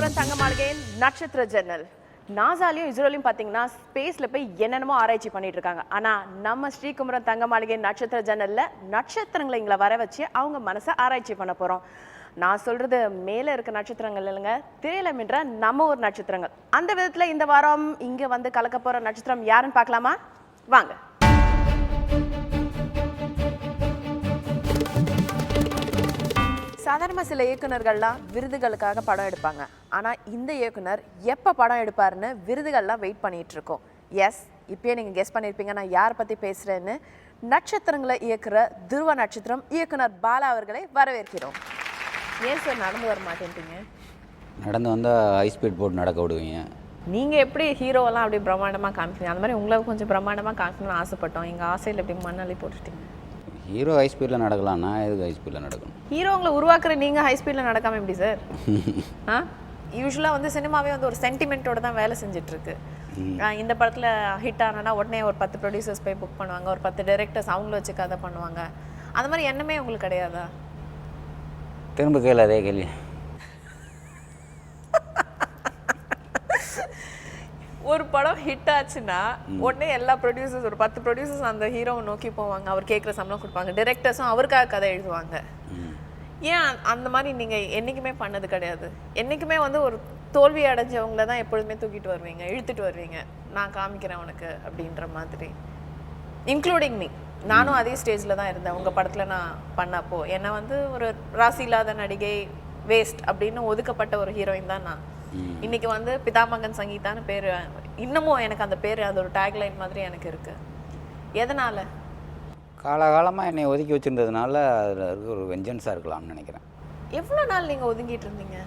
ஸ்ரீகுமரன் தங்க மாளிகையின் நட்சத்திர ஜன்னல். நாசாலையும் இஸ்ரோலையும் பார்த்தீங்கன்னா ஸ்பேஸில் போய் என்னென்னமோ ஆராய்ச்சி பண்ணிட்டு இருக்காங்க. ஆனால் நம்ம ஸ்ரீகுமரன் தங்க மாளிகையின் நட்சத்திர ஜன்னலில் நட்சத்திரங்களை இங்களை வர வச்சு அவங்க மனசை ஆராய்ச்சி பண்ண போகிறோம். நான் சொல்கிறது மேலே இருக்க நட்சத்திரங்கள் இல்லைங்க, திரையில மின்ற நம்ம ஒரு நட்சத்திரங்கள். அந்த விதத்தில் இந்த வாரம் இங்கே வந்து கலக்க போகிற நட்சத்திரம் யாருன்னு பார்க்கலாமா? வாங்க. சாதாரண சில இயக்குனர்கள்லாம் விருதுகளுக்காக படம் எடுப்பாங்க. ஆனால் இந்த இயக்குனர் எப்போ படம் எடுப்பாருன்னு விருதுகள்லாம் வெயிட் பண்ணிட்டு இருக்கோம். எஸ், இப்பயே நீங்கள் கெஸ் பண்ணியிருப்பீங்க நான் யாரை பற்றி பேசுகிறேன்னு. நட்சத்திரங்களை இயக்குற துருவ நட்சத்திரம் இயக்குனர் பாலா அவர்களை வரவேற்கிறோம். ஏன் சார் நடந்து வர மாட்டேன்ட்டீங்க? நடந்து வந்தால் ஹை ஸ்பீட் போட்டு நடக்க விடுவீங்க. நீங்கள் எப்படி ஹீரோவெல்லாம் அப்படி பிரம்மாண்டமாக காமிக்கிறீங்க? அந்த மாதிரி உங்களை கொஞ்சம் பிரம்மாண்டமாக காமிக்கணும்னு ஆசைப்பட்டோம். எங்கள் ஆசையில் எப்படி மண்ணாலே போட்டுட்டீங்க. ஹீரோ ஹை ஸ்பீடில் நடக்கலாம், நான் எதுக்கு ஹை ஸ்பீடில் நடக்கணும்? ஹீரோ உங்களை உருவாக்குற நீங்கள் ஹை ஸ்பீடில் நடக்காமல் எப்படி சார்? யூஸ்வலாக வந்து சினிமாவே வந்து ஒரு சென்டிமெண்ட்டோட தான் வேலை செஞ்சிட்ருக்கு. இந்த படத்தில் ஹிட் ஆனா உடனே ஒரு 10 ப்ரொடியூசர்ஸ் போய் புக் பண்ணுவாங்க, ஒரு 10 டைரக்டர்ஸ் அவங்கள வச்சு கதை பண்ணுவாங்க. அந்த மாதிரி எண்ணமே உங்களுக்கு கிடையாதா? திரும்ப கேள்வி அதே கேள்வி. ஒரு படம் ஹிட் ஆச்சுன்னா உடனே எல்லா ப்ரொடியூசர்ஸ், ஒரு 10 ப்ரொடியூசர்ஸ் அந்த ஹீரோவை நோக்கி போவாங்க, அவர் கேட்குற சம்பளம் கொடுப்பாங்க, டைரக்டர்ஸும் அவருக்காக கதை எழுதுவாங்க. ஏன் அந்த மாதிரி நீங்கள் என்றைக்குமே பண்ணது கிடையாது? என்றைக்குமே வந்து ஒரு தோல்வி அடைஞ்சவங்கள தான் எப்பொழுதுமே தூக்கிட்டு வருவீங்க, இழுத்துட்டு வருவீங்க, நான் காமிக்கிறேன் உனக்கு அப்படின்ற மாதிரி. இன்க்ளூடிங் மீ, நானும் அதே ஸ்டேஜில் தான் இருந்தேன் உங்கள் படத்தில் நான் பண்ணப்போ. என்னை வந்து ஒரு ராசி இல்லாத நடிகை, வேஸ்ட் அப்படின்னு ஒதுக்கப்பட்ட ஒரு ஹீரோயின் தான் நான். இன்னைக்கு வந்து பிதாமகன் சங்கீதான்னு பேர், இன்னமும் எனக்கு அந்த பேர், அது ஒரு டேக்லைன் மாதிரி எனக்கு இருக்கு. எதனால? காலகாலமாக என்னை ஒதுக்கி வச்சுருந்ததுனால அதில் இருக்க ஒரு வெஞ்சன்ஸாக இருக்கலாம்னு நினைக்கிறேன். எவ்வளோ நாள் நீங்கள் ஒதுங்கிட்டு இருந்தீங்க?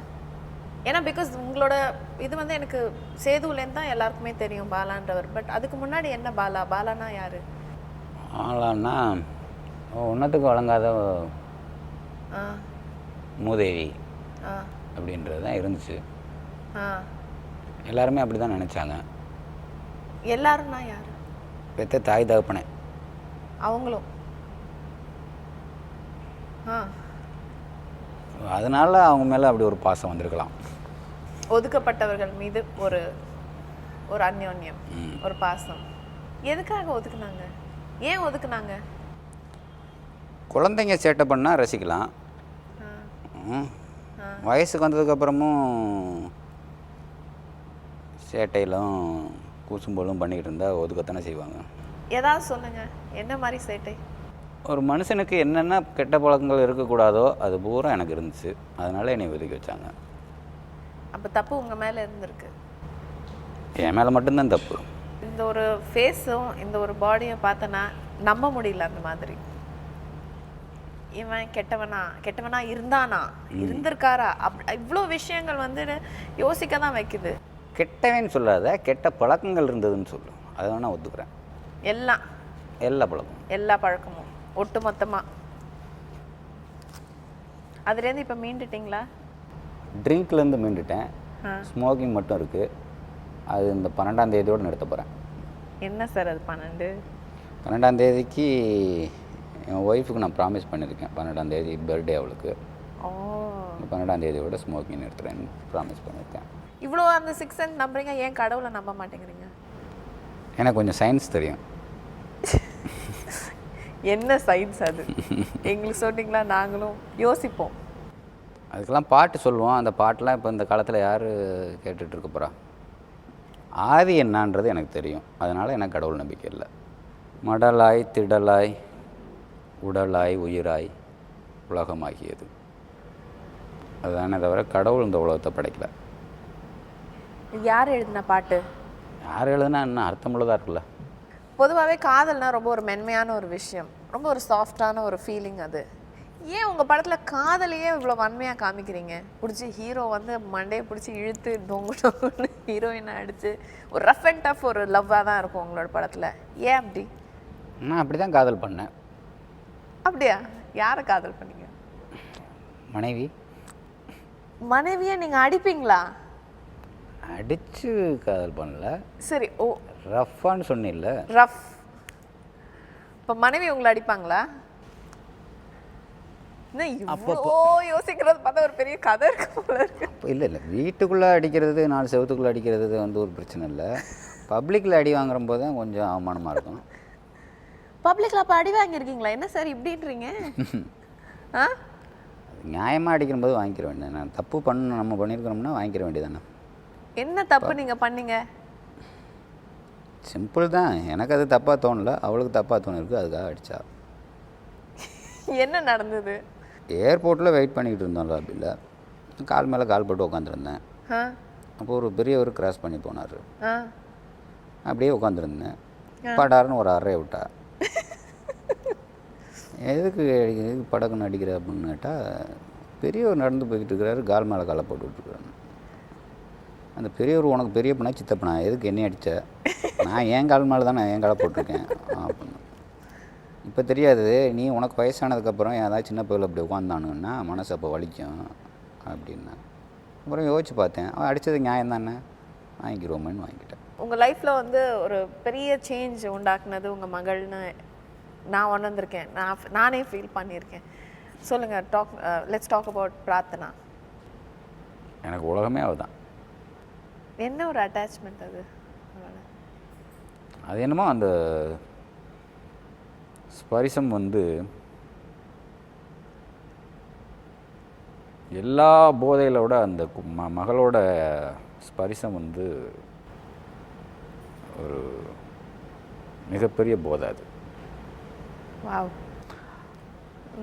ஏன்னா பிகாஸ் உங்களோட இது வந்து எனக்கு சேதுலேருந்து தான் எல்லாருக்குமே தெரியும் பாலான்றவர். பட் அதுக்கு முன்னாடி என்ன பாலா? பாலானா யார்? பாலான்னா ஒன்றத்துக்கு வழங்காத மூதேவி அப்படின்றது தான் இருந்துச்சு. எல்லாருமே அப்படி தான் நினச்சாங்க. எல்லாரும்னா யார்? பெத்த தாய் தகப்பனே அவங்களும். அதனால அவங்க மேலே அப்படி ஒரு பாசம் வந்திருக்கலாம். ஒதுக்கப்பட்டவர்கள் மீது ஒரு ஒரு அந்யோன்யம், ஒரு பாசம். எதுக்காக ஒதுக்குனாங்க? ஏன் ஒதுக்குனாங்க? குழந்தைங்க சேட்டை பண்ணால் ரசிக்கலாம், வயசுக்கு வந்ததுக்கப்புறமும் சேட்டையிலும் கூசும்போலும் பண்ணிக்கிட்டு இருந்தால் ஒதுக்கத்தானே செய்வாங்க. ஏதாவது சொல்லுங்க, என்ன மாதிரி சேட்டை? ஒரு மனுஷனுக்கு என்னென்ன கெட்ட பழக்கங்கள் இருக்கக்கூடாதோ அது பூரா எனக்கு இருந்துச்சு, அதனால என்னை ஒதுக்கி வச்சாங்க. அப்போ தப்பு உங்கள் மேலே இருந்திருக்கு. என் மேலே மட்டும்தான் தப்பு. இந்த ஒரு ஃபேஸும் இந்த ஒரு பாடியும் பார்த்தனா நம்ப முடியல. அந்த மாதிரி இவன் கெட்டவனா இருந்தானா, இருந்திருக்காரா, இவ்வளோ விஷயங்கள் வந்து யோசிக்க தான் வைக்குது. கெட்டவன்னு சொல்லாத, கெட்ட பழக்கங்கள் இருந்ததுன்னு சொல்லு, அதை வேணா ஒத்துக்கிறேன். எல்லா பழக்கமும் ஒட்டு மொத்தமாக அதுலேருந்து இப்போ மீண்டுட்டிங்களா? ட்ரிங்க்லேருந்து மீண்டுட்டேன். ஸ்மோக்கிங் மட்டும் இருக்குது. அது இந்த 12ஆம் தேதியோடு நிறுத்த போகிறேன். என்ன சார் அது? 12ஆம் தேதிக்கு என் ஒய்ஃபுக்கு நான் ப்ராமிஸ் பண்ணியிருக்கேன். 12ஆம் தேதி பர்த்டே அவளுக்கு. 12ஆம் தேதியோட ஸ்மோக்கிங் நிறுத்துறேன்னு ப்ராமிஸ் பண்ணியிருக்கேன். இவ்வளோ அந்த 6 சென்ஸ் நம்புறீங்க, ஏன் கடவுளை நம்ப மாட்டேங்கிறீங்க? எனக்கு கொஞ்சம் சயின்ஸ் தெரியும். என்ன சயின்ஸ் அது? எங்களுக்கு சொன்னீங்களா, நாங்களும் யோசிப்போம். அதுக்கெல்லாம் பாட்டு சொல்லுவோம். அந்த பாட்டெலாம் இப்போ இந்த காலத்தில் யார் கேட்டுட்ருக்க போகிறா? ஆதி என்னான்றது எனக்கு தெரியும், அதனால் எனக்கு கடவுள் நம்பிக்கை இல்லை. மடலாய் திடலாய் உடலாய் உயிராய் உலகமாகியது, அதுதானே தவிர கடவுள் இந்த உலகத்தை படைக்கல. யார் எழுதின பாட்டு? யார் எழுதுனா என்ன அர்த்தமுள்ளதாக இருக்குல்ல? பொதுவாகவே காதல்னா ரொம்ப ஒரு மென்மையான ஒரு விஷயம், ரொம்ப ஒரு சாஃப்டான ஒரு ஃபீலிங். அது ஏன் உங்கள் படத்தில் காதலையே இவ்வளோ வன்மையாக காமிக்கிறீங்க? பிடிச்சி ஹீரோ வந்து மண்டையை பிடிச்சி இழுத்து டொங்குன்னு ஹீரோயினை அடித்து ஒரு ரஃப் அண்ட் டஃப் ஒரு லவ்வாக தான் இருக்கும் உங்களோட படத்தில். ஏன் அப்படி? நான் அப்படி தான் காதல் பண்ணேன். அப்படியா? யாரை காதல் பண்ணீங்க? மனைவியை நீங்கள் அடிப்பீங்களா? அடித்து காதல் பண்ணல. சரி, ஓ ரஃப்பான்னு சொன்னில்ல? ரஃப். இப்போ மனைவி உங்களை அடிப்பாங்களா? என்ன இவ்வளோ யோசிக்கிறது பார்த்தா ஒரு பெரிய கதை இருக்கு போல இருக்கு. அப்போ இல்லை வீட்டுக்குள்ளே அடிக்கிறது 4 செவத்துக்குள்ளே அடிக்கிறது வந்து ஒரு பிரச்சனை இல்லை. பப்ளிக்கில் அடி வாங்குற போது தான் கொஞ்சம் அவமானமாக இருக்கும். பப்ளிக்கில் அப்போ அடி வாங்கியிருக்கீங்களா? என்ன சார் இப்படின்றீங்க? ஆ, நியாயமாக அடிக்கிற போது வாங்கிக்கிற வேண்டியது. நான் தப்பு நம்ம பண்ணியிருக்கிறோம்னா வாங்கிக்கிற வேண்டியதானே. என்ன தப்பு நீங்கள் பண்ணீங்க? சிம்பிள் தான். எனக்கு அது தப்பாக தோணலை, அவளுக்கு தப்பாக தோணிருக்கு, அதுக்காக அடித்தா. என்ன நடந்தது? ஏர்போர்ட்டில் வெயிட் பண்ணிக்கிட்டு இருந்தோம் லாபியில். கால் மேலே கால் போட்டு உட்காந்துருந்தேன். அப்போ ஒரு பெரியவர் கிராஸ் பண்ணி போனார். அப்படியே உட்காந்துருந்தேன். படாருன்னு ஒரு அறையை விட்டா. எதுக்கு படக்குன்னு அடிக்கிற அப்படின்னு கேட்டால், பெரியவர் நடந்து போய்கிட்டு இருக்கிறாரு, கால் மேலே காலை போட்டுக்கிட்டுருக்குறாரு. அந்த பெரியவர் உனக்கு பெரிய பண்ணா சித்தப்பனா, எதுக்கு என்னையும் அடித்த? நான் என் கால் மேலே தானே என் காலை போட்டிருக்கேன் அப்படின்னு. இப்போ தெரியாது, நீ உனக்கு வயசானதுக்கப்புறம் ஏதாவது சின்ன பையில அப்படி உட்காந்தானுங்கன்னா மனசு அப்போ வலிக்கும் அப்படின்னா. அப்புறம் யோசிச்சு பார்த்தேன், அவன் அடித்தது நியாயம் தானே, வாங்கிக்கிறோமேன்னு வாங்கிக்கிட்டேன். உங்கள் லைஃப்பில் வந்து ஒரு பெரிய சேஞ்ச் உண்டாக்குனது உங்கள் மகள்னு நான் உணர்ந்திருக்கேன், நானே ஃபீல் பண்ணியிருக்கேன். சொல்லுங்கள், லெட்ஸ் டாக் அபவுட் பிரார்த்தனா. எனக்கு உலகமே அவள் தான். என்ன ஒரு அட்டாச்மெண்ட் அது? அது என்னமோ அந்த ஸ்பரிசம் வந்து எல்லா போதைகளோட அந்த மகளோட ஸ்பரிசம் வந்து ஒரு மிகப்பெரிய போதை. அது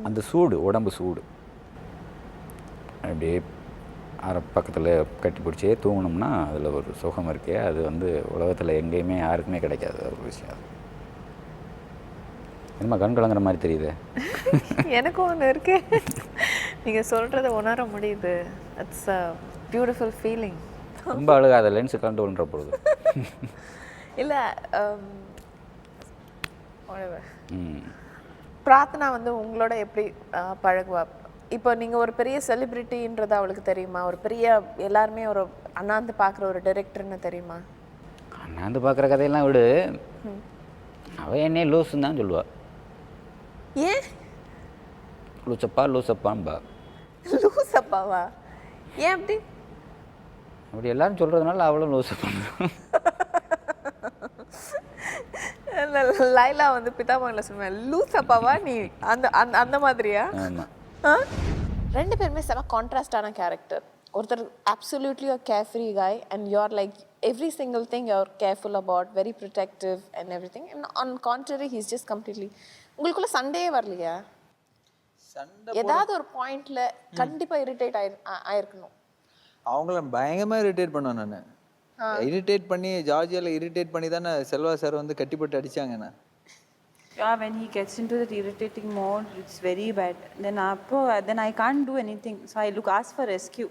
அந்த சூடு, உடம்பு சூடு, அப்படியே பக்கத்தில் கட்டி பிடிச்சே தூங்கணும்னா அதில் ஒரு சுகம் இருக்கே, அது வந்து உலகத்தில் எங்கேயுமே யாருக்குமே கிடைக்காது ஒரு விஷயம். என்னமா கண் கலங்குற மாதிரி தெரியுது? எனக்கும் ஒன்று இருக்கு, நீங்கள் சொல்கிறத உணர முடியுது. It's a beautiful feeling. ரொம்ப அழுகாத, லென்ஸு கண்டு ஒன்ற பொழுது இல்லை. பிரார்த்தனா வந்து உங்களோட எப்படி பழகுவா? இப்போ நீங்கள் ஒரு பெரிய செலிப்ரிட்டின்றது அவளுக்கு தெரியுமா? ஒரு பெரிய எல்லாருமே ஒரு அண்ணாந்து பார்க்குற ஒரு டைரக்டர்னு தெரியுமா? அண்ணாந்து பார்க்குற கதையெல்லாம் விடு, அவள் என்னையே லூஸுன்னு தான் சொல்லுவாள். ஏன் லூசப்பா லூசப்பான்பா. லூசப்பாவா? ஏன் அப்படி? அப்படி எல்லாரும் சொல்கிறதுனால அவளும் லூசப்பா. லைலா வந்து பிதாமகனில் சொல்லுவேன், லூசப்பாவா நீ, அந்த அந்த மாதிரியா? ஆமாம். ரெண்டு பேருமே செம கான்ட்ராஸ்டான கேரக்டர். ஒருத்தர் absolutely a carefree guy and you're like every single thing you're careful about, very protective and everything, and on contrary he's just completely. உங்களுக்குள்ள சண்டையே வரலையா? ஏதாவது ஒரு பாயிண்ட்ல கண்டிப்பா இரிட்டேட் ஆயிருக்கணும். அவங்கள பயங்கரமாக இரிட்டேட் பண்ணுவேன் நான். இரிட்டேட் பண்ணி ஜார்ஜியாவில் இரிட்டேட் பண்ணி தானே செல்வா சார் வந்து கட்டிப்பட்டு அடித்தாங்கண்ணா. Yeah, when he gets into that irritating mode, it's very bad. Then I can't do anything. So I ask for rescue.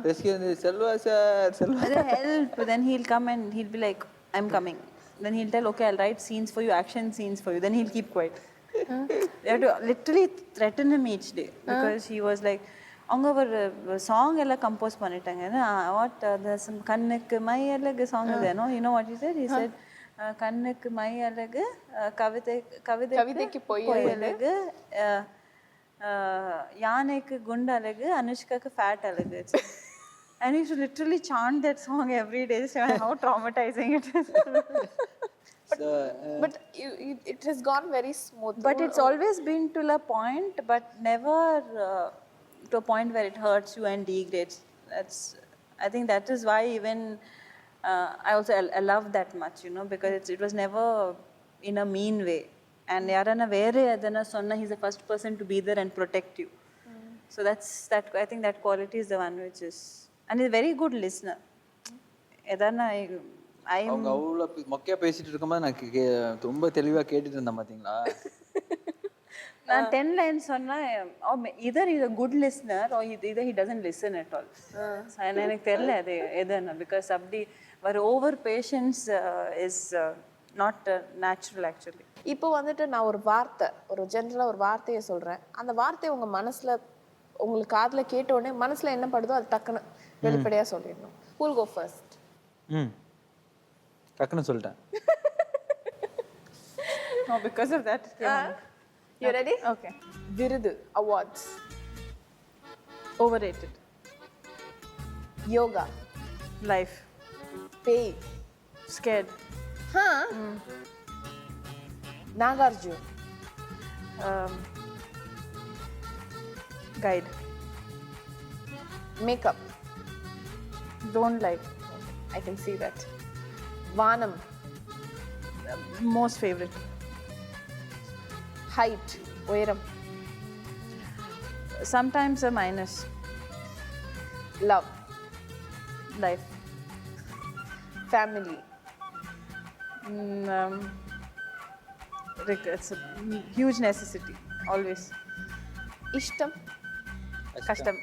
Rescue வந்து Selva sir, Selva help. Then he'll come and he'll be like, I'm coming. Then he'll tell, okay, I'll write scenes for you, action scenes for you. Then he'll keep quiet. They have to literally threaten him each day because he was like, அவங்க ஒரு song எல்லாம் compose பண்ணிட்டாங்க. What கண்ணுக்கு my அழகு song அது, you know what he said? He said கண்ணுக்கு my அழகு, கவிதைக்கு பொய் அழகு, யானைக்கு குண்டு அழகு, அனுஷ்காக்கு ஃபேட் அழகு. And he should literally chant that song every day. So how traumatizing it is. But it has gone very smooth. But it's always been to a point, but never to a point where it hurts you and degrades. I think that is why even I also I love that much, you know, because it was never in a mean way. And yarana vere adana sonna, he's the first person to be there and protect you. So I think that quality is the one which is, and he's a very good listener. Edana அவங்க அவ்வளோ மொக்கையாக பேசிட்டு இருக்கும்போது நான் ரொம்ப தெளிவாக கேட்டுட்டு இருந்தேன் பார்த்தீங்களா? நான் 10 lines சொன்னா either he's a good listener or either he doesn't listen at all. எனக்கு தெரியல அது எதுன்னு, பிகாஸ் அப்படி ஒரு over passions is not natural actually. இப்போ வந்துட்டு நான் ஒரு வார்த்தை, ஒரு ஜென்ரலாக ஒரு வார்த்தையை சொல்கிறேன், அந்த வார்த்தையை உங்கள் மனசில் உங்களுக்கு காதில் கேட்ட உடனே மனசில் என்ன படுதோ அது டக்குன்னு வெளிப்படையாக சொல்லிடணும். Who will go first? டக்குன்னு சொல்லிட்டேன். No, because of that. You ready? Okay. விருது awards. Overrated. Yoga. Life. பேய். Scared. Nagarjun. Guide. Makeup. Don't like. I can see that. வானம். Most favorite. Height. உயரம். Sometimes a minus. Love. Life. Family. It's a huge necessity. Always. இஷ்டம். Custom.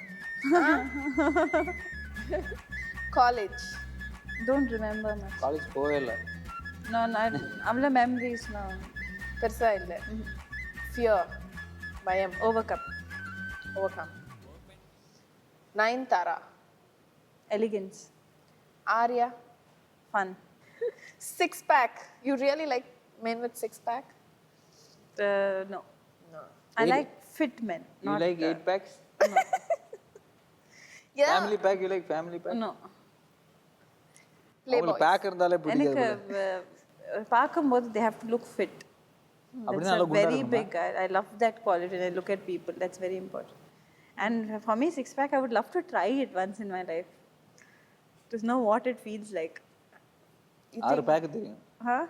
College. Don't remember much. College போவே இல்லை. No, I'm memories now. பெருசா இல்லை. Fear. பயம். Overcome. Overcome. Nayanthara. Elegance. Arya. Fun. Six pack. You really like men with six pack? No. I like fit men. You Not, like 8 packs? Yeah. Family pack, you like family pack? No. Playboys. உங்களுக்கு back இருந்தாலே எனக்கு பிடிக்காது. பார்க்கும்போது they have to look fit. அப்படினா That's நல்லா a குண்டா very இருக்குமா? big. I love that quality when I look at people. That's very important. And for me, six pack, I would love to try it once in my life to know what it feels like. 6 back தெரியும். Huh?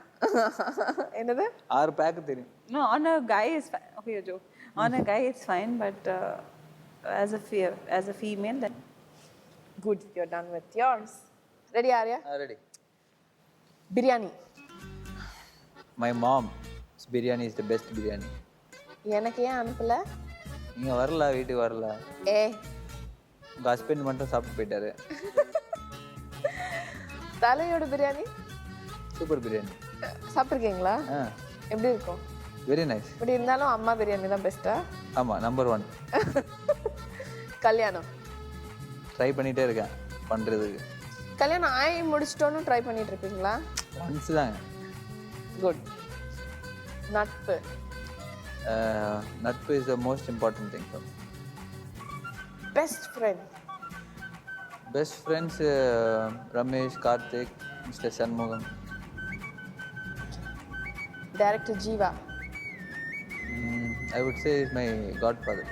என்னது? 6 back தெரியும். No, on a guy is fine. Okay, Joe. On a guy it's fine, but as a female, then Good. You're done with yours. Ready, Arya? Ready. Biryani. My mom biryani is the best biryani. எனக்கு ஏன் அனுப்பல? நீங்க வரல, வீட்டுக்கு வரல. ஏய், உங்க husband மட்டும் சாப்பிட்டு போயிட்டாரு. தலையோட பிரியாணி சூப்பர் பிரியாணி. சாப்பிட்ருக்கீங்களா? ஆ, எப்படி இருக்கும்? Very nice. இப்படி இருந்தாலும் அம்மா பிரியாணி தான் பெஸ்ட்டா? ஆமா, நம்பர் 1. கல்யாணம். ட்ரை பண்ணிட்டே இருக்கேன் பண்றதுக்கு. கல்யாணம் ஆகி முடிச்சிட்டோன்னு ட்ரை பண்ணிட்டு இருப்பீங்களா? ஒன்ஸ் தாங்க. குட். நட்பு. நட்பு is the most important thing for me. Best friend. Best friends Ramesh, Karthik, mister Shanmugam. Director Jeeva. I would say is my godfather.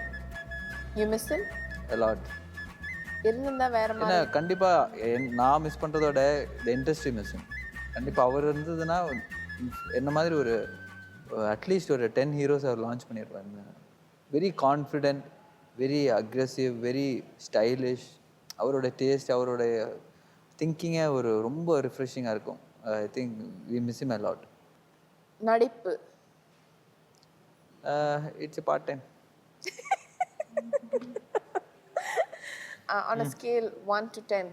You miss him? a lot. இருந்திருந்தா வேற ஏன்னா மாதிரி. கண்டிப்பாக நான் மிஸ் பண்ணுறதோட த இண்டஸ்ட்ரி மிஸ்ஸிங். கண்டிப்பாக அவர் இருந்ததுன்னா என்ன மாதிரி ஒரு அட்லீஸ்ட் ஒரு 10 ஹீரோஸ் அவர் லான்ச் பண்ணியிருப்பாங்க. Very confident, very aggressive, very stylish. அவரோட டேஸ்ட், அவரோட திங்கிங்கே ஒரு ரொம்ப ரிஃப்ரெஷிங்காக இருக்கும். I think we miss him a lot. நடிப்பு. It's a part time. On a scale 1 to 10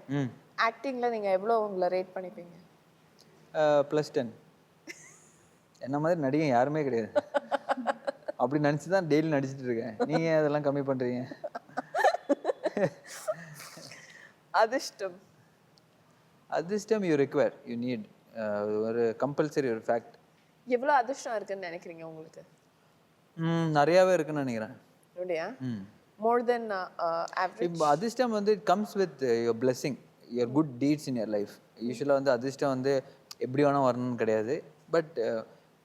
ஆக்டிங்ல நீங்க எவ்வளோ உங்களை ரேட் பண்ணிப்பீங்க? +10. என்ன மாதிரி நடிகை யாருமே கிடையாது. அப்படி நினச்சி தான் டெய்லி நடிச்சிட்டு இருக்கேன். நீங்கள் அதெல்லாம் கம்மி பண்ணுறீங்க. அதிர்ஷ்டம். அதிர்ஷ்டம் யூ ரிக்வயர், யூ நீட், ஒரு கம்பல்சரி ஒரு ஃபேக்ட். எவ்வளோ அதிர்ஷ்டம் இருக்குன்னு நினைக்கிறீங்க உங்களுக்கு? நிறையாவே இருக்குன்னு நினைக்கிறேன். அப்படியா? மோர் தென் ஆவரேஜ். இப்போ அதிர்ஷ்டம் வந்து it comes with your blessing, your good deeds in your life. யூஸ்வலாக வந்து அதிர்ஷ்டம் வந்து எப்படி வேணால் வரணும்னு கிடையாது. பட்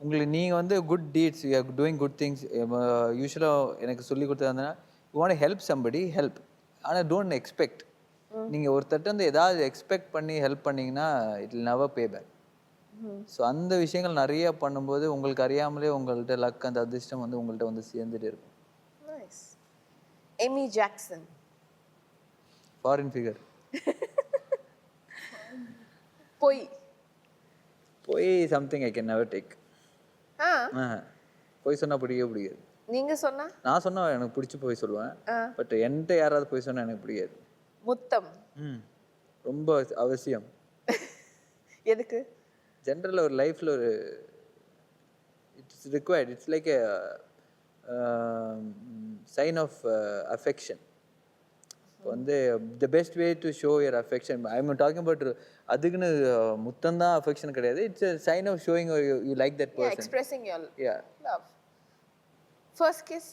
உங்களுக்கு நீங்கள் வந்து good deeds, you are doing good things. யூஸ்வலாக எனக்கு சொல்லி கொடுத்ததுனா you want help somebody, help. ஆனால் டோன்ட் எக்ஸ்பெக்ட். நீங்கள் ஒருத்தட்ட வந்து ஏதாவது எக்ஸ்பெக்ட் பண்ணி ஹெல்ப் பண்ணிங்கன்னா it will never pay back. So அந்த விஷயங்கள் நிறைய பண்ணும்போது உங்களுக்கு அறியாமலே உங்கள்கிட்ட லக், அந்த அதிர்ஷ்டம் வந்து உங்கள்கிட்ட வந்து சேர்ந்துட்டு இருக்கும். Nice. Amy Jackson. Foreign figure. பொய். போய் something I can never take. போய் சொன்னால் பிடிக்காது. நீங்க சொன்னா? நான் சொன்னா எனக்கு பிடிச்சி போய் சொல்லுவேன். பட் என்கிட்ட யாராவது போய் சொன்னா எனக்கு பிடிக்காது. முத்தம். ரொம்ப அவசியம். எதுக்கு? ஜென்ரலாக ஒரு லைஃப்பில் ஒரு it's required. It's like a sign of affection. இப்போ வந்து the best way to show your affection. I am talking about அதுக்குன்னு முத்தம் தான் அஃபெக்ஷன் கிடையாது. It's a sign of showing you like that person. Expressing your love. First kiss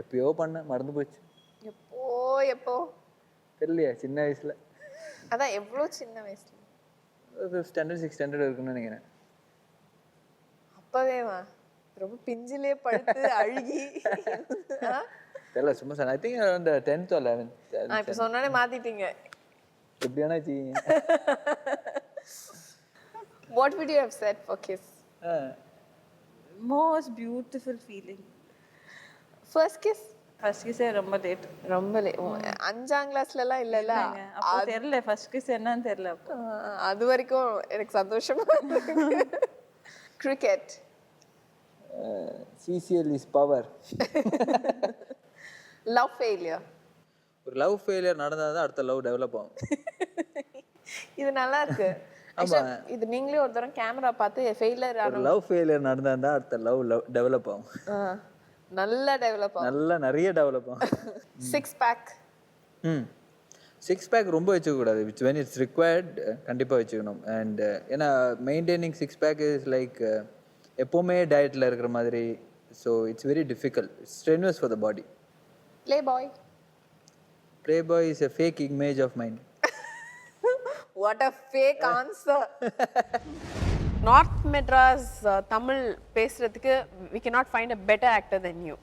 எப்பயோ பண்ண மறந்து போச்சு. எப்போ தெரியலையா சின்ன வயசுல. அதான் எவ்வளோ சின்ன வயசுல? 5th standard 6th standard இருக்குன்னு நினைக்கிறேன். அப்பவேவா? ரொம்ப பிஞ்சிலே படுத்து அழுகி தெரியல சும்மா சொன்னேன். I think around 10th or 11th. இப்போ சொன்னானே மாத்திட்டீங்க. எப்படியானா G. What would you have said for kiss? Most beautiful feeling. First kiss? First kiss ரொம்ப லேட். ரொம்ப 5ஆம் கிளாஸ்லலாம் இல்லைல்ல? அப்போ தெரியல ஃபர்ஸ்ட் கிஸ் என்னன்னு தெரியல அப்போ. அது வரைக்கும் எனக்கு சந்தோஷமா இருக்கு. Cricket. CCL is power. Love failure. ஒரு லவ் ஃபெயிலியர் நடந்தா தான் அடுத்த லவ் டெவலப் ஆகும். இது நல்லா இருக்கு. இது நீங்களே ஒரு தடவை கேமரா பார்த்து ஃபெயிலியர் ஒரு லவ் ஃபெயிலியர் நடந்தா தான் அடுத்த லவ் டெவலப் ஆகும். நல்லா டெவலப் ஆகும். நல்லா நிறைய டெவலப் ஆகும். 6 பேக். 6 பேக் ரொம்ப வச்சுக்க கூடாது. when it's required கண்டிப்பா வச்சுக்கணும். அண்ட் ஏன்னா மெயின்டைனிங் 6 பேக் இஸ் லைக் எப்போவுமே டயட்ல இருக்கிற மாதிரி. So it's very difficult. It's strenuous for the body. Play boy. Play boy is a fake image of mine. What a fake answer. North Madras Tamil பேசுறதுக்கு we cannot find a better actor than you.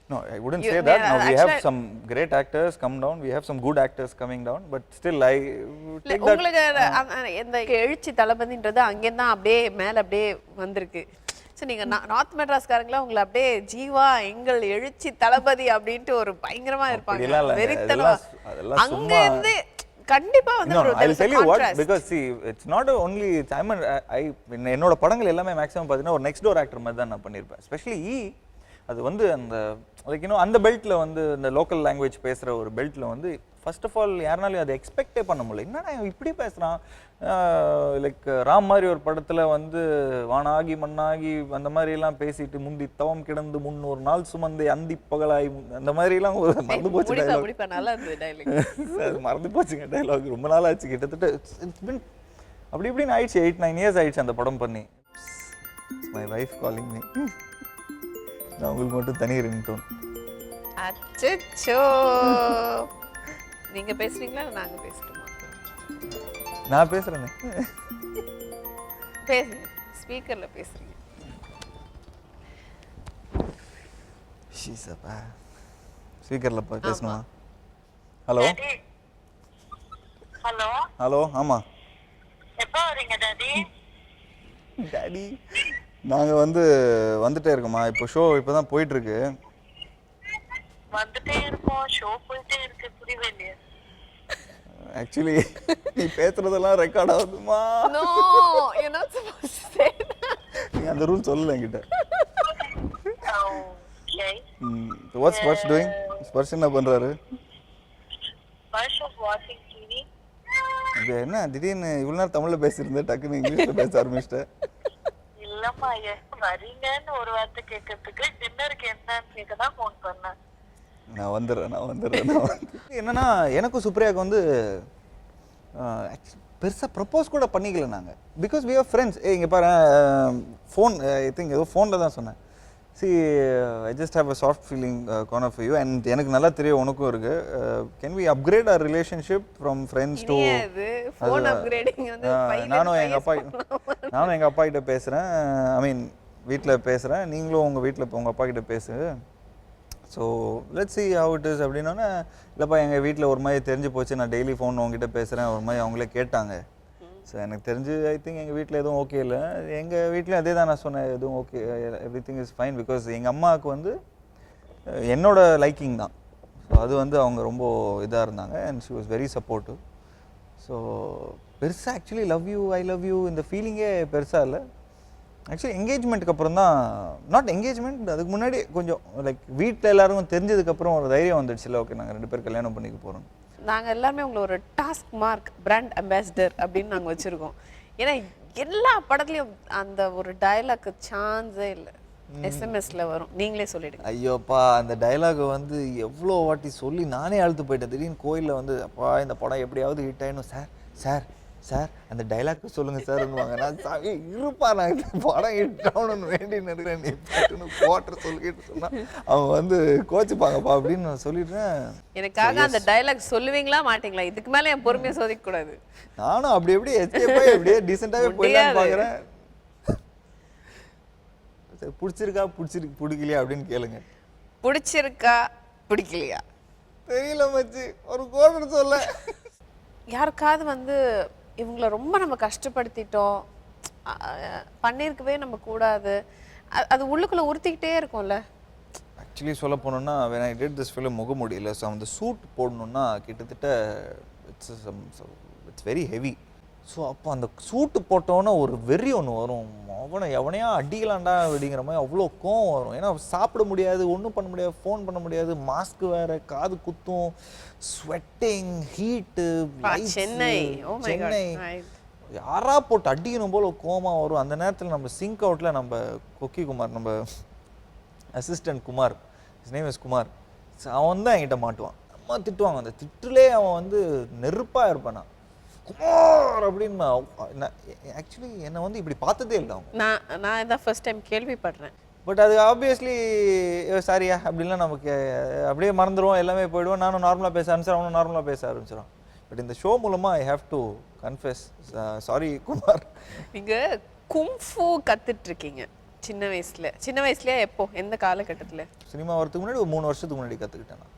No, I wouldn't say that. Now we have some great actors come down. We have some good actors coming down. But still, I take that. உங்களுக்கு இந்த எழுச்சி தளபதின்றது அங்கேருந்து தான் அப்படியே மேலே அப்படியே வந்திருக்கு. So நீங்கள் நார்த் மெட்ராஸ்காரங்களா உங்களை அப்படியே ஜீவா எங்கள் எழுச்சி தளபதி அப்படின்ட்டு ஒரு பயங்கரமா இருப்பாங்க. வெறித்தனமா அங்கேருந்து கண்டிப்பா வந்து No, I'll tell you what, because see, it's not only என்னோட படங்கள் எல்லாமே மேக்ஸிமம் பார்த்தீங்கன்னா ஒரு நெக்ஸ்ட் டோர் ஆக்டர் மாதிரி தான் நான் பண்ணியிருப்பேன். எஸ்பெஷலி அது வந்து அந்த லைக் அந்த பெல்ட்டில் வந்து இந்த லோக்கல் லாங்குவேஜ் பேசுகிற ஒரு பெல்ட்டில் வந்து ஃபர்ஸ்ட் ஆஃப் ஆல் யாருனாலையும் அதை எக்ஸ்பெக்டே பண்ண முடியல. என்னடா இப்படி பேசுகிறான், லைக் ராம் மாதிரி ஒரு படத்தில் வந்து வானாகி மண்ணாகி அந்த மாதிரிலாம் பேசிட்டு முந்தி தவம் கிடந்து 300 நாள் சுமந்து அந்தி பகலாய் அந்த மாதிரிலாம் ஒரு மறந்து போச்சு டைலாக். மறந்து போச்சுங்க டைலாக். ரொம்ப நாள் ஆச்சு, கிட்டத்தட்ட அப்படி இப்படின்னு ஆயிடுச்சு. 8-9 இயர்ஸ் ஆயிடுச்சு அந்த படம் பண்ணி. My wife calling me. நான் உங்களுக்கு மட்டும் தனி ரிங்டோன். அச்சச்சோ. நீங்க பேசுறீங்களா நாங்க பேசணுமா? நான் பேசுறேனே. பேசுங்க. ஸ்பீக்கர்ல பேசுறீங்க. ஷீஸப்பா. ஸ்பீக்கர்ல பேசணுமா? Hello hello hello. ஆமா எப்போ வரீங்க டாடி? டாடி நாங்கள் வந்துட்டே இருக்கோம்மா. இப்போ ஷோ இப்போ தான் போயிட்டுருக்கு. வந்துட்டே இருக்கோம், ஷோ போயிட்டே இருக்கு. புரியவே இல்லையா? ஆக்சுவலி நீ பேசுறதெல்லாம் ரெக்கார்ட் ஆகுதுமா. No you are not supposed to say. நீ அந்த ரூல் சொல்லல என்கிட்ட. Okay. What's Sparsh doing? Sparsh என்ன பண்றாரு? ஸ்பர்ஷ் இஸ் வாட்சிங் டிவி. இது என்ன திடீர்னு இவ்வளவு நேரம் தமிழ்ல பேசியிருந்தேன், டக்குன்னு இங்கிலீஷ்ல பேச ஆரம்பிச்சிட்டேன். இல்லம்மா, வரீங்கன்னு ஒரு வார்த்தை கேட்கறதுக்கு டின்னருக்கு என்னன்னு கேட்க தான் ஃபோன் பண்ணேன். நான் வந்துடுறேன். என்னன்னா எனக்கும் சுப்ரியாவுக்கு பெருசாக ப்ரப்போஸ் கூட பண்ணிக்கல நாங்கள். Because we are friends. இங்கே பாரு ஃபோன் ஐ திங்க் ஏதோ ஃபோனில் தான் சொன்னேன். See I just have a soft feeling corner for you and எனக்கு நல்லா தெரியும் உனக்கும் இருக்கு. Can we upgrade our relationship from friends to phone upgrading வந்து நானும் எங்கள் அப்பா கிட்ட பேசுகிறேன். ஐ மீன் வீட்டில் பேசுகிறேன், நீங்களும் உங்கள் வீட்டில் இப்போ உங்கள் அப்பா கிட்ட பேசு. So let's see how it is அப்படின்னோன்னே, இல்லைப்பா எங்கள் வீட்டில் ஒரு மாதிரி தெரிஞ்சு போச்சு, நான் டெய்லி ஃபோன் உங்ககிட்ட பேசுகிறேன் ஒரு மாதிரி அவங்களே கேட்டாங்க. ஸோ எனக்கு தெரிஞ்சு ஐ திங்க் எங்கள் வீட்டில் எதுவும் ஓகே இல்லை. எங்கள் வீட்லேயும் அதே தான் நான் சொன்னேன், எதுவும் okay, every thing is fine. Because எங்கள் அம்மாவுக்கு என்னோட லைக்கிங் தான். ஸோ அது அவங்க ரொம்ப இதாக இருந்தாங்க and she was very supportive. So பெருசாக actually love you I love you இந்த ஃபீலிங்கே பெருசாக இல்லை. ஆக்சுவலி என்கேஜ்மெண்ட்டுக்கு அப்புறம் தான், நாட் என்கேஜ்மெண்ட், அதுக்கு முன்னாடி கொஞ்சம் லைக் வீட்டில் எல்லாருக்கும் தெரிஞ்சதுக்கப்புறம் ஒரு தைரியம் வந்துடுச்சு, இல்லை ஓகே நாங்கள் 2 பேர் கல்யாணம் பண்ணிக்க போகிறோம். நாங்கள் எல்லாருமே உங்களை ஒரு டாஸ்க் மார்க் பிராண்ட் அம்பாசிடர் அப்படின்னு நாங்கள் வச்சுருக்கோம். ஏன்னா எல்லா படத்துலையும் அந்த ஒரு டயலாக் சான்ஸே இல்லை, எஸ்எம்எஸ்ல வரும். நீங்களே சொல்லிடுங்க. ஐயோப்பா அந்த டைலாக் எவ்வளோ வாட்டி சொல்லி நானே அழுத்து போயிட்டேன். திடீர்னு கோயிலில் அப்பா இந்த படம் எப்படியாவது ஹிட் ஆகிடும் சார் சார் அந்த டைலாக் சொல்லுங்கள் சார்ன்னுவாங்க. நான் சாமி இருப்பா, நான் இந்த படம் ஹிட்டாகணும்னு வேண்டி நினைக்கிறேன், நீ பாட்டுன்னு போட்டுற சொல்லிட்டு சொன்னால் அவங்க வந்து கோச்சிப்பாங்கப்பா அப்படின்னு நான் சொல்லிடுறேன். எனக்காக அந்த டயலாக் சொல்லுவீங்களா மாட்டீங்களா? இதுக்கு மேலே என் பொறுமையை சோதிக்க கூடாது. நானும் அப்படி எப்படியே எஸ்கேப்பாக எப்படியே டீசெண்டாகவே போயிடலான்னு பார்க்குறேன். சரி, பிடிச்சிருக்கா பிடிக்கலையா அப்படின்னு கேளுங்க. பிடிச்சிருக்கா பிடிக்கலையா தெரியல மச்சி, ஒரு கோடு சொல்ல. யாருக்காவது வந்து இவங்கள ரொம்ப நம்ம கஷ்டப்படுத்திட்டோம், பண்ணியிருக்கவே நம்ம கூடாது, அது உள்ளுக்குள்ளே உறுத்திக்கிட்டே இருக்கும்ல. ஆக்சுவலி சொல்ல போனோம்னா when I did this film முகமுடியல, ஸோ அந்த சூட் போடணுன்னா கிட்டத்தட்ட இட்ஸ் வெரி ஹெவி. ஸோ அப்போ அந்த சூட்டு போட்டோன்னே ஒரு வெறி ஒன்று வரும், எவனையா அடிக்கலாண்டா அப்படிங்கிற மாதிரி அவ்வளோ கோவம் வரும். ஏன்னா சாப்பிட முடியாது, ஒன்றும் பண்ண முடியாது, ஃபோன் பண்ண முடியாது, மாஸ்க் வேறு, காது குத்தும், ஸ்வெட்டிங், ஹீட்டு, சென்னை யாரா போட்டு அடிக்கணும் போல் கோவமாக வரும். அந்த நேரத்தில் நம்ம சிங்க் அவுட்டில் நம்ம கொக்கி குமார், நம்ம assistant Kumar, his name is Kumar, அவன் தான் என்கிட்ட மாட்டுவான். அம்மா திட்டுவாங்க, அந்த திட்டுலே அவன் வந்து நெருப்பாக இருப்பான். நான் குமார் அப்படின்னு ஆக்சுவலி என்னை வந்து இப்படி பார்த்ததே இல்லை அவங்க. நான் இதான் ஃபர்ஸ்ட் டைம் கேள்விப்படுறேன். பட் அது ஆப்வியஸ்லி சாரியா அப்படின்லாம் நமக்கு அப்படியே மறந்துடுவோம், எல்லாமே போயிடுவோம். நானும் நார்மலாக பேச ஆரம்பிச்சிடும், அவனும் நார்மலாக பேச ஆரம்பிச்சிடும். பட் இந்த ஷோ மூலமாக I have to confess, sorry Kumar. நீங்கள் கும்ஃபு கற்றுட்ருக்கீங்க சின்ன வயசுலேயே எப்போ, எந்த காலகட்டத்தில்? சினிமா வரதுக்கு முன்னாடி ஒரு 3 வருஷத்துக்கு முன்னாடி கற்றுக்கிட்டேன் நான்.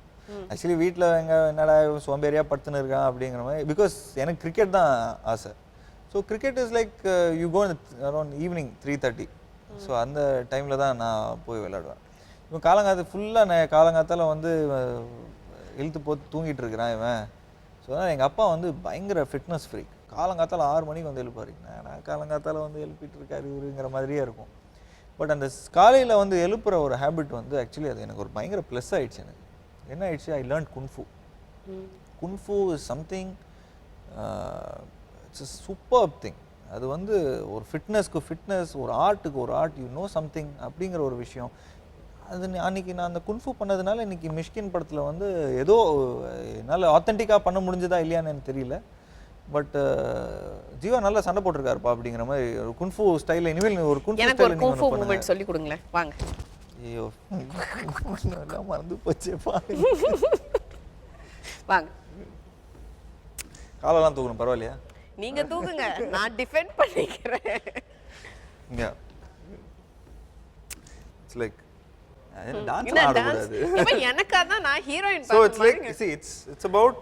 ஆக்சுவலி வீட்டில் என்னடா சோம்பேறியாக படுத்துன்னு இருக்கான் அப்படிங்கிற மாதிரி, பிகாஸ் எனக்கு கிரிக்கெட் தான் ஆசை. So cricket is like you go around evening 3:30. So அந்த டைமில் தான் நான் போய் விளையாடுவேன். இப்போ ஃபுல்லாக காலங்காத்தால் வந்து இழுத்து போட்டு தூங்கிட்டு இருக்கிறான் இவன். ஸோ அதனால் எங்கள் அப்பா வந்து பயங்கர ஃபிட்னஸ் ஃப்ரீக். காலங்காத்தால் 6 மணிக்கு வந்து எழுப்பாரு. நான் காலங்காத்தால் வந்து எழுப்பிட்டு இருக்காரு இவருங்கிற மாதிரியே இருக்கும். பட் அந்த காலையில் வந்து எழுப்புற ஒரு ஹேபிட் வந்து ஆக்சுவலி அது எனக்கு ஒரு பயங்கர ப்ளஸ் ஆகிடுச்சு. எனக்கு என்ன ஆயிடுச்சு, I learn kung fu. Kung fu is something, it's a super thing. அது வந்து ஒரு ஃபிட்னஸ்க்கு ஃபிட்னஸ், ஒரு ஆர்ட்டுக்கு ஒரு ஆர்ட், யூ நோ சம்திங் அப்படிங்கிற ஒரு விஷயம். அது அன்றைக்கி நான் அந்த குன்ஃபு பண்ணதுனால இன்றைக்கி மிஷ்கின் படத்தில் வந்து ஏதோ என்னால் ஆத்தென்டிக்காக பண்ண முடிஞ்சதா இல்லையான்னு எனக்கு தெரியல. பட் ஜீவா நல்லா சண்டை போட்டிருக்காருப்பா அப்படிங்கிற மாதிரி ஒரு குன்ஃபு ஸ்டைலில் இனிமேல் ஒரு குன்ஃபு மூமெண்ட் சொல்லி கொடுங்களேன் வாங்க. ஐயோ எல்லாம் மறந்து போச்சேப்பா. வாங்க. காலெல்லாம் தூக்கணும், பரவாயில்லையா? நீங்க தூக்குங்க, நான் டிஃபெண்ட் பண்ணிக்கிறேன். இட்ஸ் லைக் டான்ஸ் ஆடக்கூடாது. எனக்கா தான் நான் heroine. So it's like see it's about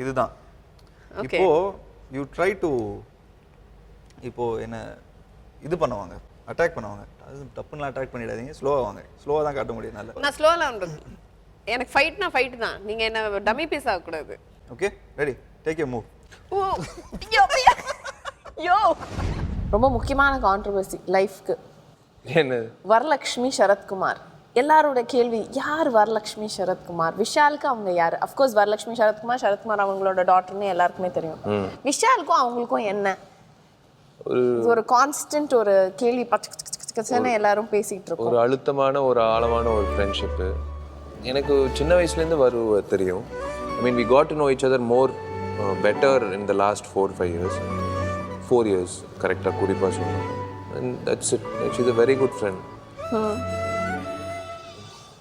இதுதான். இப்போ you try to இப்போ என்ன இது பண்ணுவாங்க, அட்டாக் பண்ணுவாங்க. அது டப்புன்னு அட்டாக் பண்ணிடாதீங்க, ஸ்லோவாக வாங்க. ஸ்லோவாக தான் காட்ட முடியும். நல்லா நான் ஸ்லோவாக பண்ணுறது. எனக்கு ஃபைட்னா ஃபைட் தான், நீங்கள் என்ன டம்மி பீஸ் ஆகக்கூடாது. Okay ready, take you move. யோ ரொம்ப முக்கியமான கான்ட்ரோவர்சி லைஃப்க்கு என்ன, வரலட்சுமி சரத்குமார். எல்லாரோட கேள்வி, யார் வரலட்சுமி சரத்குமார்? விஷாலுக்கு அவங்க யார்? அஃப்கோர்ஸ் வரலட்சுமி சரத்குமார் அவங்களோட டாட்டர்னு எல்லாருக்குமே தெரியும். விஷாலுக்கும் அவங்களுக்கும் என்ன ஒரு கான்ஸ்டன்ட் ஒரு கேள்வி பச்சை எல்லாரும் பேசிட்டு இருக்கோம். ஒரு அழுத்தமான ஒரு ஆழமான ஒரு ஃப்ரெண்ட்ஷிப்பு. எனக்கு சின்ன வயசுலேருந்து தெரியும். I mean we got to know each other more better in the last 4-5 years. 4 years கரெக்டாக குறிப்பாக சொல்லணும். And that's it. She is a very good friend.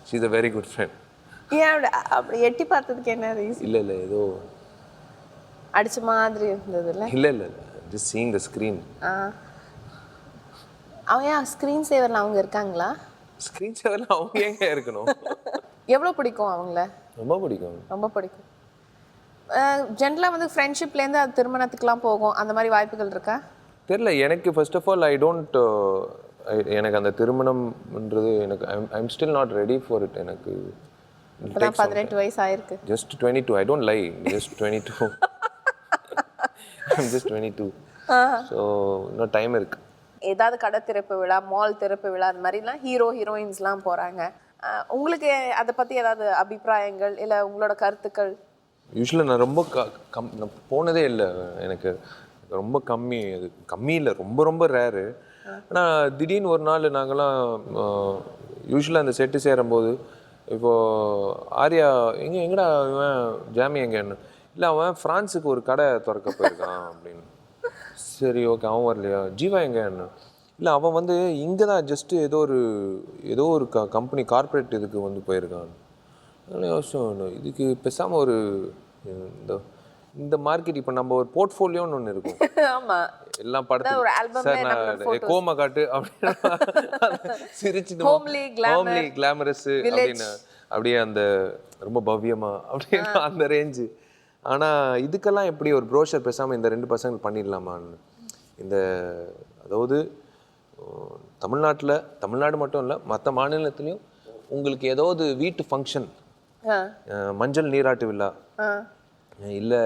She is a very good friend. ஏன் அப்படி எட்டி பார்த்ததுக்கு என்ன ரீசன்? இல்லை ஏதோ அடிச்ச மாதிரி இருந்ததுல்ல? இல்லை just seeing the screen. அவங்க ஸ்க்ரீன் சேவர்ல அவங்க இருக்காங்களா? ஸ்க்ரீன் சேவர்ல அவங்க எங்க இருக்கணும்? எவ்வளோ பிடிக்கும் அவங்கள? ரொம்ப பிடிக்கும். ரொம்ப பிடிக்கும். ஜென்ரலாக வந்து ஃப்ரெண்ட்ஷிப்லேருந்து அது திருமணத்துக்குலாம் போகும், அந்த மாதிரி வாய்ப்புகள் இருக்கா? தெரியல எனக்கு. ஃபர்ஸ்ட் ஆஃப் ஆல் எனக்கு அந்த திருமணம்ன்றது எனக்கு I am still not ready for it. எனக்கு 18 வயசு ஆயிருக்கு. Just 22. I don't lie, just 22. I'm just 22. ஸோ இன்னும் டைம் இருக்கு. ஏதாவது கடை திறப்பு விழா, மால் திறப்பு விழா, அந்த மாதிரிலாம் ஹீரோயின்ஸ்லாம் போகிறாங்க. உங்களுக்கு அதை பற்றி ஏதாவது அபிப்பிராயங்கள் இல்லை உங்களோட கருத்துக்கள்? யூஸ்வலாக நான் ரொம்ப நான் போனதே இல்லை. எனக்கு ரொம்ப கம்மி. அது கம்மி இல்லை, ரொம்ப ரேரு. ஆனால் திடீர்னு ஒரு நாள் நாங்கள்லாம் யூஸ்வலாக அந்த செட்டு சேரும்போது, இப்போது ஆர்யா எங்கடா இவன் ஜாமி எங்கன்னு, இல்லை அவன் ஃப்ரான்ஸுக்கு ஒரு கடை திறக்க போயிருக்கான் அப்படின்னு. சரி ஓகே அவன் வரலையா, ஜீவா எங்கன்னு. இல்லை அவன் வந்து இங்கே தான் ஜஸ்ட்டு ஏதோ ஒரு கம்பெனி கார்ப்பரேட் இதுக்கு வந்து போயிருக்கான். அதனால யோசிச்சோம் இதுக்கு பேசாமல் ஒரு இந்த மார்க்கெட் இப்போ நம்ம ஒரு போர்ட்ஃபோலியோன்னு ஒன்று இருக்கும். ஆமா, எல்லாம் ஒரு படத்துக்கு album சார் நம்மளோட நான் photos. கோமா காட்டு அப்படின்னு சிரிச்சுட்டு Homely, glamour, ஹோம்லி கிளாமரஸ் அப்படின்னு அப்படியே அந்த ரொம்ப பவ்யமா அப்படின்னு அந்த ரேஞ்சு. ஆனால் இதுக்கெல்லாம் எப்படி ஒரு ப்ரோஷர் பேசாமல் இந்த 2 பசங்க பண்ணிடலாமான்னு. இந்த அதாவது தமிழ்நாடு மட்டும் இல்லை மற்ற மாநிலத்துலேயும் உங்களுக்கு ஏதாவது வீட்டு ஃபங்க்ஷன், மஞ்சள் நீராட்டு விழா, இல்லை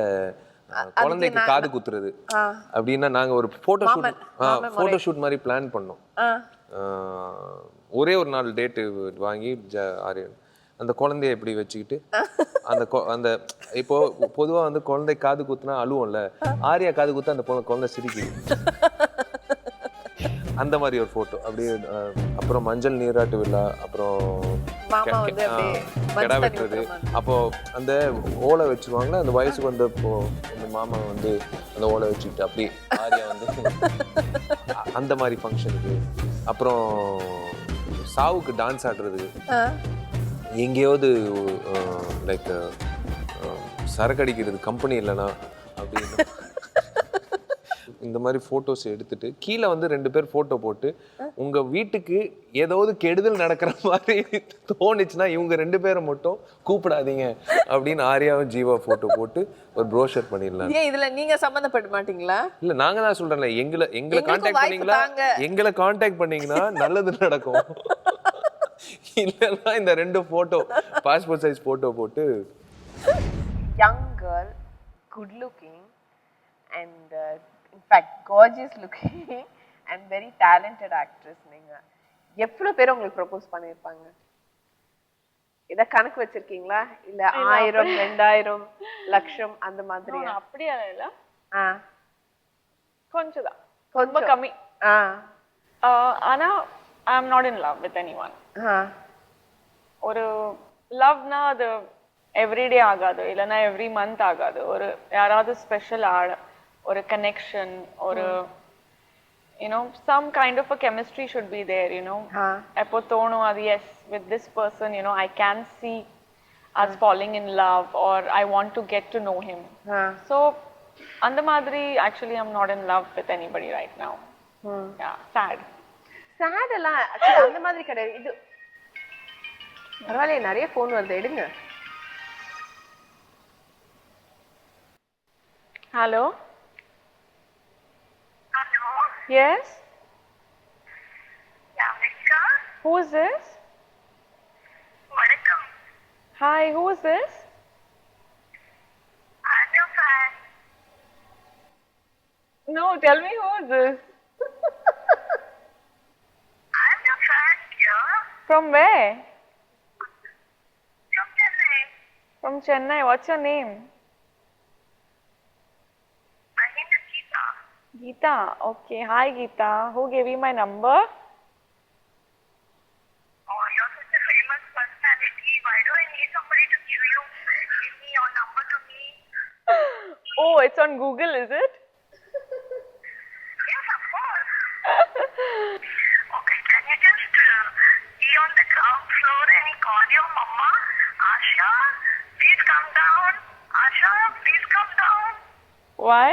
குழந்தைக்கு காது குத்துறது அப்படின்னா நாங்கள் ஒரு ஃபோட்டோ ஷூட் மாதிரி பிளான் பண்ணோம். ஒரே ஒரு நாள் டேட்டு வாங்கி அந்த குழந்தைய எப்படி வச்சுக்கிட்டு அந்த இப்போ பொதுவாக வந்து குழந்தை காது குத்துனா அழுவும்ல, ஆரியா காது குத்து அந்த குழந்தை சிரிக்குது, அந்த மாதிரி ஒரு ஃபோட்டோ அப்படியே. அப்புறம் மஞ்சள் நீராட்டு விழா, அப்புறம் கெடா வெட்டுறது. அப்போ அந்த ஓலை வச்சுருவாங்களே, அந்த வயசுக்கு வந்தப்போ அந்த மாமா வந்து அந்த ஓலை வச்சுக்கிட்டு அப்படியே ஆரியா வந்து அந்த மாதிரி ஃபங்க்ஷனுக்கு. அப்புறம் சாவுக்கு டான்ஸ் ஆடுறது, எங்கேயாவது லைக் சரக்கு அடிக்கிறது கம்பெனி இல்லைனா அப்படின்னு இந்த மாதிரி ஃபோட்டோஸ் எடுத்துட்டு கீழே வந்து 2 பேர் ஃபோட்டோ போட்டு உங்க வீட்டுக்கு ஏதாவது கெடுதல் நடக்கிற மாதிரி தோணுச்சுன்னா இவங்க 2 பேரை மட்டும் கூப்பிடாதீங்க அப்படின்னு ஆரியாவும் ஜீவா ஃபோட்டோ போட்டு ஒரு ப்ரோஷர் பண்ணிடலாம். ஏன் இதுல நீங்க சம்பந்தப்பட மாட்டீங்களா? இல்ல நாங்க தான் சொல்றேன்ல, எங்களை கான்டாக்ட் பண்ணீங்கன்னா நல்லது நடக்கும். இல்லைன்னா இந்த 2 ஃபோட்டோ பாஸ்போர்ட் சைஸ் ஃபோட்டோ போட்டு. Young girl, good looking and in fact gorgeous looking and very talented actress. நீங்க எவ்வளவு பேர் உங்களுக்கு ப்ரோபோஸ் பண்ணிருப்பாங்க? இத கணக்கு வச்சிருக்கீங்களா? இல்ல 1000 2000 லட்சம் அந்த மாதிரி? அப்படியே இல்ல, கொஞ்சம் தான், ரொம்ப கொஞ்சம் கம்மி. ஆனா I am not in love with anyone. ஒரு லவ்னா அது எவ்ரிடே ஆகாது, இல்லைன்னா எவ்ரி மந்த் ஆகாது. ஒரு யாராவது ஸ்பெஷல் ஆள், ஒரு கனெக்ஷன், ஒரு some kind of a chemistry should be there, எப்போ தோணும் அது yes with this person, I can see us falling in love or I want to get to know him. So அந்த மாதிரி actually I'm not in love with anybody right now. Yeah, sad. sad எல்லாம் அந்த மாதிரி கிடையாது. இது பரவாயில்ல, நிறைய phone வருது, எடுங்க. Hello? Hello? Yes? Yeah, Vika? Who is this? Welcome. Hi, who is this? I'm your fan. No, tell me who is this? I'm your fan, dear. From where? From Chennai. From Chennai. What's your name? My name is Geeta. Geeta. Okay. Hi, Geeta. Who gave you my number? Oh, you're such a famous personality. Why do I need somebody to give me your number to me? Oh, it's on Google, is it? Yes, of course. Okay, can you just be on the ground floor and call your mama? Asha, please come down. Asha, please come down. Why?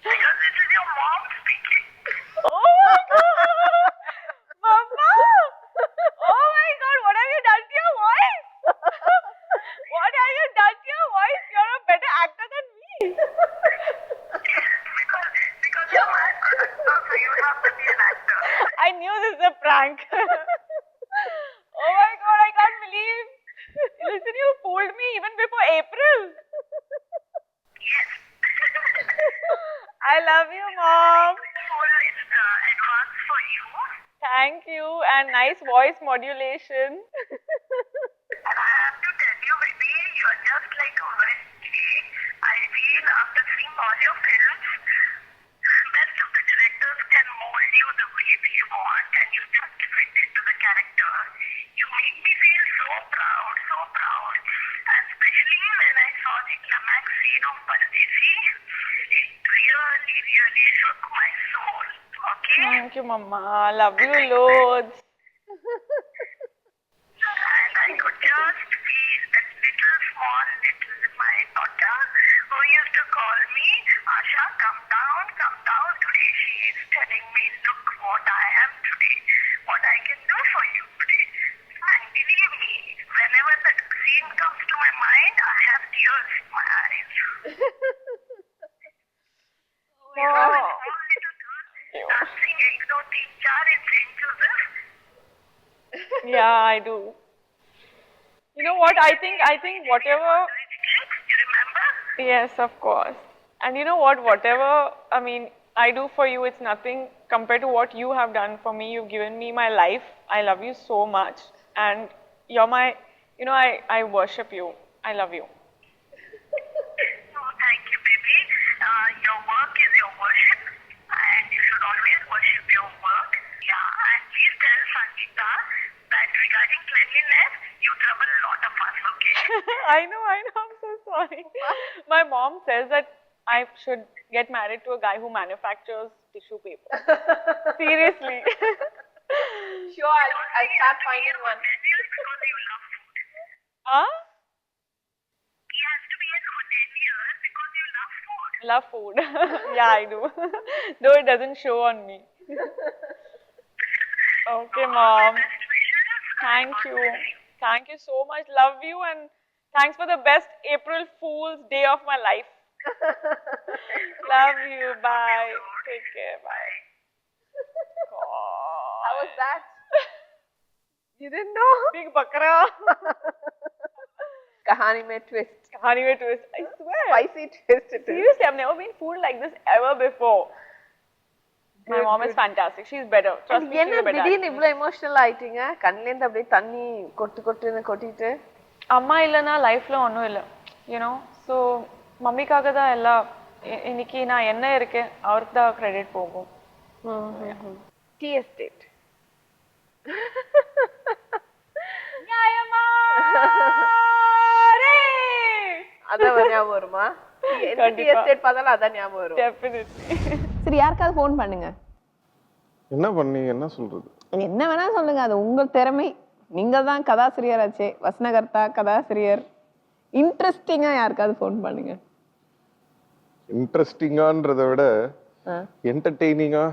Because this is your mom speaking. Oh my God! Mama! Oh my God! What have you done to your voice? What have you done to your voice? You're a better actor than me. Because you're my actor, so you have to be an actor. I knew this is a prank. Oh my God! I can't believe. Listen, you fooled me even before April. Yes. I love you, Mom. Full is advance for you. Thank you, and nice voice modulation. And I have to tell you, baby, you're just like a Wednesday. I feel after seeing all your films, best of the directors can mold you the way they want, and you just fit into the character. You make me feel so proud, so proud. And especially when I saw the climax scene of Paradesi, Thank you, Mama. Love you loads. And I could just feel that little small my daughter who used to call me, Asha, come down today. She is telling me, look what I am today, what I can do for you today. And believe me, whenever that scene comes to my mind, I have tears in my eyes. You know, that small little girl dancing Ekdoti Char in St. Joseph. Yeah, I do. You know what? I think whatever. You remember? Yes, of course. And you know what? Whatever, I mean, I do for you, it's nothing compared to what you have done for me. You've given me my life. I love you so much. And you're my, you know, I worship you. I love you. Oh, thank you, baby. Your work is your worship, and you should always worship your work. Yeah, and please tell Sangeeta that regarding cleanliness, you trouble a lot of us, okay? I know, I'm so sorry. My mom says that I should get married to a guy who manufactures tissue paper. Seriously. Sure, I'll start finding one. Because you love food. Huh? He has to be an hotelier because you love food. Love food. Yeah, I do. Though it doesn't show on me. Okay, Mom. Best wishes. Thank you. Thank you so much. Love you, and thanks for the best April Fool's Day of my life. Love you. Bye. Take care. Bye. How was that? You didn't know? Big bakra. Kahani mein twist. Honey, wait, twist. I swear. Spicy twist it is. Seriously, I've never been fooled like this ever before. My mom is fantastic. She's better. Trust me, she's என்ன a better. திடீர்னு இவ்ளோ emotional ஆயிட்டீங்க? கண்ணுல இருந்து அப்படியே தண்ணி கொட்டுன்னு கொட்டிட்டு. அம்மா இல்லைன்னா லைஃப்ல ஒன்றும் இல்லை யூனோ ஸோ மம்மிக்காக தான் எல்லாம் இன்னைக்கு நான் என்ன இருக்கேன் அவருக்கு தான் கிரெடிட் போகும். Tea estate. அதான் ஞாபகம் வருமா? டீ எஸ்டேட் பார்த்தாலும் அதான் ஞாபகம் வரும். டெஃபினெட்லி. சரி, யாருக்காவது ஃபோன் பண்ணுங்க. என்ன பண்ணீங்க? என்ன சொல்றது? என்ன வேணா சொல்லுங்க, அது உங்க திறமை. நீங்க தான் கதாசிரியர் ஆச்சே, வசனகர்த்தா, கதாசிரியர். இன்ட்ரெஸ்டிங்கா யாருக்காவது ஃபோன் பண்ணுங்க. இன்ட்ரெஸ்டிங்கான்றதை விட என்டர்டெய்னிங்கா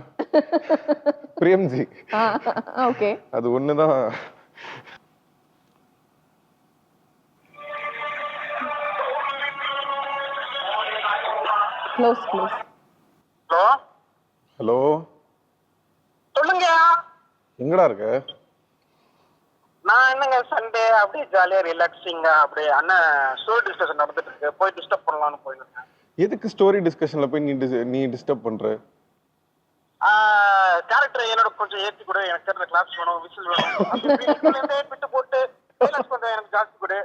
பிரேம்ஜி. ஓகே, அது ஒண்ணுதான். க்ளோஸ். ஹலோ ஹலோ, சொல்லுங்க. எங்கடா இருக்க? நான் என்னங்க சண்டே அப்படியே ஜாலியா ரிலாக்ஸிங்கா அப்படியே அண்ணன் ஸ்டோரி டிஸ்கஷன் நடந்துட்டு இருக்கு, போய் டிஸ்டர்ப் பண்ணலாம்னு போயிருக்கேன். எதுக்கு ஸ்டோரி டிஸ்கஷன்ல போய் நீ டிஸ்டர்ப் பண்ற? கேரக்டர் என்னோட கொஞ்சம் ஏற்றி கொடு, எனக்கு தெரிஞ்ச கிளாஸ் வேணும், விசில் வேணும், விட்டு போட்டு ரிலாக்ஸ் பண்றேன், எனக்கு ஜாஸ்தி கொடு,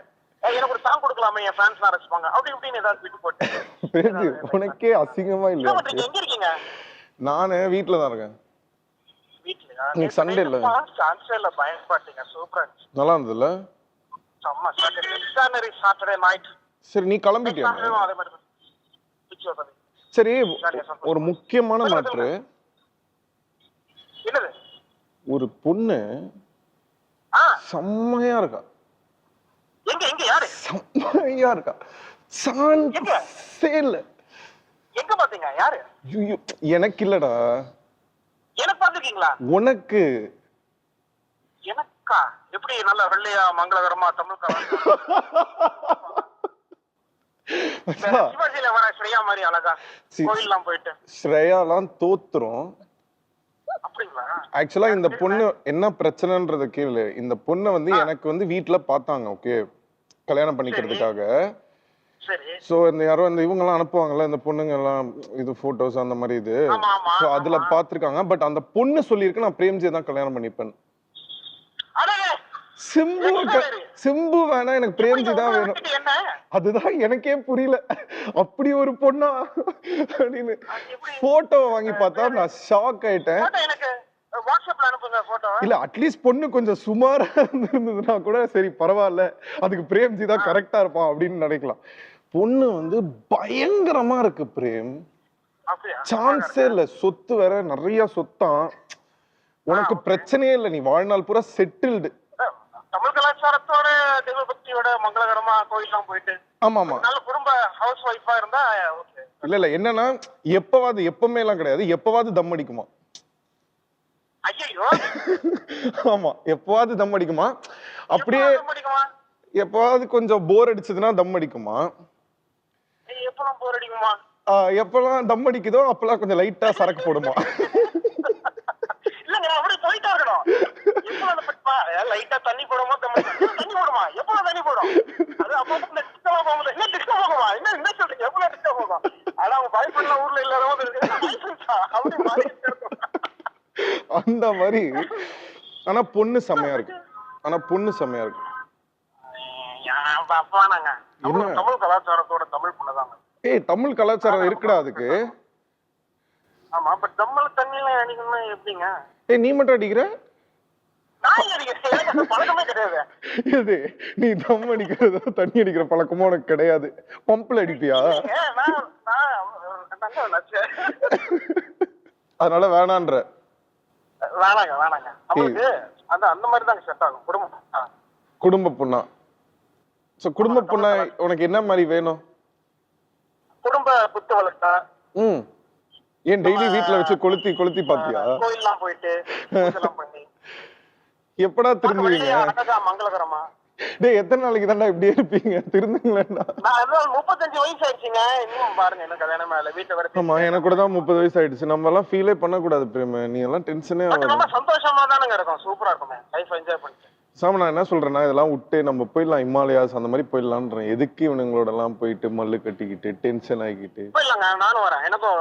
எனக்கு ஒரு சாங் கொடுக்கலாமே, என் ஃபேன்ஸ் நான் ரசிப்பாங்க, அப்படி இப்படின்னு ஏதாவது விட்டு போட்டு. பிரேம்ஜி, உனக்கே அசிங்கமா என்ன இல்லையா? பண்றீங்க? எங்க இருக்கீங்க? நானு வீட்டுல தான் இருக்கேன். வீட்லயா? இன்னைக்கு Sunday இல்ல. சான்ஸே இல்ல, பயன்படுத்தீங்க. சூப்பரா இருந்துச்சு. நல்லா இருந்ததுல? செம்ம சாட்டர்டே சாட்டர்டே நைட். சரி, நீ கிளம்பிட்டியா? அதே மாதிரி பிச்சு வந்தது. சரி, ஒரு முக்கியமான மேட்ரு. என்னது? ஒரு பொண்ணு செம்மையா இருக்கா. எங்க எங்க யாரு? செம்மையா இருக்கா. சான்ஸே இல்ல. எங்க பாத்தீங்க? யாரு? ஐயோ, எனக்கு இல்லடா. எனக்கு பாத்துருக்கீங்களா? உனக்கு. எனக்கா? எப்படி நல்ல வெள்ளையா மங்களகரமா தமிழ்காரன் சிவாஜியில வர ஸ்ரேயா மாதிரி அழகா கோயில்லாம் போயிட்டு? ஸ்ரேயாலாம் தோத்துரும். அப்படிங்களா? ஆக்சுவலா இந்த பொண்ணு என்ன பிரச்சனைன்றத கேளு. இந்த பொண்ணை வந்து எனக்கு வந்து வீட்டுல பார்த்தாங்க, ஓகே, கல்யாணம் பண்ணிக்கிறதுக்காக. சரி. சோ இந்த யாரோ இந்த இவங்க எல்லாம் அனுப்புவாங்கல்ல, இந்த பொண்ணுங்க எல்லாம் இது போட்டோஸ் அந்த மாதிரி இது. ஆமா, ஆமா, சோ அதுல பாத்துருக்காங்க. பட் அந்த பொண்ணு சொல்லியிருக்கு, நான் பிரேம்ஜியை தான் கல்யாணம் பண்ணிப்பேன். அடடே, சிம்பு வேணா, எனக்கு பிரேம்ஜி தான் வேணும். என்ன? அதுதான் எனக்கே புரியல. அப்படி ஒரு பொண்ணா அப்படின்னு போட்டோ வாங்கி பார்த்தா நான் ஷாக் ஆயிட்டேன். போட்டோ எனக்கு வாட்ஸ்அப்ல அனுப்புங்க போட்டோ. இல்ல, அட்லீஸ்ட் பொண்ணு கொஞ்சம் சுமாரா இருந்ததுன்னா கூட சரி பரவாயில்ல, அதுக்கு பிரேம்ஜி தான் கரெக்டா இருப்பான் அப்படின்னு நினைக்கலாம். பொண்ணு வந்து பயங்கரமா இருக்கு பிரேம். அப்படியா? சான்ஸே இல்ல. சொத்து வேற நிறைய சொத்தான். உனக்கு பிரச்சனையே இல்லை, நீ வாழ்நாள் பூரா செட்டில்டு. தமிழ் கலாச்சாரத்தோட தெய்வ பக்தியோட மங்களகரமா கோயிலாம் போயிட்டு ஆமா ஆமா நல்ல குடும்ப ஹவுஸ் ஒய்ஃபா இருந்தா ஓகே. இல்ல என்னன்னா எப்பவுமே எல்லாம் கிடையாது, எப்பவாவது தம் அடிக்குமா. ஐயோ ஆமா எப்பவாவது தம் அடிக்குமா, அப்படியே எப்பவாவது கொஞ்சம் போர் அடிச்சதுன்னா தம் அடிக்குமா. எப்பெல்லாம் போர் அடிக்குமா? எப்பெல்லாம் தம் அடிக்குதோ அப்பெல்லாம் கொஞ்சம் லைட்டா சரக்கு போடுமா. இல்லங்க அப்படி போயிட்டா இருக்கணும். லைட்டா தண்ணி போடுமா, தண்ணி போடுமா, எப்ப தண்ணி போடும் அது அப்ப டிஸ்டர்பா போகுது. என்ன டிஸ்டர்ப் ஆகுமா, என்ன சொல்றீங்க, எவ்வளவு டிஸ்டர்ப் ஆகும். ஆனா அவங்க பயப்படல ஊர்ல இல்லாதவங்க அப்படி மாறி அந்த மாதிரி. ஆனா பொண்ணு செம்மையா இருக்கு, ஆனா பொண்ணு செம்மையா இருக்கு. அப்பானாங்க தமிழ் கலாச்சாரத்தோட தமிழ் பொண்ணுதாங்க. ஏய் தமிழ் கலாச்சாரம் இருக்குடா அதுக்கு. ஆமா பட் தமிழ் தண்ணியில அடிக்கணும் எப்படிங்க? ஏய் நீ மட்டும் அடிக்கிற? பழக்கமே கிடையாது. இது நீ தம் அடிக்கிறதோ தண்ணி அடிக்கிற பழக்கமும் உனக்கு கிடையாது. பம்புல அடிப்பியா? அதனால வேணான்ற. வேணாங்க அவங்களுக்கு அந்த மாதிரி தான் செட் ஆகும். குடும்ப பொண்ணா? சோ குடும்ப பொண்ணா உனக்கு என்ன மாதிரி வேணும்? குடும்ப புத்து வளர்த்தா. ஏன் டெய்லி வீட்ல வச்சு கொளுத்தி பாத்தியா? கோயில்லாம் போயிட்டு பூஜைலாம் பண்ணி எப்படா திரும்புவீங்க? மங்களகரமா. டேய் எத்தனை நாளைக்கு தான்டா இப்படியே இருப்பீங்க? திருந்துங்களேன்டா. நான் 35 வயசு ஆயிடுச்சுங்க, இன்னும் பாருங்க என்ன கல்யாணம் மேல வீட்டை வர. ஆமா எனக்கு கூட தான் 30 வயசு ஆயிடுச்சு. நம்ம எல்லாம் ஃபீலே பண்ண கூடாது பிரேம, நீ எல்லாம் டென்ஷனே ஆகாது. நம்ம சந்தோஷமா தானங்க இருக்கும், சூப்பரா இருக்குமே, லைஃப் என்ஜாய் பண்ணிட்டு. சாம நான் என்ன சொல்றேன்னா இதெல்லாம் விட்டு நம்ம போயிடலாம், ஹிமாலயாஸ் அந்த மாதிரி போயிடலான்றேன். எதுக்கு இவனுங்களோட எல்லாம் போயிட்டு மல்லு கட்டிக்கிட்டு டென்ஷன் ஆகிக்கிட்டு. போயிடலாங்க, நானும் வரேன், எனக்கும்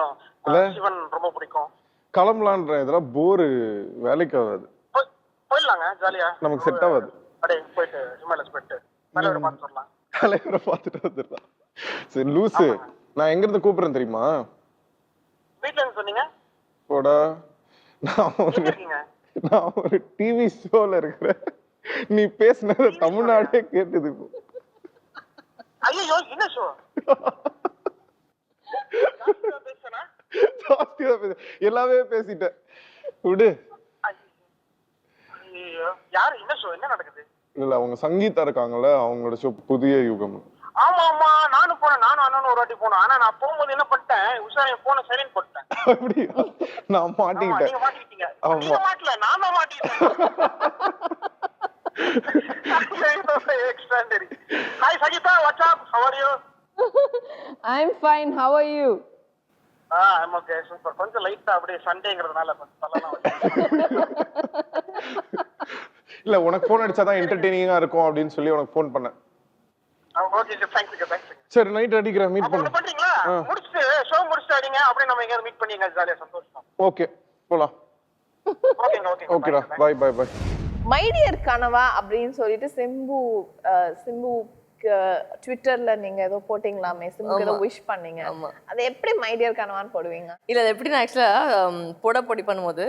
சிவன் ரொம்ப பிடிக்கும். கிளம்பலான்றேன், இதெல்லாம் போரு, வேலைக்கு ஆகாது. போயிடலாங்க ஜாலியா, நமக்கு செட் ஆகாது. அப்படியே போயிட்டு ஹிமாலயஸ் போயிட்டு தலைவரை பார்த்து வரலாம். தலைவரை பார்த்துட்டு வந்துடலாம். சரி லூசு, நான் எங்க இருந்து கூப்பிடுறேன் தெரியுமா? வீட்டுல இருந்து சொன்னீங்க? போடா, நான் ஒரு டிவி ஷோல இருக்கிறேன். நீ பேசினது தமிழ்நாடே கேட்டது. ஐயோ என்ன ஷோ? எல்லாமே பேசிட்டேன் விடு. யாரு, என்ன ஷோ, என்ன நடக்குது? இல்ல அவங்க சங்கீதா இருக்காங்கல்ல, அவங்களோட ஷோ புதிய யுகம். ஆமா ஆமா நானும் போனேன், நானும் அண்ணனும் ஒரு வாட்டி போனோம். ஆனா நான் போகும்போது என்ன பண்ணிட்டேன், உஷாரையும் போன சரின்னு போட்டேன். அப்படியா? நான் மாட்டிக்கிட்டேன். நீங்க மாட்டிக்கிட்டீங்க. நீங்க மாட்டல, நான் தான் மாட்டிக்கிட்டேன். Extraordinary. Hi Sagita, what's up? How are you? I'm fine. How are you? I'm okay. Super. கொஞ்சம் லைட்டா அப்படியே சண்டேங்கிறதுனால இல்ல உனக்கு போன் அடிச்சாதான் என்டர்டெய்னிங்கா இருக்கும் அப்படின்னு சொல்லி உனக்கு போன் பண்ணேன். Okay sir, thanks. சரி நைட் அடிக்கிறேன், மீட் பண்ணலாம். பண்றீங்களா? முடிச்சிட்டு ஷோ முடிச்சிட்டு அடிங்க, அப்படியே நம்ம எங்க மீட் பண்ணீங்க, ஜாலியா சந்தோஷம். ஓகே போலாம். ஓகேங்க. ஓகேடா, பை. மைடியர் கனவா அப்படின்னு சொல்லிட்டு சிம்பு ட்விட்டர்ல நீங்க ஏதோ போட்டீங்களாமே, சிம்புக்கு ஏதோ விஷ் பண்ணீங்க. அது எப்படி மைடியர் கனவான்னு போடுவீங்க? இல்ல அது எப்படின்னா ஆக்சுவலா பொடி பண்ணும்போது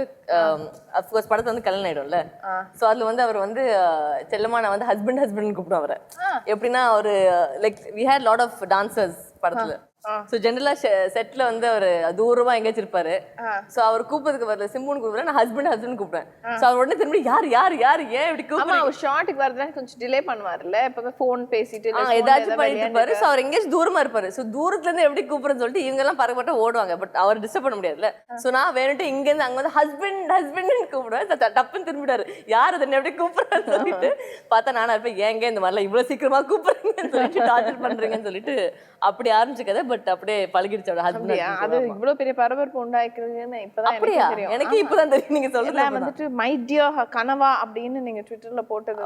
அஃப்கோர்ஸ் படத்துல வந்து கல்யாணம் ஆயிடும்ல, ஸோ அதுல வந்து அவர் வந்து செல்லமா நான் வந்து ஹஸ்பண்ட் கூப்பிடுவேன் அவரை. எப்படின்னா ஒரு like we had lot of dancers படத்துல. ஸோ ஜென்ரலா செட்ல வந்து அவர் தூரமா எங்கேயாச்சும் இருப்பாரு. ஸோ அவர் கூப்பிடுறதுக்கு வரல, சிம்புன்னு கூப்பிடுறேன், நான் ஹஸ்பண்ட் கூப்பிடுவேன். ஸோ அவர் உடனே திரும்பி யார் ஏன் இப்படி கூப்பிடுறீங்க? அவர் ஷார்ட்டுக்கு வரதுனா கொஞ்சம் டிலே பண்ணுவார்ல, எப்பவுமே ஃபோன் பேசிட்டு ஏதாச்சும் பண்ணிட்டு இருப்பாரு. ஸோ அவர் எங்கேயாச்சும் தூரமா இருப்பாரு. ஸோ தூரத்துல இருந்து எப்படி கூப்பிடுறேன்னு சொல்லிட்டு இவங்க எல்லாம் பறக்கப்பட்ட ஓடுவாங்க. பட் அவர் டிஸ்டர்ப் பண்ண முடியாதுல்ல. ஸோ நான் வேணுட்டு இங்க இருந்து அங்க வந்து ஹஸ்பண்ட் கூப்பிடுவேன். டப்புன்னு திரும்பிடாரு, யார் அதை எப்படி கூப்பிடுறான்னு சொல்லிட்டு பார்த்தா நானா இருப்பேன், ஏங்க இந்த மாதிரிலாம் இவ்வளவு சீக்கிரமா கூப்பிடுறீங்கன்னு சொல்லிட்டு டார்ச்சர் பண்றீங்கன்னு சொல்லிட்டு அப்படி ஆரம்பிச்சுக்கதை. பட் அப்படியே பழகிடுச்சோட ஹஸ்பண்ட். அது இவ்வளவு பெரிய பரபரப்பு உண்டாக்குறதுன்னு இப்பதான் அப்படியா? எனக்கு இப்பதான் தெரியும். நீங்க சொல்லலாம் வந்துட்டு மைடியர் கனவா அப்படின்னு நீங்க ட்விட்டர்ல போட்டது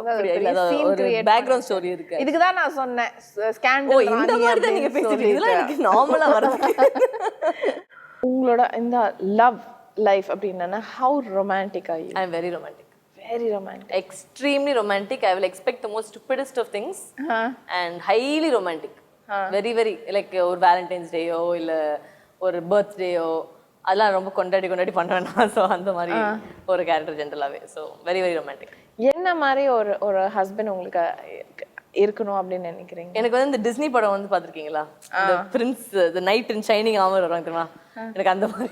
ஒரு பேக்ரவுண்ட் ஸ்டோரி இருக்கு. இதுக்குதான் நான் சொன்னேன் ஸ்கேண்டல். இந்த மாதிரி தான் நீங்க பேசிட்டு இதெல்லாம் எனக்கு நார்மலா வருது. உங்களோட இந்த லவ் லைஃப் அப்படின்னா how romantic are you? I am very romantic. Very romantic. Extremely romantic. I will expect the most stupidest of things and highly romantic. Very like ஒரு வேலண்டைன்ஸ் டேயோ இல்ல ஒரு பர்த்டேயோ அதெல்லாம் ரொம்ப கொண்டாடி பண்ணுவேன் நான். ஸோ அந்த மாதிரி ஒரு கேரக்டர் ஜென்ரலாகவே. So very romantic. என்ன மாதிரி ஒரு ஹஸ்பண்ட் உங்களுக்கு இருக்கணும் அப்படின்னு நினைக்கிறீங்க? எனக்கு வந்து இந்த டிஸ்னி படம் வந்து பார்த்துருக்கீங்களா, இந்த பிரின்ஸ் தி நைட் இன் ஷைனிங் ஆர்மர் வரும் தெரியுமா, எனக்கு அந்த மாதிரி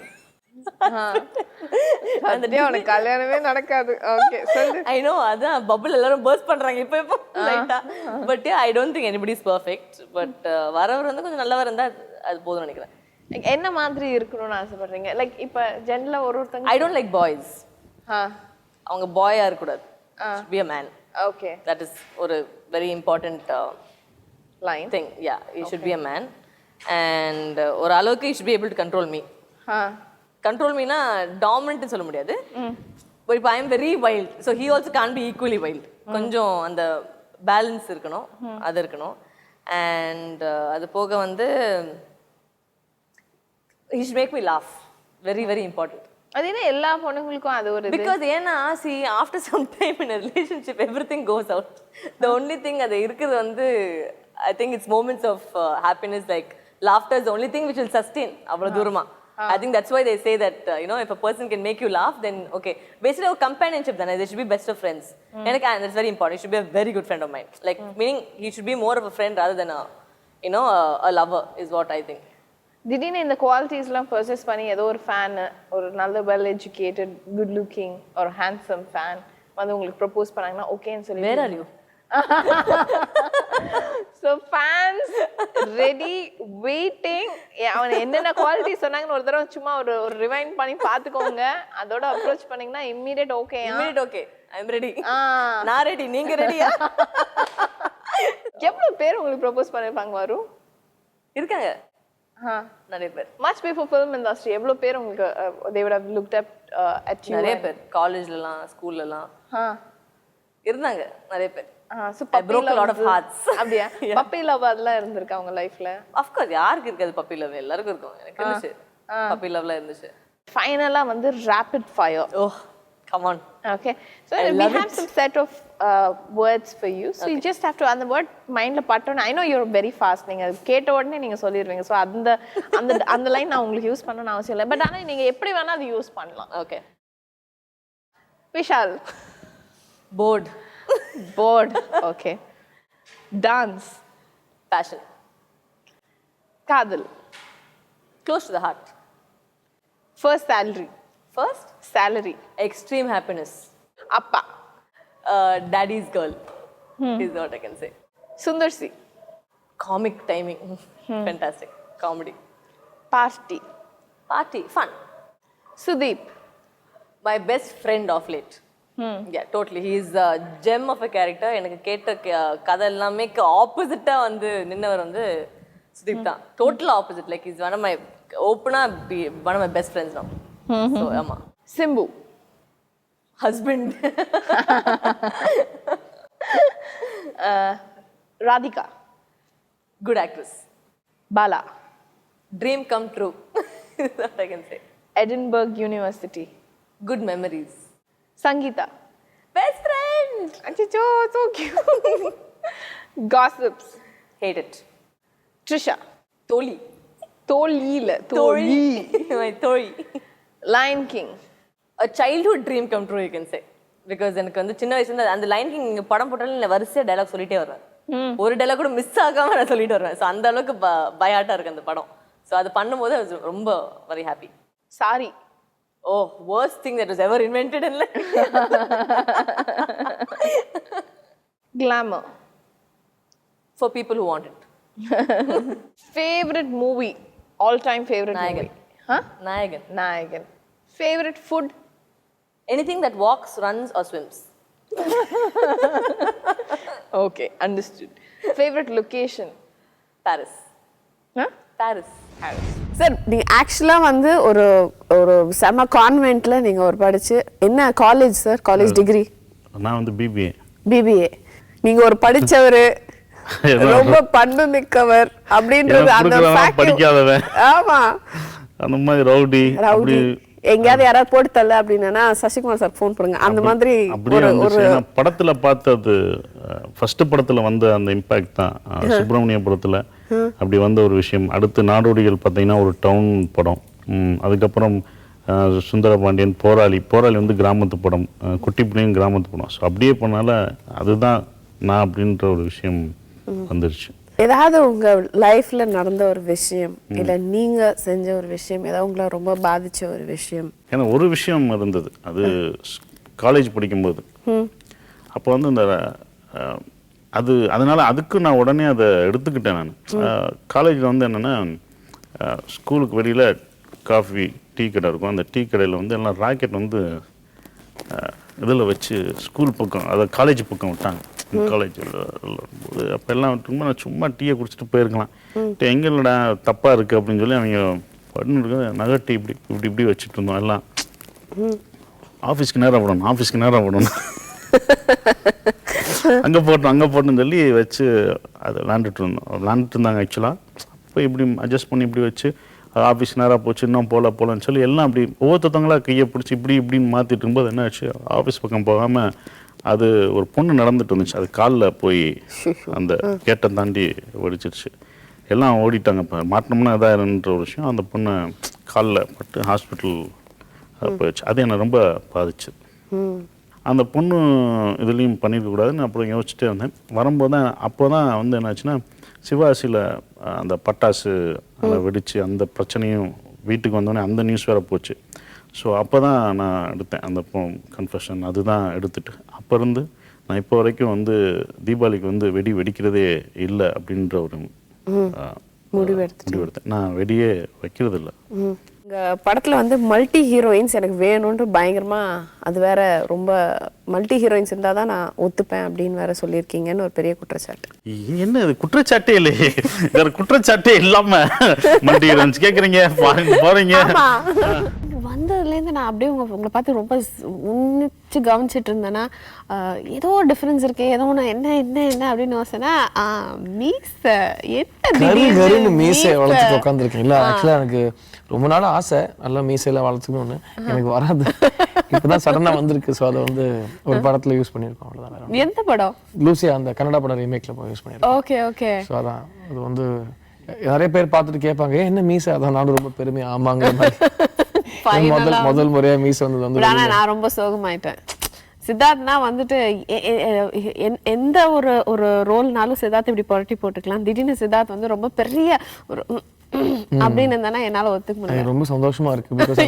வந்துட்டே உனக்கு கல்யாணமே நடக்காது. ஓகே சொல்லு. ஐ நோ, அதான் பபிள் எல்லாரும் பர்ஸ்ட் பண்றாங்க இப்போ லைட்டா. But I don't think anybody is perfect. But வரவர் வந்து கொஞ்சம் நல்லவர் இருந்தா அது போதும்னு நினைக்கிறேன். என்ன மாதிரி இருக்கணும்னு ஆசைப்படுறீங்க? லைக் இப்போ ஜென்ரலா ஒருத்தங்க ஐ டோன்ட் லைக் பாய்ஸ். அவங்க பாயா இருக்கக்கூடாது. Be a man. Okay, that is ஒரு very important line thing. Ya, you should be a man. And ஒரு அளவுக்கு you should be able to control me. Control மீனா டாமினன்ட்னு சொல்ல முடியாது. பட் இப்போ I am very wild, so he also can be equally wild. கொஞ்சம் அந்த balance இருக்கணும், அது இருக்கணும். அண்ட் அது போக வந்து he should make me laugh. Very very important. அது என்ன எல்லா பொண்ணுங்களுக்கும் அது ஒரு because ஏன்னா see after some time in a relationship everything goes out. The only thing அது இருக்குது வந்து I think it's moments of happiness, like laughter is the only thing which will sustain அவ்வளவு தூரமா. I think that's why they say that you know, if a person can make you laugh, then okay, basically our companionship, then they should be best of friends. And that's very important. He should be a very good friend of mine, like meaning he should be more of a friend rather than a you know a lover is what I think. திடீர்னு இந்த குவாலிட்டிஸ்லாம் purchase பண்ணி ஏதோ ஒரு fan, ஒரு நல்ல well educated good looking ஒரு handsome fan வந்து உங்களுக்கு ப்ரப்போஸ் பண்ணாங்கன்னா ஓகேன்னு சொல்லி Where are you? So fans ready waiting. அவன் என்னென்ன குவாலிட்டி சொன்னாங்கன்னு ஒரு தடவை சும்மா ஒரு ரிவைண்ட் பண்ணி பார்த்துக்கோங்க. அதோட அப்ரோச் பண்ணீங்கன்னா immediate okay. Immediate okay. I'm ready. நான் ரெடி, நீங்க ரெடியா? எவ்வளவு பேர் உங்களுக்கு ப்ரப்போஸ் பண்ணிருப்பாங்க வரும்? இருக்காங்க நிறைய பேர். மச் பிஃபோர் ஃபிலிம் இண்டஸ்ட்ரி எவ்வளவு பேர் உங்களுக்கு they would have looked up at you? நிறைய பேர் காலேஜ்லலாம் ஸ்கூல்லலாம் இருந்தாங்க நிறைய பேர். So I broke a lot of hearts. அப்படியே பப்பி லவ் அதெல்லாம் இருந்திருக்கா உங்க லைஃப்ல? Of course, யாருக்கு இருக்காது பப்பி லவ்? எல்லாருக்கும் இருக்கும். எனக்கு இருந்துச்சு பப்பி லவ்ல இருந்துச்சு. ஃபைனலா வந்து rapid fire. Oh, come on. Okay, so we have some set of words for you. So you just have to அந்த word மைண்ட்ல பட்டோன்னு. I know you're very fast. நீங்க கேட்ட உடனே நீங்க சொல்லிடுவீங்க. ஸோ அந்த அந்த அந்த லைன் நான் உங்களுக்கு யூஸ் பண்ணணும்னு அவசியம் இல்லை. பட் ஆனால் நீங்க எப்படி வேணா அது யூஸ் பண்ணலாம். Okay. Vishal. Bored. Bored. Okay. Dance. Passion. காதல். Close to the heart. First salary. First, salary. extreme happiness. அப்பா. Daddy's girl is what I can say. Sundar C. Comic timing. Fantastic. Comedy. Party. Party. Fun. Sudeep. My best friend of late. Yeah, totally. He is a gem of a character. எனக்கு கேட்ட கதை எல்லாமே ஆப்போசிட்டா வந்து நின்னவர் வந்து சுதீப் தான். Total opposite. Like he's one of my one of my best friends now. So ஆமா. Simbu. Husband. Radhika. Good actress. Bala. Dream come true. Is what I can say. Edinburgh University. Good memories. Sangeetha. Best friend. அச்சோ, so cute. Gossips. Hate it. Trisha. Toli. தோழியில தோழி. My Toli. Lion King. A childhood dream come true, you can say. Because எனக்கு வந்து சின்ன வயசுல இருந்து அந்த line king படம் போட்டாலும் நான் வரிசையா டைலாக் சொல்லிட்டே வருவேன். ஒரு டைலாக் கூட மிஸ் ஆகாம நான் சொல்லிட்டு வருவேன். ஸோ அந்த அளவுக்கு பயாட்டா இருக்கு அந்த படம். ஸோ அது பண்ணும்போது I was ரொம்ப very happy. Sorry. Oh, worst thing that was ever invented in life. Glamour. For people who want it. Favorite movie. All time favorite Nayagan. movie. Huh? Nayagan. Nayagan. Favorite food. Anything that walks, runs or swims. Okay, understood. Favorite location. Paris. Huh? Paris. Sir நீங்கள் ஆக்சுவலாக வந்து ஒரு ஒரு செம கான்வென்ட்டில் நீங்கள் ஒரு படிச்சு என்ன காலேஜ் சார்? College degree? நான் வந்து பிபிஏ. பிபிஏ. நீங்கள் ஒரு படித்தவர், ரொம்ப பண்பு மிக்கவர் அப்படின்றது அந்த படிக்காதவன். ஆமாம், அந்த மாதிரி ரவுடி. எங்கேயாவது யாராவது போட்டு தள்ள அப்படின்னா சசிகுமார் சார் ஃபோன் பண்ணுங்க அந்த மாதிரி. அப்படியே படத்துல பார்த்தது ஃபர்ஸ்ட் படத்துல வந்த அந்த இம்பாக்ட் தான் சுப்பிரமணிய படத்துல அப்படி வந்த ஒரு விஷயம். அடுத்து நாடோடிகள் பார்த்தீங்கன்னா ஒரு டவுன் படம். அதுக்கப்புறம் சுந்தரபாண்டியன், போராளி வந்து கிராமத்து படம், குட்டி பிள்ளையும் கிராமத்து படம். ஸோ அப்படியே போனால அதுதான் நான் அப்படின்ற ஒரு விஷயம் வந்துருச்சு. ஏதாவது உங்க லைஃப்ல நடந்த ஒரு விஷயம் இல்ல நீங்க செஞ்ச ஒரு விஷயம் ஏதாவது உங்களை ரொம்ப பாதிச்ச ஒரு விஷயம்? ஏன்னா ஒரு விஷயம் இருந்தது, அது காலேஜ் படிக்கும்போது. அப்போ வந்து இந்த அதனால அதுக்கு நான் உடனே அதை எடுத்துக்கிட்டேன். நான் காலேஜில் வந்து என்னென்னா, ஸ்கூலுக்கு வெளியில் காஃபி டீ கடை இருக்கும். அந்த டீ கடையில் வந்து எல்லாம் ராக்கெட் வந்து இதில் வச்சு ஸ்கூல் பக்கம், அதாவது காலேஜ் பக்கம் விட்டாங்க. காலேஜில் வரும்போது அப்போ எல்லாம் விட்டுருக்கும்போது நான் சும்மா டீயை குடிச்சிட்டு போயிருக்கலாம். எங்கே இல்லைடா தப்பாக இருக்குது அப்படின்னு சொல்லி அவங்க பண்ணு நகட்டி இப்படி இப்படி இப்படி வச்சுட்டு இருந்தோம். எல்லாம் ஆஃபீஸ்க்கு நேரம் விடணும் அங்கே போட்டோம்னு சொல்லி வச்சு அதை விளாண்டுட்டு இருந்தாங்க. ஆக்சுவலாக அப்போ இப்படி அட்ஜஸ்ட் பண்ணி இப்படி வச்சு ஆஃபீஸ் நேராக போச்சு, இன்னும் போகலன்னு சொல்லி எல்லாம் அப்படி ஒவ்வொருத்தவங்களா கையை பிடிச்சி இப்படின்னு மாற்றிட்டு இருக்கும்போது என்ன ஆச்சு, ஆஃபீஸ் பக்கம் போகாமல் அது ஒரு பொண்ணு நடந்துட்டு இருந்துச்சு. அது காலில் போய் அந்த கேட்டை தாண்டி வெடிச்சிருச்சு. எல்லாம் ஓடிட்டாங்க. இப்போ மாட்டினோம்னா இதாகிற ஒரு விஷயம். அந்த பொண்ணு காலில் பட்டு ஹாஸ்பிட்டல் போயிடுச்சு. அது என்னை ரொம்ப பாதிச்சு. அந்த பொண்ணு இதுலேயும் பண்ணியிருக்கக்கூடாதுன்னு அப்புறம் யோசிச்சுட்டே இருந்தேன். வரும்போது தான் அப்போ தான் வந்து என்னாச்சுன்னா, சிவாசியில் அந்த பட்டாசு அதை வெடித்து அந்த பிரச்சனையும் வீட்டுக்கு வந்தோடனே அந்த நியூஸ் வேறு போச்சு. ஸோ அப்போ தான் நான் எடுத்தேன் அந்த கன்ஃபெஷன். அதுதான் எடுத்துட்டு அப்போ இருந்து நான் இப்போ வரைக்கும் வந்து தீபாவளிக்கு வந்து வெடிக்கிறதே இல்லை அப்படின்ற ஒரு முடிவெடுத்தேன். நான் வெடியே வைக்கிறது இல்லை. உங்கள் படத்தில் வந்து மல்டி ஹீரோயின்ஸ் எனக்கு வேணும்னு பயங்கரமாக, அது வேற ரொம்ப மல்டி ஹீரோயின்ஸ் இருந்தால் தான் நான் ஒத்துப்பேன் அப்படின்னு வேற சொல்லியிருக்கீங்கன்னு ஒரு பெரிய குற்றச்சாட்டு. என்ன இது குற்றச்சாட்டே இல்லையே, வேற குற்றச்சாட்டே இல்லாமல் மல்டி ஹீரோயின்ஸ் கேட்குறீங்க, போகிறீங்க. வந்ததுலேருந்து நான் அப்படியே உங்களை பார்த்து ரொம்ப உன்னிச்சு கவனிச்சிட்டு இருந்தேன்னா, ஏதோ ஒரு டிஃப்ரென்ஸ் இருக்கு, ஏதோ ஒன்று என்ன அப்படின்னு யோசனை என்ன மீசை வளர்த்துட்டு உட்காந்துருக்கேன். இல்லை ஆக்சுவலாக எனக்கு ரொம்ப நாள் ஆசை நல்லா மீசையெல்லாம் வளர்த்துக்கணும்னு, எனக்கு வராது. இப்போதான் சடனாக வந்திருக்கு. ஸோ அதை வந்து ஒரு படத்தில் யூஸ் பண்ணியிருக்கோம், அவ்வளோதான். எந்த படம்? லூசியா, அந்த கன்னடா படம் ரீமேக்ல யூஸ் பண்ணியிருக்கோம். ஓகே. ஸோ அதான் அது வந்து நிறைய பேர் பார்த்துட்டு கேட்பாங்க, என்ன மீசை? அதான் நானும் ரொம்ப பெருமை ஆமாங்கிற மாதிரி முதல் முறையா மீசை வந்து நான் ரொம்ப சோகமாயிட்டேன். சித்தார்த்னா வந்துட்டு எந்த ஒரு ரோல்னாலும் சித்தார்த் இப்படி புரட்டி போட்டுக்கலாம். திடீர்னு சித்தார்த் வந்து ரொம்ப பெரிய ஒரு அப்படின்னு இருந்தா என்னால ஒத்துக்க முடியாது. ரொம்ப சந்தோஷமா இருக்கு.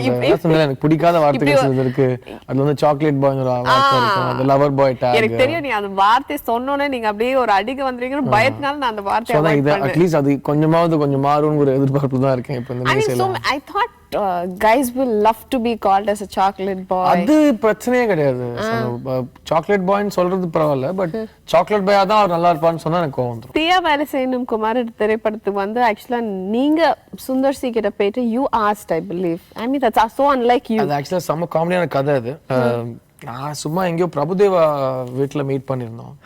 எனக்கு பிடிக்காத வார்த்தைகள் இருக்கு. அதுல வந்து சாக்லேட் பாய் ஒரு வார்த்தை இருக்கு, அது லவர் பாய் டாக். எனக்கு தெரியும் நீ அந்த வார்த்தை சொன்னோனே நீங்க அப்படியே ஒரு அடிக்க வந்திருக்கீங்கன்னு பயத்தினால நான் அந்த வார்த்தையை அவாய்ட் பண்ணேன். அட்லீஸ்ட் அது கொஞ்சம் மாறும்ங்கிற எதிர்பார்ப்பு தான் இருக்கேன் இப்போ இந்த நியூஸ்ல. I thought guys will love to be called as a chocolate boy. அது பிரச்சனையே கிடையாது. சாக்லேட் பாய்னு சொல்றது பரவாயில்ல, பட் சாக்லேட் பாயா தான் அவர் நல்லா இருப்பான்னு சொன்னா எனக்கு கோவம் வந்துரும். பிரியா வேலை செய்யணும் குமார் திரைப்படத்துக்கு வந்து ஆக்சுவலா நீங்க சுந்தர் சி கிட்ட போயிட்டு you asked, I believe. I mean that's so unlike you. அது ஆக்சுவலா செம்ம காமெடியான கதை அது. நான் சும்மா எங்கேயோ பிரபுதேவா வீட்டில் மீட் பண்ணியிருந்தோம்.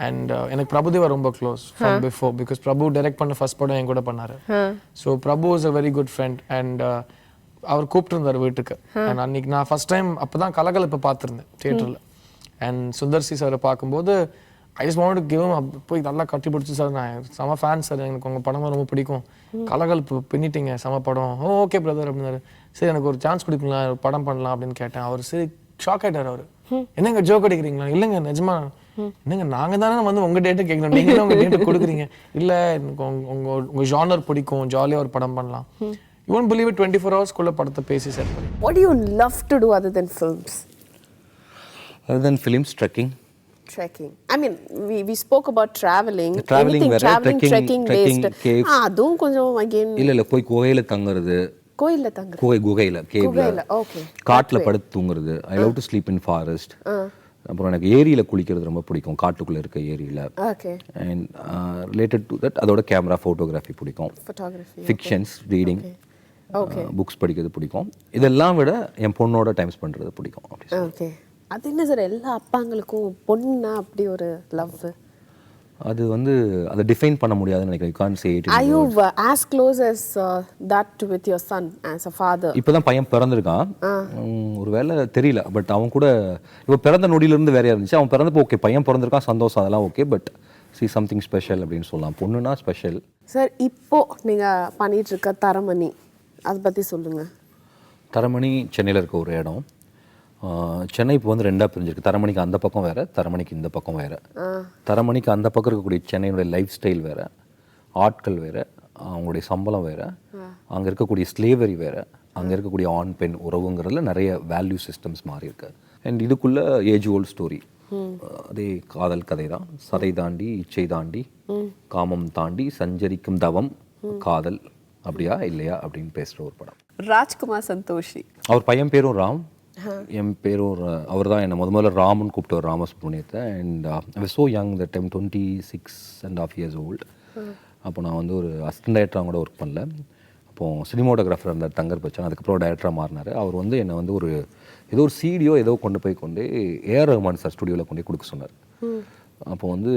அண்ட் எனக்கு பிரபுதேவா ரொம்ப close from before, because Prabhu direct பண்ண ஃபர்ஸ்ட் படம் என் கூட பண்ணாரு. So Prabhu is a very good friend. And அவர் கூப்பிட்டுருந்தார் வீட்டுக்கு. அண்ட் அன்னைக்கு நான் ஃபர்ஸ்ட் டைம் அப்போ தான் கலகலப்பை பார்த்துருந்தேன் தியேட்டரில். அண்ட் சுந்தர் சி சாரை பார்க்கும்போது I just want to give him, போய் நல்லா கட்டி பிடிச்சி, சார் நான் செம ஃபேன் சார், எனக்கு உங்கள் படமாக ரொம்ப பிடிக்கும், கலகலப்பு பின்னிட்டீங்க செம படம், ஓகே பிரதர் அப்படின்னாரு. சரி எனக்கு ஒரு சான்ஸ் கொடுப்பீங்களா, ஒரு படம் பண்ணலாம் அப்படின்னு கேட்டேன். அவர் சரி ஷாக் ஆகிட்டார். அவர் என்னங்க ஜோக் அடிக்கிறீங்களா? இல்லைங்க நிஜமா. என்னங்க நாங்கள் தானே வந்து உங்கள் டேட்டை கேட்கணும், நீங்களும் உங்கள் டேட்டை கொடுக்குறீங்க. இல்லை எனக்கு உங்கள் ஜானர் பிடிக்கும், ஜாலியாக ஒரு படம் பண்ணலாம். You won't believe it, 24 hours குள்ள படத்தை பேசி செட் பண்ணி. What do you love to do other than films? Other than films, trekking. I mean, we spoke about traveling. Traveling trekking based. Caves. அதுவும் கொஞ்சம் again. இல்ல போய் கோயில தங்குறது. கோயில்ல தங்குறது. குகையில கேவ்ல. ஓகே. காட்டுல படுத்து தூங்குறது. I love to sleep in forest. அப்புறம் எனக்கு ஏரியில குளிக்கிறது ரொம்ப பிடிக்கும், காட்டுக்குள்ள இருக்க ஏரியில. Okay. And related to that அதோட கேமரா ஃபோட்டோகிராஃபி பிடிக்கும். Fictions reading. ஓகே. புக்ஸ் படிக்கிறது பிடிக்கும். இதெல்லாம் விட என் பொண்ணோட டைம் ஸ்பெண்ட் பண்றது பிடிக்கும். ஓகே. அது என்ன சார் எல்லா அப்பாங்களுக்கும் பொண்ணுனா அப்படி ஒரு லவ்? அது வந்து அதை டிஃபைன் பண்ண முடியாதுன்னு நினைக்கிறேன். You can't say it. Are you as close as that with your son as a father? இப்போதான் பையன் பிறந்திருக்கான். ஒருவேளை தெரியல, பட் அவன் கூட இப்போ பிறந்த நொடியிலிருந்து வேறையா இருந்துச்சு. அவன் பிறந்தப்போ ஓகே, பையன் பிறந்திருக்கான், சந்தோஷம், அதெல்லாம் okay. But see something special அப்படின்னு சொல்லலாம். பொண்ணுனா ஸ்பெஷல். சார் இப்போ நீங்க பண்ணிட்டு இருக்க தரமணி, அதை பத்தி சொல்லுங்க. தரமணி சென்னையில் இருக்க ஒரு இடம். சென்னை இப்போ வந்து ரெண்டாக பிரிஞ்சிருக்கு. தரமணிக்கு அந்த பக்கம் வேறு, தரமணிக்கு இந்த பக்கம் வேறு. தரமணிக்கு அந்த பக்கம் இருக்கக்கூடிய சென்னையினுடைய லைஃப் ஸ்டைல் வேறு, ஆட்கள் வேறு, அவங்களுடைய சம்பளம் வேறு, அங்கே இருக்கக்கூடிய ஸ்லேவரி வேறு, அங்கே இருக்கக்கூடிய ஆண் பெண் உறவுங்கிறதுல நிறைய வேல்யூ சிஸ்டம்ஸ் மாறி இருக்கு. அண்ட் இதுக்குள்ளே ஏஜ் ஓல்டு ஸ்டோரி, அதே காதல் கதை தான். சதை தாண்டி இச்சை தாண்டி காமம் தாண்டி சஞ்சரிக்கும் தவம் காதல், அப்படியா இல்லையா அப்படின்னு பேசுகிற ஒரு படம். ராஜ்குமார் சந்தோஷி, அவர் பையன் பேரும் ராம், என் பேரும் அவர் தான் என்னை முதல்ல ராமன் கூப்பிட்டு ராமசுப்ரமணியத்தை. And I was so young that time, 26.5 years old. அப்போ நான் வந்து ஒரு அசிஸ்டன்ட் டைரக்டராக கூட ஒர்க் பண்ணல. அப்போது சினிமோட்டோகிராஃபர் இருந்தார் தங்கர் பச்சான், அதுக்கப்புறம் டைரக்டராக மாறினார். அவர் வந்து என்னை வந்து ஒரு ஏதோ ஒரு சீடியோ ஏதோ கொண்டு போய் ஏஆர் ரஹ்மான் சார் ஸ்டுடியோவில் கொண்டு கொடுக்க சொன்னார். அப்போ வந்து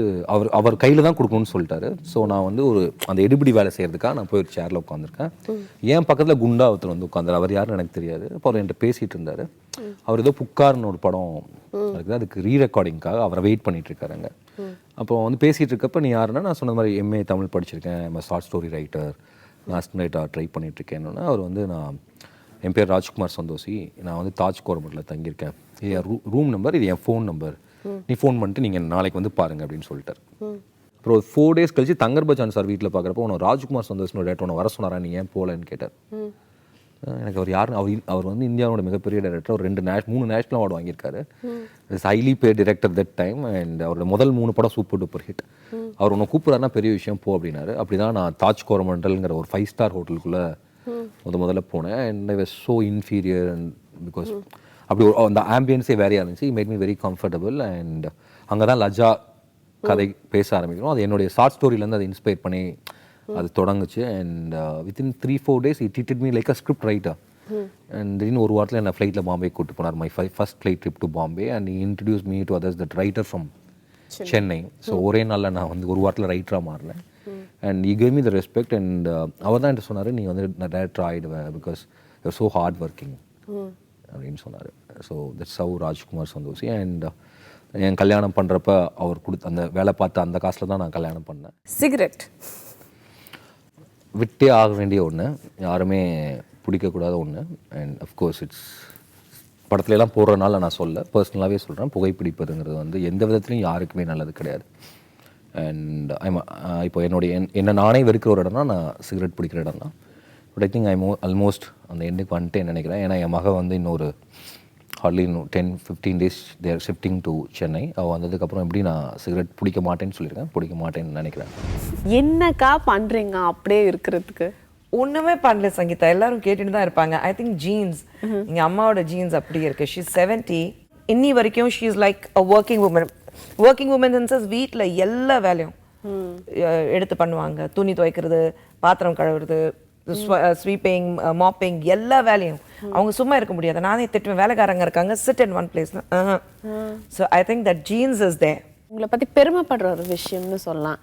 அவர் கையில் தான் கொடுக்கணும்னு சொல்லிட்டாரு. ஸோ நான் வந்து ஒரு அந்த எடுபடி வேலை செய்கிறதுக்காக நான் போய் ஒரு சேரில் உட்காந்துருக்கேன். என் பக்கத்தில் குண்டா ஒருத்தர் வந்து உட்காந்தார். அவர் யாருன்னு எனக்கு தெரியாது. அப்போ அவர் என்கிட்ட பேசிகிட்டு இருந்தார். அவர் ஏதோ புக்கார்னு ஒரு படம் இருக்குது, அதுக்கு ரீ ரெக்கார்டிங்காக அவரை வெயிட் பண்ணிட்டு இருக்காருங்க. அப்போ வந்து பேசிகிட்டு இருக்கப்போ நீ யாருன்னா, நான் சொன்ன மாதிரி MA தமிழ் படிச்சிருக்கேன், I'm a short story writer, நான் அசிஸ்டன்ட் ரைட்டராக ட்ரை பண்ணிகிட்ருக்கேன்னு. அவர் வந்து என் பேர் ராஜ்குமார் சந்தோஷி, நான் வந்து தாஜ் கோரமட்டில் தங்கியிருக்கேன், என் ரூம் நம்பர் இது, என் ஃபோன் நம்பர், நீ ஃபோன் பண்ணிட்டு நீங்கள் நாளைக்கு வந்து பாருங்கள் அப்படின்னு சொல்லிட்டார். அப்புறம் ஒரு 4 days கழிச்சு தங்கர் பச்சான் சார் வீட்டில் பார்க்குறப்போ உன்னை ராஜ்குமார் சந்தோஷ்னு டேரக்டர் உன்னை வர சொன்னாரா, நீ ஏன் போகலன்னு கேட்டார். எனக்கு அவர் யாருன்னு, அவர் வந்து இந்தியாவோட மிகப்பெரிய டைரக்டர், ஒரு 3 நேஷனல் அவார்டு வாங்கியிருக்காரு. It's highly pay director that time. And அவரோட முதல் 3 படம் சூப்பர் டூப்பர் ஹிட். அவர் உன்னை கூப்பிட்றாருன்னா பெரிய விஷயம் போ அப்படின்னாரு. அப்படி தான் நான் தாஜ் கோரமண்டல்ங்கிற ஒரு 5-star ஹோட்டலுக்குள்ளே முதல்ல போனேன். And I was so inferior and because அப்படி அந்த ஆம்பியன்ஸே வேறையாக இருந்துச்சு. Made me very comfortable. And அங்கே தான் லஜா கதை பேச ஆரம்பிக்கிறோம். அது என்னுடைய ஷார்ட் ஸ்டோரியிலேருந்து அதை இன்ஸ்பயர் பண்ணி அது தொடங்குச்சு. And within 3-4 days it treated me like a script writer. And திடீர்னு ஒரு வாரத்தில் என்னை ஃப்ளைட்டில் பாம்பே கூப்பிட்டு போனார். My first flight trip to Bombay. And introduce me to others that writer from Chennai. So ஒரே நாளில் நான் வந்து ஒரு வாரத்தில் ரைட்டராக மாறினேன். And he gave me the respect. And அவர் தான் என்கிட்ட சொன்னார், நீ வந்து நான் டைரக்டர் ஆகிடுவேன் because your so hard working அப்படின்னு சொன்னார். So that's how Rajkumar Santoshi. And என் கல்யாணம் பண்ணுறப்ப அவர் கொடுத்த அந்த வேலை பார்த்து அந்த காசில் தான் நான் கல்யாணம் பண்ணேன். சிகரெட் விட்டே ஆக வேண்டிய ஒன்று, யாருமே பிடிக்கக்கூடாத ஒன்று. அண்ட் அஃப்கோர்ஸ் இட்ஸ் படத்துலலாம் போடுறதுனால நான் பர்சனலாகவே சொல்கிறேன், புகைப்பிடிப்பதுங்கிறது வந்து எந்த விதத்துலையும் யாருக்குமே நல்லது கிடையாது. அண்ட் இப்போ என்னை நானே வெறுக்கிற ஒரு இடம்னா நான் சிகரெட் பிடிக்கிற இடம் தான். பட் ஐ திங்க் ஆல்மோஸ்ட் அந்த எண்டுக்கு வந்துட்டேன்னு நினைக்கிறேன். ஏன்னா என் மகன் வந்து இன்னொரு hardly 10-15 days there shifting to Chennai. அவள் வந்ததுக்கப்புறம் எப்படி நான் சிகரெட் பிடிக்க மாட்டேன்னு சொல்லியிருக்கேன், பிடிக்க மாட்டேன்னு நினைக்கிறேன். என்னக்கா பண்ணுறீங்க அப்படியே இருக்கிறதுக்கு? ஒன்றுமே பண்ணல சங்கீதா, எல்லாரும் கேட்டுட்டு தான் இருப்பாங்க. ஐ திங்க் ஜீன்ஸ், எங்கள் அம்மாவோட ஜீன்ஸ் அப்படியே இருக்கு. ஷீ 70, இன்னி வரைக்கும் she is like a working woman senses. வீட்டில் எல்லா வேலையும் எடுத்து பண்ணுவாங்க. துணி துவைக்கிறது, பாத்திரம் கழுவுறது, ஸ்வீப்பிங், மாப்பிங், எல்லா வேலையும். அவங்க சும்மா இருக்க முடியாது. நானே திட்டுவேன், வேலைக்காரங்க இருக்காங்க, sit in one place. So I think that genes is there. உங்களை பற்றி பெருமைப்படுற ஒரு விஷயம்னு சொல்லலாம்,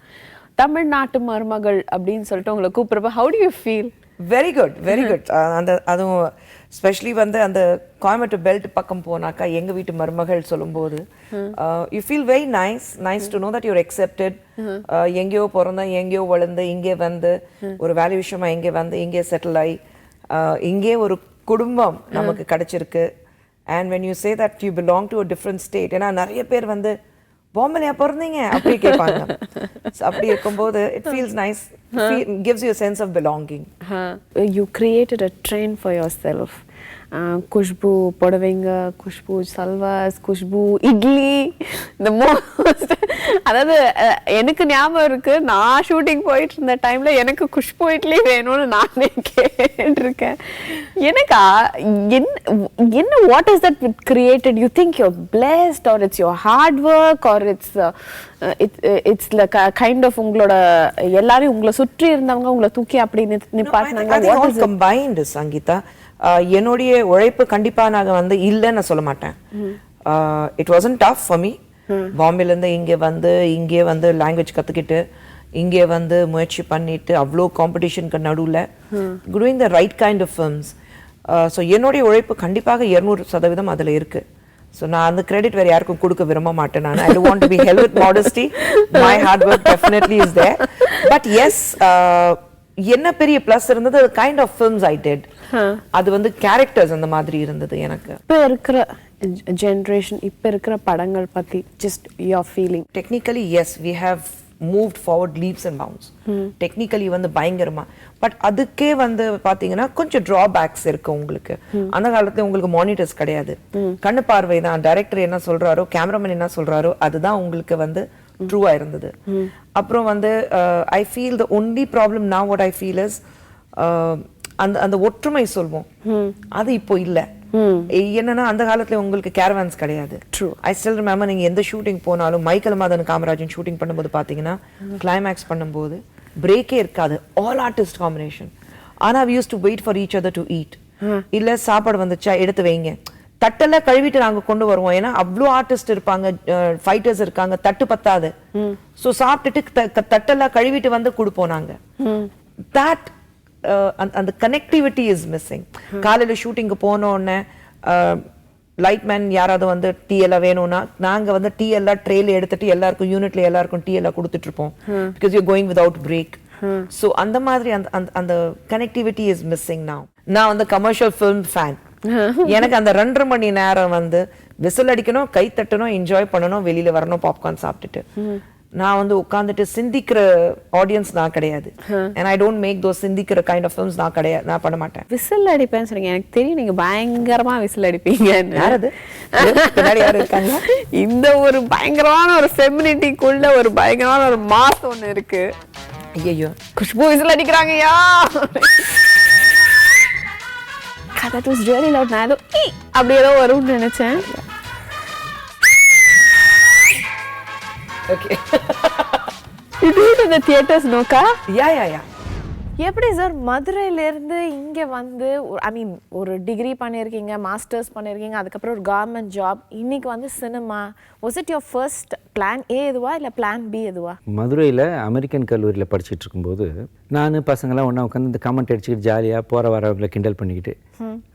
தமிழ்நாட்டு மருமகள் அப்படின்னு சொல்லிட்டு உங்களை கூப்பிட்றப்ப how do you feel? Very good, very good. அதுவும் ஸ்பெஷலி வந்து அந்த கோயம்புத்தூர் பெல்ட் பக்கம் போனாக்கா எங்கள் வீட்டு மருமகள் சொல்லும்போது you feel very nice to know that you're accepted. எங்கேயோ பிறந்த, எங்கேயோ வளர்ந்து, இங்கே வந்து ஒரு வேலை விஷயமா இங்கே வந்து இங்கே செட்டில் ஆகி இங்கே ஒரு குடும்பம் நமக்கு கிடைச்சிருக்கு. And when you say that you belong to a different state, ஏன்னா நிறைய பேர் வந்து பாம்பேலையா பிறந்தீங்க அப்படி கேட்பாங்க. அப்படி இருக்கும்போது it feels nice, gives you a sense of belonging. You created a trend for yourself. Khushbu புடவைங்க, குஷ்பு சல்வாஸ், குஷ்பு இட்லி, the most. அதாவது எனக்கு ஞாபகம் இருக்கு, நான் ஷூட்டிங் போயிட்டு இருந்த டைம்ல எனக்கு குஷ்பு இட்லி வேணும்னு நானே கேட்டிருக்கேன். எனக்கா என்ன what is that created? You think you're blessed or it's your hard work or it's kind of உங்களோட எல்லாரையும் உங்களை சுற்றி இருந்தவங்க உங்களை தூக்கி அப்படி நிப்பாட்டினாங்க? கம்பைன்டு சங்கீதா. என்னுடைய உழைப்பு கண்டிப்பா நான் வந்து இல்லைன்னு சொல்ல மாட்டேன். It wasn't tough for me. பாம்பேலேருந்து இங்கே வந்து லாங்குவேஜ் கற்றுக்கிட்டு இங்கே வந்து முயற்சி பண்ணிட்டு அவ்வளோ காம்படிஷனுக்கு நடுவில் doing the right kind of films. So என்னுடைய உழைப்பு கண்டிப்பாக 200% அதில் இருக்கு. ஸோ நான் அந்த கிரெடிட் வேறு யாருக்கும் கொடுக்க விரும்ப மாட்டேன். நான் I don't want to be held with modesty. My hard work definitely is there. But yes, என்ன பெரிய ப்ளஸ் இருந்தது, kind of films I did. அது வந்து கேரக்டர்ஸ் அந்த மாதிரி இருந்தது எனக்கு. இப்போ இருக்கிற ஜென்ரேஷன், இப்போ இருக்கிற படங்கள் பற்றி just your feeling? Technically yes, we have moved forward leaps and bounds technically வந்து பயங்கரமா. பட் அதுக்கே வந்து பாத்தீங்கன்னா கொஞ்சம் ட்ராபேக்ஸ் இருக்கு உங்களுக்கு. அந்த காலத்துல உங்களுக்கு மானிட்டர்ஸ் கிடையாது, கண்ணு பார்வை தான். டைரக்டர் என்ன சொல்றாரோ, கேமராமேன் என்ன சொல்றாரோ அதுதான் உங்களுக்கு வந்து ட்ரூவா இருந்தது. அப்புறம் வந்து I feel the only problem now what I feel is அந்த அந்த ஒற்றுமை சொல்வோம் அது இப்போ இல்லை. என்னன்னா அந்த காலத்துல உங்களுக்கு கேரவான்ஸ் கிடையாது. ஐ ஸ்டில் ரிமெம்பர் நீங்க எந்த ஷூட்டிங் போனாலும் மைக்கேல் மாதன் காமராஜன் ஷூட்டிங் பண்ணும்போது பாத்தீங்கன்னா கிளைமேக்ஸ் பண்ணும்போது பிரேக்கே இருக்காது, ஆல் ஆர்டிஸ்ட் காம்பினேஷன். ஆனா we used to wait for each other to eat. இல்ல சாப்பாடு வந்துச்சா எடுத்து வைங்க, தட்டெல்லாம் கழுவிட்டு நாங்க கொண்டு வருவோம். ஏன்னா அவ்வளோ ஆர்டிஸ்ட் இருப்பாங்க, ஃபைட்டர்ஸ் இருக்காங்க, தட்டு பத்தாது. ஸோ சாப்பிட்டுட்டு தட்டெல்லாம் கழுவிட்டு வந்து கொடுப்போம் நாங்க. தட் அந்த கனெக்டிவிட்டி இஸ் மிஸ்ஸிங். காலையில ஷூட்டிங்கு போனோடனே லைட்மேன் யாராவது வந்து டீ எல்லாம் வேணும்னா நாங்க வந்து டீ எல்லாம் ட்ரேல எடுத்துட்டு எல்லாருக்கும் யூனிட்ல எல்லாருக்கும் டீ எல்லாம் கொடுத்துட்டு இருப்போம். Because you going without break. So அந்த மாதிரி அந்த கனெக்டிவிட்டி இஸ் மிஸ்ஸிங் நவ். நான் வந்து கமர்ஷியல் ஃபிலிம் ஃபேன். எனக்கு அந்த 2.5 மணி நேரம் வந்து விசில் அடிக்கணும், கை தட்டணும், என்ஜாய் பண்ணணும், வெளியில வரணும் பாப்கார்ன் சாப்பிட்டுட்டு. நான் வந்து உட்காந்துட்டு சிந்திக்கிற ஆடியன்ஸ் நான் கிடையாது. and I don't make those சிந்திக்கிற கைண்ட் ஆஃப் ஃபிலிம்ஸ் நான் கிடையாது, நான் பண்ண மாட்டேன். விசில் அடிப்பேன்னு சொன்னீங்க, எனக்கு தெரியும் நீங்க பயங்கரமா விசில் அடிப்பீங்க. யாரது பின்னாடி யாரு இருக்காங்க? இந்த ஒரு பயங்கரமான ஒரு ஃபெமினிட்டிக்குள்ள ஒரு பயங்கரமான ஒரு மாஸ் ஒண்ணு இருக்கு. ஐயோ குஷ்பு விசில் அடிக்கிறாங்கயா. that was really loud. நான் ஏதோ அப்படி ஏதோ வரும்னு நினைச்சேன். Okay. You do it in the theaters, Noka? Yeah. எப்படி சார் மதுரையில இருந்து இங்க வந்து ஐ மீன் ஒரு டிகிரி பண்ணியிருக்கீங்க, மாஸ்டர்ஸ் பண்ணியிருக்கீங்க, அதுக்கப்புறம் ஒரு கவர்மெண்ட் ஜாப், இன்னைக்கு வந்து cinema. Was it your first plan A எதுவா இல்லை பிளான் பி எதுவா? மதுரையில் அமெரிக்கன் கல்லூரியில் படிச்சுட்டு இருக்கும்போது நான் பசங்களாம் ஒன்றா உட்காந்து இந்த கமெண்ட் அடிச்சுக்கிட்டு ஜாலியாக போகிற வரவங்களை கிண்டல் பண்ணிக்கிட்டு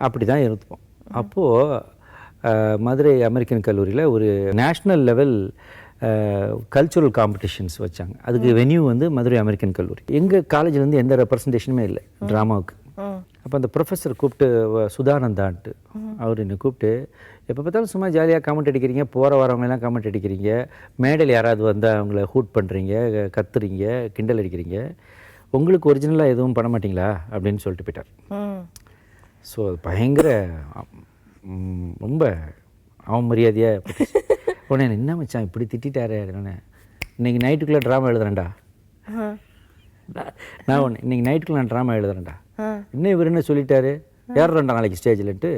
அப்படி தான் இருப்போம். அப்போது மதுரை அமெரிக்கன் கல்லூரியில் ஒரு நேஷ்னல் லெவல் கல்ச்சுரல் காம்படிஷன்ஸ் வச்சாங்க. அதுக்கு வென்யூ வந்து மதுரை அமெரிக்கன் கல்லூரி. எங்கள் காலேஜில் வந்து எந்த ரெப்ரசன்டேஷனுமே இல்லை ட்ராமாவுக்கு. அப்போ அந்த ப்ரொஃபஸர் கூப்பிட்டு சுதானந்தான்ட்டு அவர் என்னை கூப்பிட்டு எப்போ பார்த்தாலும் சும்மா ஜாலியாக கமெண்ட் அடிக்கிறீங்க, போகிற வரவங்களெல்லாம் கமெண்ட் அடிக்கிறீங்க, மேடையில் யாராவது வந்து அவங்கள ஹூட் பண்ணுறீங்க, கத்துறீங்க, கிண்டல் அடிக்கிறீங்க, உங்களுக்கு ஒரிஜினலாக எதுவும் பண்ண மாட்டிங்களா அப்படின்னு சொல்லிட்டு போயிட்டார். ஸோ பயங்கர ரொம்ப அவமரியாதையாக உடனே என்ன மச்சான் இப்படி திட்டாரு. இன்னைக்கு நைட்டுக்குள்ளே ட்ராமா எழுதுறேன்டா. நான் ஒன்று இன்னைக்கு நைட்டுக்குள்ள நான் ட்ராமா எழுதுறேன்டா. இன்னும் இவர் என்ன சொல்லிட்டாரு, ஏறுறேன்டா நாளைக்கு ஸ்டேஜில்ன்ட்டு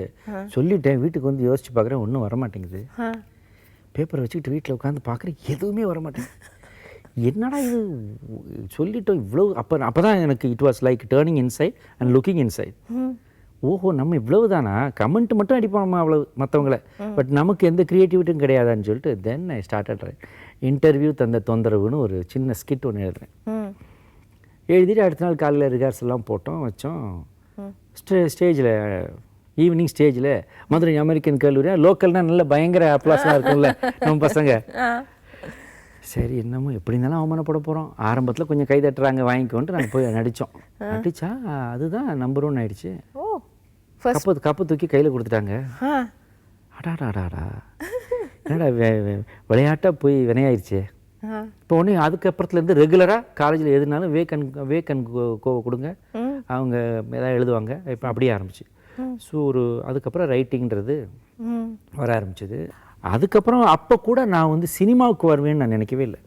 சொல்லிட்டேன். வீட்டுக்கு வந்து யோசிச்சு பார்க்குறேன், ஒன்றும் வரமாட்டேங்குது. பேப்பரை வச்சுக்கிட்டு வீட்டில் உட்காந்து பார்க்குறேன், எதுவுமே வரமாட்டேங்குது. என்னடா இது சொல்லிட்டோம் இவ்வளோ. அப்போ தான் எனக்கு it was like turning inside and looking inside. ஓஹோ நம்ம இவ்வளவு தானா, கமெண்ட் மட்டும் அடிப்போம் அவ்வளவு மற்றவங்கள, பட் நமக்கு எந்த க்ரியேட்டிவிட்டியும் கிடையாதான்னு சொல்லிட்டு தென் ஐ ஸ்டார்டட் இன்டர்வியூ தந்த தொந்தரவுன்னு ஒரு சின்ன ஸ்கிட் ஒன்று எழுதுறேன். எழுதிட்டு அடுத்த நாள் காலையில் ரிஹர்சல்லாம் போட்டோம், வச்சோம். ஸ்டேஜில் ஈவினிங் ஸ்டேஜில் மதுரை அமெரிக்கன் கல்லூரி லோக்கல்னால் நல்ல பயங்கர அப்ளாஸ்லாம் இருக்கும்ல நம்ம பசங்க. சரி என்னமோ எப்படி இருந்தாலும் அவமானப்பட போகிறோம். ஆரம்பத்தில் கொஞ்சம் கை தட்டுறாங்க வாங்கிக்கோன்ட்டு நாங்கள் போய் நடித்தோம். நடித்தா அதுதான் நம்பர் 1 ஆயிடுச்சு. கப்பு தூக்கி கையில் கொடுத்துட்டாங்க. அடாடாடாடா என்னடா விளையாட்டாக போய் வினையாயிருச்சு. இப்போ ஒன்று அதுக்கப்புறத்துலேருந்து ரெகுலராக காலேஜில் எதுனாலும் வேக்கன் கோவை கொடுங்க, அவங்க எதாவது எழுதுவாங்க. இப்போ அப்படியே ஆரம்பிச்சு. ஸோ அதுக்கப்புறம் ரைட்டிங்கிறது வர ஆரம்பிச்சது. அதுக்கப்புறம் அப்போ கூட நான் வந்து சினிமாவுக்கு வருவேன்னு நான் நினைக்கவே இல்லை.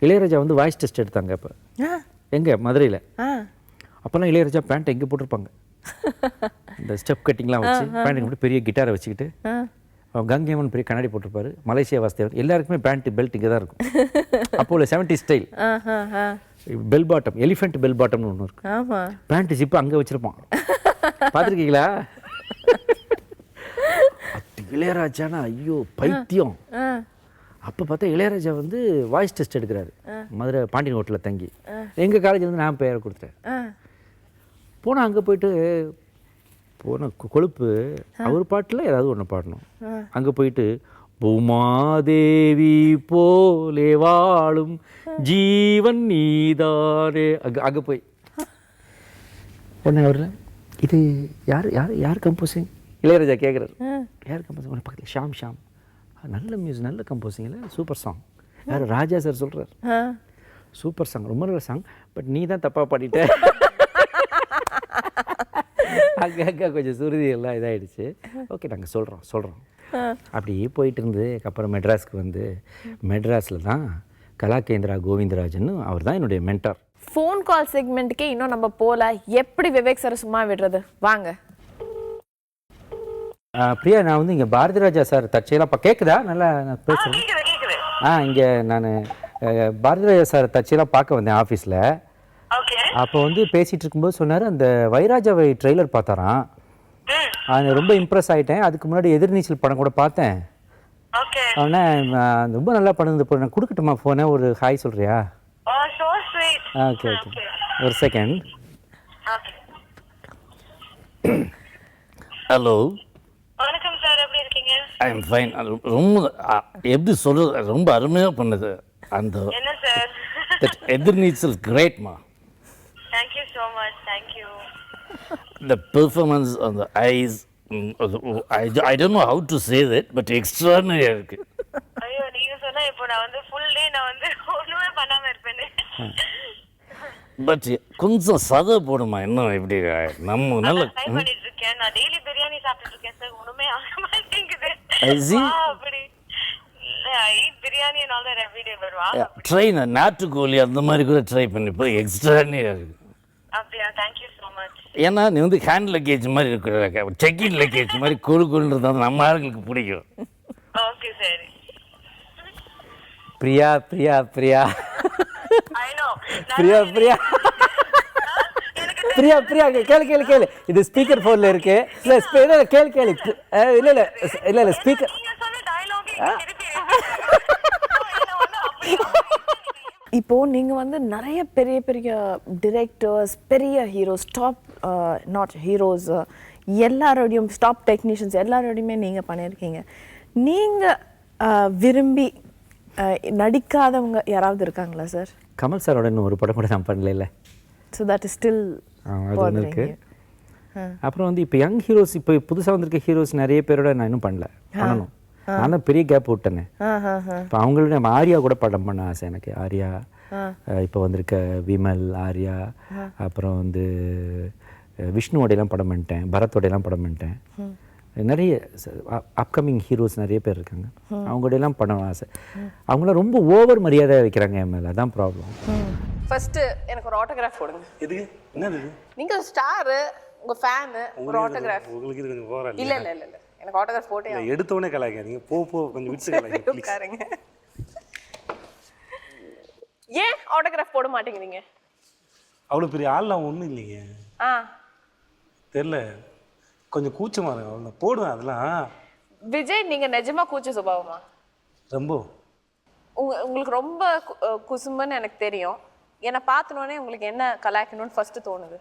இளையராஜா வந்து வாய்ஸ் டெஸ்ட் எடுத்தாங்க அப்போ எங்கே மதுரையில். அப்போல்லாம் இளையராஜா பேண்ட் எங்கே போட்டிருப்பாங்க, இந்த ஸ்டெப் கட்டிங்லாம் வச்சு பேண்ட் மட்டும் பெரிய கிட்டாரை வச்சுக்கிட்டு, கங்கைமன் பெரிய கண்ணாடி போட்டிருப்பாரு, மலேசியா வாசுதேவன், எல்லாருக்குமே பேண்ட் பெல்ட் இங்கே தான் இருக்கும். அப்போ உள்ள 70s style bell bottom, elephant bell பாட்டம்னு ஒன்று இருக்கு. பேண்ட் ஜிப்பு அங்கே வச்சுருப்பான், பார்த்துருக்கீங்களா? இளையராஜானா ஐயோ பைத்தியம். அப்போ பார்த்தா இளையராஜா வந்து வாய்ஸ் டெஸ்ட் எடுக்கிறாரு மதுரை பாண்டியன் ஹோட்டலில் தங்கி. எங்கள் காலேஜில் வந்து நான் பேரை கொடுத்தேன். போனால் அங்கே போயிட்டு போன கொழுப்பு அவர் பாட்டில் ஏதாவது ஒன்று பாடணும். அங்கே போயிட்டு பூமாதேவி போலே வாழும் ஜீவன் நீதானே அங்கே போய் ஒன்று அவர் இது யார் கம்போசிங் இளையராஜா கேட்குறாரு. யார் கம்போசிங்? பக்கத்தில் ஷாம் நல்ல மியூசிக், நல்ல கம்போசிங் இல்லை, சூப்பர் சாங். யார் ராஜா சார் சொல்கிறார், சூப்பர் சாங், ரொம்ப நல்ல சாங், பட் நீ தான் தப்பாக பாடிட்ட. அங்கே கொஞ்சம் சுருதி எல்லாம் இதாகிடுச்சு. ஓகே நாங்கள் சொல்கிறோம் அப்படியே போயிட்டு இருந்து அப்புறம் மெட்ராஸ்க்கு வந்து மெட்ராஸில் தான் கலாகேந்திரா கோவிந்தராஜன் அவர் தான் என்னுடைய மென்டார். ஃபோன் கால் செக்மெண்ட்டுக்கே இன்னும் நம்ம போல, எப்படி விவேக் சார் சும்மா விடுறது? வாங்க. பிரியா, நான் வந்து இங்கே பாரதி ராஜா சார் தற்செயலாக கேட்குதா? நல்லா நான் பேசுகிறேன். இங்கே நான் பாரதி ராஜா சார் தற்செயலாக பார்க்க வந்தேன் ஆஃபீஸில். அப்போ வந்து பேசிகிட்டு இருக்கும்போது சொன்னார், அந்த வைராஜாவை ட்ரெய்லர் பார்த்தாராம். அது ரொம்ப இம்ப்ரெஸ் ஆகிட்டேன். அதுக்கு முன்னாடி எதிர்நீச்சல் படம் கூட பார்த்தேன். ஆனால் ரொம்ப நல்லா படம் இருந்தது. நான் கொடுக்கட்டுமா ஃபோனை? ஒரு ஹாய் சொல்கிறியா? ஓகே ஒரு செகண்ட். ஹலோ, வணக்கம் சார், எப்படி இருக்கீங்க? I am fine. ரொம்ப எப்படி சொல்கிறது, ரொம்ப அருமையாக பண்ணுது அந்த என்ன சார்? எதிர்நீச்சல் கிரேட்மா. Thank you so much. Thank you. The performance on the eyes, I don't know how to say that, but extraordinary இருக்கு. ஐயோ, நீங்க சொன்னா இப்போ நான் வந்து ஃபுல் டே நான் வந்து ஒண்ணுமே பண்ணாம இருப்பேனே. பட் கொஞ்சம் சதை போடுமா, இன்னும் எப்படி நம்ம நல்ல ட்ரை பண்ணிட்டு இருக்கேன். நான் டெய்லி பிரியாணி சாப்பிட்டுட்டு இருக்கேன் சார், ஒண்ணுமே ஆக மாட்டேங்குது. அப்படி I eat biryani and all that every day, but wow. Try நாட்டுக்கோழி அந்த மாதிரி கூட ட்ரை பண்ணி போய் எக்ஸ்ட்ரானியாக இருக்கு. அப்படியா? Thank you so much. ஏன்னா நீ வந்து ஹேண்ட் லக்கேஜ் மாதிரி இருக்கிற, செக்கின் லக்கேஜ் மாதிரி கொழுன்றது நம்ம ஆளுங்களுக்கு பிடிக்கும். ஓகே சரி. Priya Priya Priya I know. பிரியா பிரியா பிரியா பிரியா கேளு. இது ஸ்பீக்கர் ஃபோனில் இருக்கு. இல்லை கேளு. இல்லை ஸ்பீக்கர். இப்போ நீங்க வந்து நிறைய பெரிய பெரிய டிரெக்டர்ஸ், பெரிய ஹீரோஸ், டாப் நாட் ஹீரோஸ் எல்லாரோடையும், டாப் டெக்னீஷியன்ஸ் எல்லாரோடையுமே நீங்க பண்ணியிருக்கீங்க. நீங்க விரும்பி நடிக்காதவங்க யாராவது இருக்காங்களா சார்? கமல் சாரோட இன்னும் ஒரு படம் கூட நான் பண்ணல. ஸோ தட் இஸ் ஸ்டில் அது ஒன்று இருக்குது. அப்புறம் வந்து இப்போ யங் ஹீரோஸ், இப்போ புதுசாக வந்திருக்க ஹீரோஸ் நிறைய பேரோட நான் இன்னும் பண்ணணும். நான் தான் பெரிய கேப் விட்டேனே. இப்போ அவங்களோட ஆர்யா கூட படம் பண்ண ஆசை எனக்கு. ஆர்யா, இப்போ வந்திருக்க விமல், ஆர்யா, அப்புறம் வந்து விஷ்ணுவோடையெல்லாம் படம் பண்ணிட்டேன், பரத்தோடையெல்லாம் படம் பண்ணிட்டேன். நிறைய அப்கமிங் ஹீரோஸ் நிறைய பேர் இருக்காங்க, அவங்களோடையெல்லாம் பண்ண ஆசை. அவங்களாம் ரொம்ப ஓவர் மரியாதை வைக்கிறாங்க என் மேலே, அதான் ப்ராப்ளம். ஃபர்ஸ்ட் எனக்கு ஒரு ஆட்டோகிராஃப் போடுங்க. எதுக்கு? என்னது? நீங்க ஸ்டார், உங்க ஃபேன், ஒரு ஆட்டோகிராஃப். உங்களுக்கு இது கொஞ்சம் ஓவரா இல்ல எனக்கு ஆட்டோகிராஃப் போட்டே ஆகும். எடுத்தவனே கலாய்க்காதீங்க, போ கொஞ்சம் விட்டு கலாய்ங்க ப்ளீஸ். உட்காருங்க. ஏன் ஆட்டோகிராஃப் போட மாட்டேங்கிறீங்க? அவ்வளோ பெரிய ஆள்லாம் ஒன்றும் இல்லைங்க. தெரியல, கொஞ்சம் கூச்சமாக இருக்கு. அவ்வளோ போடுவேன் அதெல்லாம். விஜய், நீங்க நிஜமா கூச்ச சுபாவமா? ரொம்ப. உங்களுக்கு ரொம்ப குசும்புன்னு எனக்கு தெரியும். என்னை பார்த்தனோடனே உங்களுக்கு என்ன கலாய்க்கணும்னு ஃபர்ஸ்ட் தோணுது?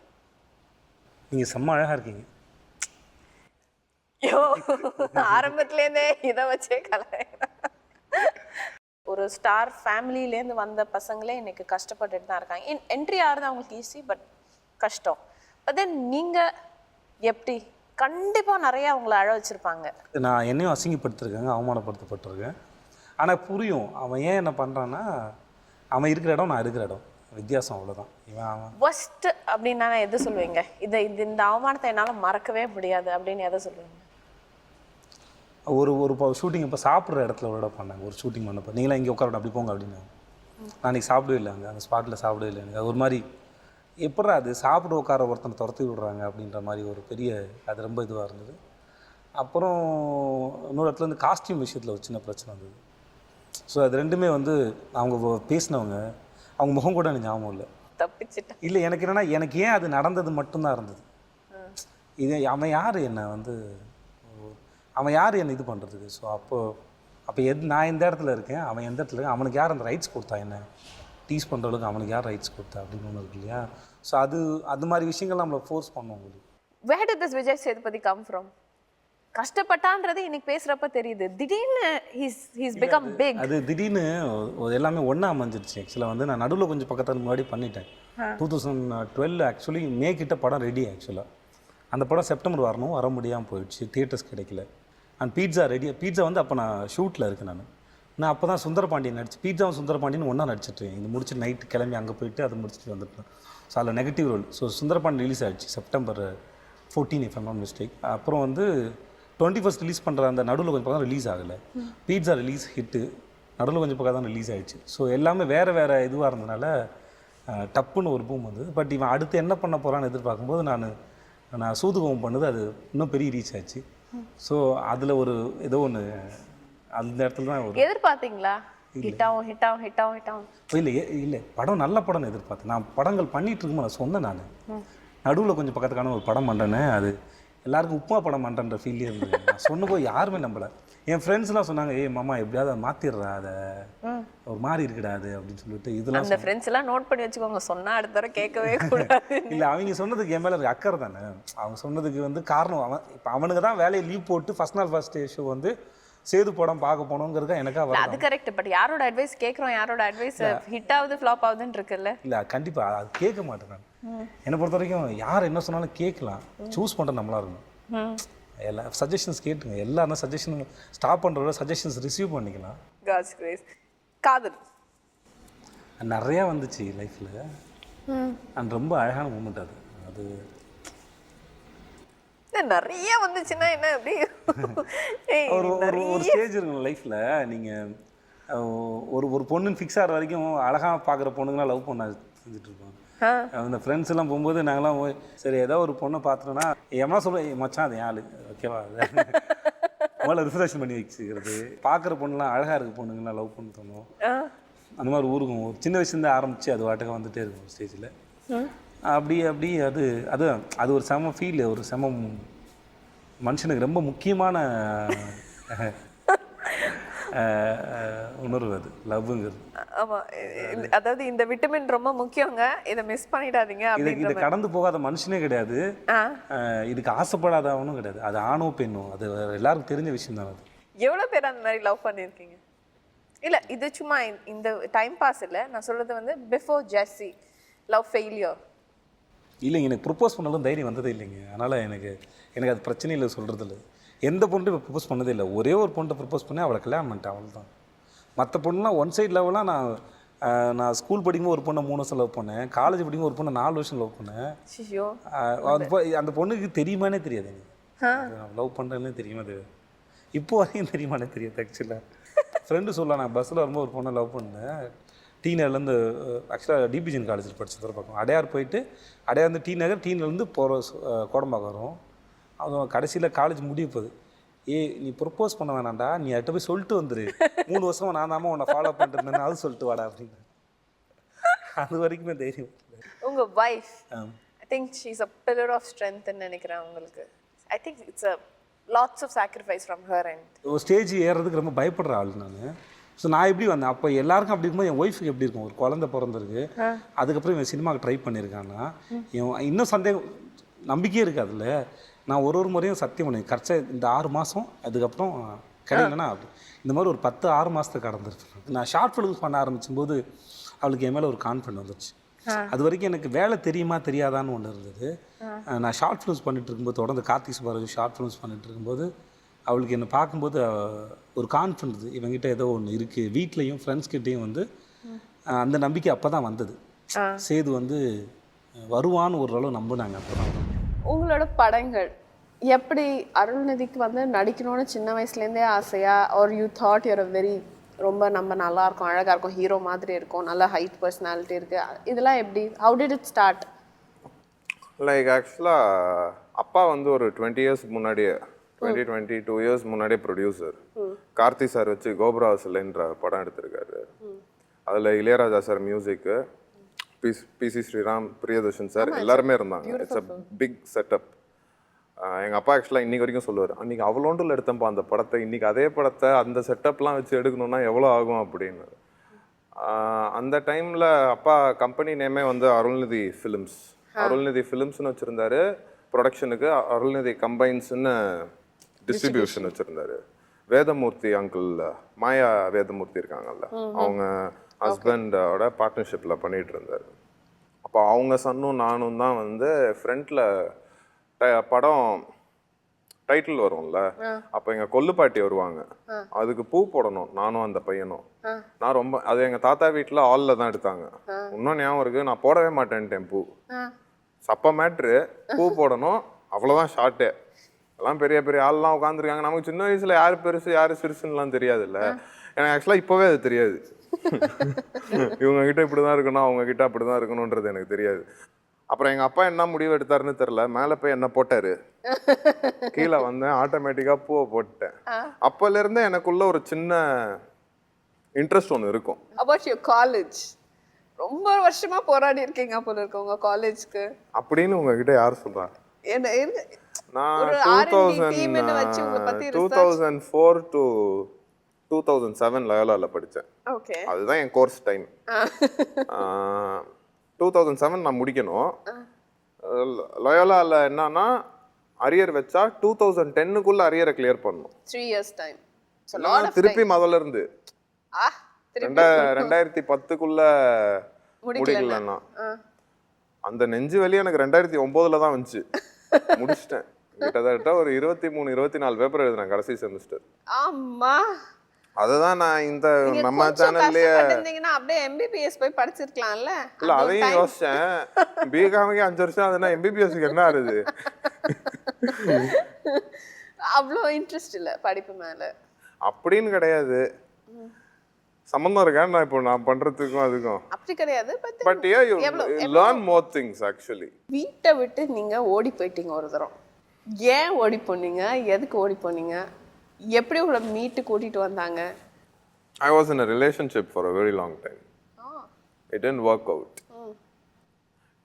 நீங்கள் செம்ம அழகாக இருக்கீங்க. ஐயோ, ஆரம்பத்துலேருந்தே இதை வச்சே கலாய்க்கிறேன். ஒரு ஸ்டார் ஃபேமிலியிலேருந்து வந்த பசங்களே இன்னைக்கு கஷ்டப்பட்டுட்டு தான் இருக்காங்க. என்ட்ரி ஆகிறது அவங்களுக்கு ஈஸி, பட் கஷ்டம். பட் தென் நீங்கள் எப்படி? கண்டிப்பாக நிறைய அவங்கள அழ வச்சுருப்பாங்க. நான் என்னையும் அசிங்கப்படுத்திருக்காங்க, அவமானப்படுத்தப்பட்டிருக்கேன். ஆனால் புரியும் அவன் ஏன் என்ன பண்ணுறான்னா, அவன் இருக்கிற இடம் நான் இருக்கிற இடம் வித்தியாசம், அவ்வளோதான். அவன் ஒஸ்ட் அப்படின்னு எது சொல்லுவீங்க? இந்த அவமானத்தை என்னால் மறக்கவே முடியாது அப்படின்னு எதை சொல்லுவீங்க? ஒரு ஷூட்டிங் இப்போ சாப்பிட்ற இடத்துல ஒரு இடம் பண்ணாங்க, ஒரு ஷூட்டிங் பண்ணப்போ நீங்களாம் இங்கே உட்காரட்டும் அப்படி போங்க அப்படின்னு. நான் இன்றைக்கி சாப்பிடவே இல்லை, அந்த ஸ்பாட்டில் சாப்பிடவே இல்லை. எனக்கு அது ஒரு மாதிரி எப்படா அது சாப்பிட உட்கார ஒருத்தனை துரத்தி விடுறாங்க அப்படின்ற மாதிரி ஒரு பெரிய, அது ரொம்ப இதுவாக இருந்தது. அப்புறம் இன்னொரு இடத்துல வந்து காஸ்டியூம் விஷயத்தில் ஒரு சின்ன பிரச்சனை வந்தது. ஸோ அது ரெண்டுமே வந்து அவங்க பேசினவங்க, அவங்க முகம் கூட எனக்கு ஞாபகம் இல்லை. தப்பிச்சிட்டேன். இல்லை, எனக்கு என்னென்னா, எனக்கு ஏன் அது நடந்தது மட்டும்தான் இருந்தது. இது அவன் யார் என்னை வந்து, அவன் யார் என்னை இது பண்ணுறதுக்கு? ஸோ அப்போ நான் எந்த இடத்துல இருக்கேன், அவன் எந்த இடத்துல இருக்கேன், அவனுக்கு யார் அந்த ரைட்ஸ் கொடுத்தா, என்ன டீஸ் பண்ணுற அளவுக்கு அவனுக்கு யார் ரைட்ஸ் கொடுத்தா அப்படின்னு ஒன்று இருக்கு இல்லையா? ஸோ அது மாதிரி விஷயங்கள் நம்மளை ஃபோர்ஸ் பண்ணுவோம் உங்களுக்கு. Where did this Vijay Sethupathi come from? கஷ்டப்பட்டான்றது இன்னைக்கு பேசுகிறப்ப தெரியுது. திடீர்னு he's become big. அது திடீர்னு எல்லாமே ஒன்றா அமைஞ்சிருச்சு. ஆக்சுவலாக வந்து நான் நடுவில் கொஞ்சம் பக்கத்தில் முன்னாடி பண்ணிட்டேன். 2012 ஆக்சுவலி மே கிட்ட படம் ரெடி. ஆக்சுவலாக அந்த படம் செப்டம்பர் வரணும், வர முடியாமல் போயிடுச்சு, தியேட்டர்ஸ் கிடைக்கல. And pizza ready. பீட்சா வந்து அப்போ நான் ஷூட்டில் இருக்கேன். நான் நான் அப்போ தான் சுந்தரபாண்டியன் நடிச்சு பீட்சாவும் சுந்தரபாண்டியன் ஒன்றா நடிச்சிட்டேன். இது முடிச்சு நைட்டு கிளம்பி அங்கே போயிட்டு அதை முடிச்சுட்டு வந்துட்டேன். ஸோ அதில் negative role. So Sundarapandian release ஆகிடுச்சு September 14 if I'm not mistake. அப்புறம் வந்து 21st ரிலீஸ் பண்ணுற அந்த நடுவில் கொஞ்சம் பக்கம் ரிலீஸ் ஆகலை. பீட்சா ரிலீஸ் ஹிட்டு, நடுவில் கொஞ்சம் பக்கம் தான் ரிலீஸ் ஆகிடுச்சு. ஸோ எல்லாமே வேறு இதுவாக இருந்ததுனால டப்புன்னு ஒரு பூம் வந்தது. பட் இவன் அடுத்து என்ன பண்ண போகிறான்னு எதிர்பார்க்கும்போது நான் சூதுகம் பண்ணது அது இன்னும் பெரிய ரீச் ஆச்சு. ஸோ அதில் ஒரு ஏதோ ஒன்று அந்த இடத்துல தான் ஒரு எதிர்பார்த்தீங்களா? ஹிட்டாவும் இல்லை படம் நல்ல படம்னு எதிர்பார்த்தேன். நான் படங்கள் பண்ணிட்டு இருக்கும்போது நான் சொன்னேன். நான் நடுவில் கொஞ்சம் பக்கத்துக்கான ஒரு படம் பண்ணுறேன்னு அது எல்லாருக்கும் உப்புமா படம் பண்ணுறன்ற ஃபீல்லே இருந்தது. நான் சொன்னபோது யாருமே நம்பலை. என் ஃப்ரெண்ட்ஸ்லாம் சொன்னாங்க, ஏய் மாமா எப்படியாவது அதை மாற்றிடுறா, அதை ஒரு மாதிரி இருக்குடா அது அப்படின்னு சொல்லிட்டு. இதெல்லாம் அந்த ஃப்ரெண்ட்ஸ் எல்லாம் நோட் பண்ணி வச்சுக்கோங்க, சொன்னால் அடுத்த தடவை கேட்கவே கூடாது. இல்லை அவங்க சொன்னதுக்கு என் மேலே அக்கறை தானே. அவங்க சொன்னதுக்கு வந்து காரணம் இப்போ அவனுக்கு தான் வேலையை லீவ் போட்டு ஃபர்ஸ்ட் நாள் ஃபர்ஸ்ட் ஷோ வந்து சேது படம் பார்க்க போனோங்கிறதுக்கா எனக்கா வரும். அது கரெக்ட். பட் யாரோட அட்வைஸ் கேட்குறோம், யாரோட அட்வைஸ் ஹிட் ஆகுது ஃப்ளாப் ஆகுதுன்னு இருக்குல்ல. இல்லை கண்டிப்பாக அது கேட்க மாட்டேன் நான். என்னை பொறுத்த வரைக்கும் யார் என்ன சொன்னாலும் கேட்கலாம், சூஸ் பண்ணுறது நம்மளா இருக்கும். எல்லா சஜஷன்ஸ் கேட்டுங்க, எல்லாரும் சஜஷன் ஸ்டாப் பண்ணுறத சஜஷன்ஸ் ரிசீவ் பண்ணிக்கலாம். God's grace. காதல் நிறையா வந்துச்சு லைஃப்பில். அண்ட் ரொம்ப அழகான மூமெண்ட் அது. அது நிறைய வந்துச்சுன்னா என்ன அப்படி ஒரு ஸ்டேஜ் இருக்குங்க லைஃப்பில். நீங்கள் ஒரு பொண்ணுன்னு ஃபிக்ஸ் ஆகிற வரைக்கும் அழகாக பார்க்குற பொண்ணுங்களாம் லவ் பண்ண செஞ்சுட்டு இருப்போம். அந்த ஃப்ரெண்ட்ஸ் எல்லாம் போகும்போது நாங்களாம் சரி ஏதோ ஒரு பொண்ணை பார்த்தோன்னா எம்மா சொல்லுவேன், மச்சான் அது யாரு ஓகேவா, முதல்ல ரிசர்வேஷன் பண்ணி வச்சுக்கிறது. பார்க்குற பொண்ணுலாம் அழகாக இருக்க பொண்ணுங்களாம் லவ் பண்ண தோணும். அந்த மாதிரி ஊருக்கும் ஒரு சின்ன வயசுலேருந்து ஆரம்பித்து அது வாட்டுக்கு வந்துகிட்டே இருக்கும் ஸ்டேஜில். அப்படி அது ஒரு செம ஃபீல், ஒரு செம மனுஷனுக்கு ரொம்ப முக்கியமான உணர்வு அது லவ்ங்கிறது. ஆமாம், அதாவது இந்த விட்டமின் ரொம்ப முக்கியங்க, இதை மிஸ் பண்ணிடாதீங்க. இதை கடந்து போகாத மனுஷனே கிடையாது, இதுக்கு ஆசைப்படாதவனும் கிடையாது. அது ஆணோ பெண்ணோ அது எல்லாருக்கும் தெரிஞ்ச விஷயம் தான். அது எவ்வளோ பேர் அந்த மாதிரி லவ் பண்ணியிருக்கீங்க? இல்லை இது சும்மா இந்த டைம் பாஸ் இல்லை, நான் சொல்கிறது வந்து பிஃபோர் ஜெஸ்ஸி லவ் ஃபெயிலியர். இல்லைங்க, எனக்கு ப்ரொப்போஸ் பண்ணாலும் தைரியம் வந்ததே இல்லைங்க. அதனால் எனக்கு அது பிரச்சனை இல்லை சொல்கிறது இல்லை. எந்த பொண்ணு இப்போ ப்ரப்போஸ் பண்ணதே இல்லை. ஒரே ஒரு பொண்ணை ப்ரப்போஸ் பண்ணி அவளை கல்யாணம் பண்ணிட்டேன், அவள் தான். மற்ற பொண்ணுலாம் ஒன் சைட் லெவலாக நான் ஸ்கூல் படிக்கும்போது ஒரு பொண்ணை 3 வருஷம் லவ் பண்ணேன், காலேஜ் படிக்கும்போது ஒரு பொண்ணை 4 வருஷம் லவ் பண்ணேன். அந்த பொண்ணுக்கு தெரியுமானே தெரியாது, நான் லவ் பண்ணுறேன்னே தெரியுமா அது இப்போ வரையும் தெரியுமானே தெரியாது. ஆக்சுவலாக ஃப்ரெண்டு சொல்லலாம், நான் பஸ்ஸில் வரும்போது ஒரு பொண்ணை லவ் பண்ணேன். டீனர்லேருந்து ஆக்சுவலாக டிபிஜிஎன் காலேஜில் படிச்சது பக்கம் அடையார் போயிட்டு அடையார்ந்து டீனர்லேருந்து போகிற கோடம்பாக்கம் வரும். அதுவும் கடைசியில் காலேஜ் முடிய போகுது. நீ ப்ரொப்போஸ் பண்ண வேணாண்டா, நீ அட்ட போய் சொல்லிட்டு வந்துரு, 3 வருஷமா நான் தாமா உன்னை ஃபாலோ பண்ணிட்டு அது சொல்லிட்டு வாடா அப்படின்னு. அது வரைக்குமே தைரியம். உங்கள் wife I think she is a pillar of ஸ்ட்ரென்த்னு நினைக்கிறேன் உங்களுக்கு. I think it's a lots of sacrifice from her end. ஒரு ஸ்டேஜ் ஏறுறதுக்கு ரொம்ப பயப்படுற ஆள் நான். ஸோ நான் எப்படி வந்தேன், அப்போ எல்லாருக்கும் அப்படி இருக்கும்போது என் ஒய்ஃபுக்கு எப்படி இருக்கும், ஒரு குழந்தை பிறந்திருக்கு, அதுக்கப்புறம் இவன் சினிமாவுக்கு ட்ரை பண்ணியிருக்கான்னா இன்னும் சந்தேகம் நம்பிக்கையே இருக்குது அதில். நான் ஒரு முறையும் சத்தியம் பண்ணேன், கரெக்டாக இந்த 6 மாதம் அதுக்கப்புறம் கிடைக்கலன்னா அப்படி இந்த மாதிரி ஒரு 10-6 மாதத்தை கடந்துருக்கு. நான் ஷார்ட் ஃபிலிம்ஸ் பண்ண ஆரம்பிச்சும்போது அவளுக்கு என் மேலே ஒரு கான்ஃபிடன்ட் வந்துருச்சு. அது வரைக்கும் எனக்கு வேலை தெரியுமா தெரியாதான்னு ஒன்று இருந்தது. நான் ஷார்ட் ஃபிலிம்ஸ் பண்ணிட்டு இருக்கும்போது தொடர்ந்து கார்த்திக் சுப்பராஜ் ஷார்ட் ஃபிலிம்ஸ் பண்ணிட்டு இருக்கும்போது அவளுக்கு என்னை பார்க்கும்போது ஒரு கான்ஃபிடன்ஸ், இவங்கிட்ட ஏதோ ஒன்று இருக்குது. வீட்லேயும் ஃப்ரெண்ட்ஸ்கிட்டையும் வந்து அந்த நம்பிக்கை அப்போ தான் வந்தது. சேது வந்து வருவான்னு ஓரளவு நம்பினாங்க. அப்போ தான் உங்களோட படங்கள் எப்படி அருள்நிதிக்கு வந்து நடிக்கணும்னு சின்ன வயசுலேருந்தே ஆசையா, are you thought you're very ரொம்ப நம்ம நல்லா இருக்கும், அழகாக இருக்கும், ஹீரோ மாதிரி இருக்கும், நல்ல ஹைட் பர்சனாலிட்டி இருக்குது, இதெல்லாம் எப்படி, how did it start? Like ஆக்சுவலாக அப்பா வந்து ஒரு 20 years முன்னாடியே 22 years முன்னாடியே ப்ரொடியூசர். கார்த்தி சார் வச்சு கோபுராசில்ன்ற படம் எடுத்திருக்காரு. அதில் இளையராஜா சார் மியூசிக்கு, பிசி ஸ்ரீராம், பிரியதர்ஷன் சார் எல்லாருமே இருந்தாங்க. It's a big setup. எங்கள் அப்பா ஆக்சுவலாக இன்றைக்கி வரைக்கும் சொல்லுவார், அன்றைக்கி அவ்வளோண்டில் எடுத்தப்பா அந்த படத்தை, இன்றைக்கி அதே படத்தை அந்த செட்டப்லாம் வச்சு எடுக்கணுன்னா எவ்வளோ ஆகும் அப்படின்னு. அந்த டைமில் அப்பா கம்பெனி நேமே வந்து அருள்நிதி ஃபிலிம்ஸ், அருள்நிதி ஃபிலிம்ஸ்னு வச்சுருந்தாரு. ப்ரொடக்ஷனுக்கு அருள்நிதி கம்பைன்ஸ்னு டிஸ்ட்ரிபியூஷன் வச்சுருந்தாரு. வேதமூர்த்தி அங்கிள், மாயா வேதமூர்த்தி இருக்காங்கல்ல, அவங்க ஹஸ்பண்டோட பார்ட்னர்ஷிப்பில் பண்ணிகிட்டு இருந்தார். அப்போ அவங்க சன்னும் நானும் தான் வந்து ஃப்ரண்ட்டில் படம் டைட்டில் வரும்ல, அப்போ எங்கள் கொல்லுப்பாட்டி வருவாங்க, அதுக்கு பூ போடணும் நானும் அந்த பையனும். நான் ரொம்ப அது எங்கள் தாத்தா வீட்டில் ஆளில் தான் எடுத்தாங்க. இன்னும் ஞாபகம் இருக்குது, நான் போடவே மாட்டேன்ட்டேன் பூ. சப்ப மேட்ரு, பூ போடணும், அவ்வளோதான் ஷார்ட்டே. எல்லாம் பெரிய பெரிய ஆள்லாம் உட்காந்துருக்காங்க. நமக்கு சின்ன வயசில் யார் பெருசு யார் சிறுசுன்னெலாம் தெரியாதுல்ல. எனக்கு ஆக்சுவலாக இப்போவே அது தெரியாது. இவங்ககிட்ட இப்படி தான் இருக்கணும், அவங்கக்கிட்ட அப்படி தான் இருக்கணுன்றது எனக்கு தெரியாது. அப்புறம் எங்கள் அப்பா என்ன முடிவு எடுத்தாருன்னு தெரில, மேலே போய் என்ன போட்டார், கீழே வந்தேன், ஆட்டோமேட்டிக்காக பூவை போட்டுட்டேன். அப்போலேருந்தே எனக்குள்ள ஒரு சின்ன இன்ட்ரெஸ்ட் ஒன்று இருக்கும். அபவுட் யுவர் காலேஜ், ரொம்ப வருஷமா போராடி இருக்கீங்க போல இருக்கு உங்க காலேஜ்க்கு அப்படின்னு உங்ககிட்ட யார் சொல்றா? நான் 2004 to 2007 லயோலாவில் படித்தேன். அதுதான் என் கோர்ஸ் டைம். 2007 நான் முடிக்கணும். லயோலாவில் என்னன்னா அரியர் வச்சா 2010க்குள்ள அரியரை கிளியர் பண்ணணும். 3 years time. திருப்பி முதல்ல இருந்து 2010க்குள்ள முடிக்கலன்னா அந்த நெஞ்சு வலி எனக்கு 2009ல் தான் வந்துச்சு. முடிச்சிட்டேன். கிட்டத்தட்ட ஒரு 23-24 பேப்பர் எழுதுனேன் கடைசி செமஸ்டர். ஆமா, அதுதான் நான் இந்த நம்ம சேனல்லையே அப்படியே எம்பிபிஎஸ் போய் படிச்சிருக்கலாம்ல. இல்ல அதையும் யோசிச்சேன். பிகாமுக்கு 5 வருஷம் அதுனா எம்பிபிஎஸ்க்கு என்ன ஆகுது? அவ்வளோ இன்ட்ரெஸ்ட் இல்ல படிப்பு மேல அப்படின்னு கிடையாது. சம்பந்தம் இருக்கா நான் இப்போ நான் பண்றதுக்கும் அதுக்கும்? அப்படி கிடையாது. But you learn more things actually. வீட்டை விட்டு நீங்க ஓடி போயிட்டீங்க ஒரு தரம். ஏன் ஓடி போனீங்க? எதுக்கு ஓடி போனீங்க? எப்படி உங்களை மீட்டு கூட்டிட்டு வந்தாங்க? I was in a relationship for a very long time. It didn't work out.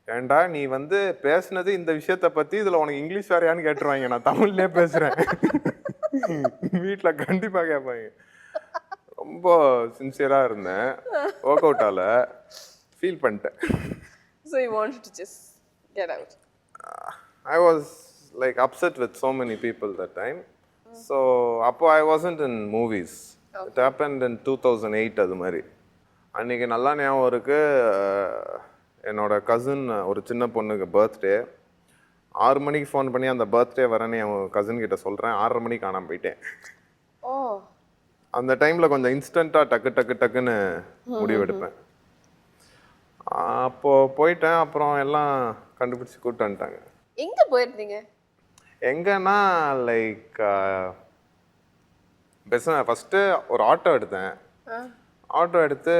ஏண்டா நீ வந்து பேசுனது இந்த விஷயத்தை பத்தி, இதுல உனக்கு இங்கிலீஷ் வேறையான்னு கேட்டுருவாங்க. நான் தமிழ்லயே பேசுறேன். வீட்டில் கண்டிப்பா கேட்பாங்க. ரொம்ப சின்சியராக இருந்தேன். ஒர்க் அவுட் ஆகல, ஃபீல் பண்ணிட்டேன். So you wanted to just get out. I was like upset with so many people that time. So அப்போ I wasn't in movies. It happened in 2008 அது மாதிரி. அன்றைக்கி நல்லா ஞாபகம் இருக்குது. என்னோட கசின் ஒரு சின்ன பொண்ணுக்கு பர்த்டே. 6 மணிக்கு ஃபோன் பண்ணி அந்த பர்த்டே வரேன்னு என் கசின் கிட்ட சொல்கிறேன். 6:30 மணிக்கு காணாமல் போயிட்டேன். அந்த டைமில் கொஞ்சம் இன்ஸ்டண்ட்டாக டக்குன்னு முடிவெடுப்பேன். அப்போது போயிட்டேன். அப்புறம் எல்லாம் கண்டுபிடிச்சி கூப்பிட்டு வந்துட்டாங்க. எங்கே போயிருந்தீங்க? எங்கன்னா லைக் ஃபஸ்ட்டு ஒரு ஆட்டோ எடுத்தேன். ஆட்டோ எடுத்து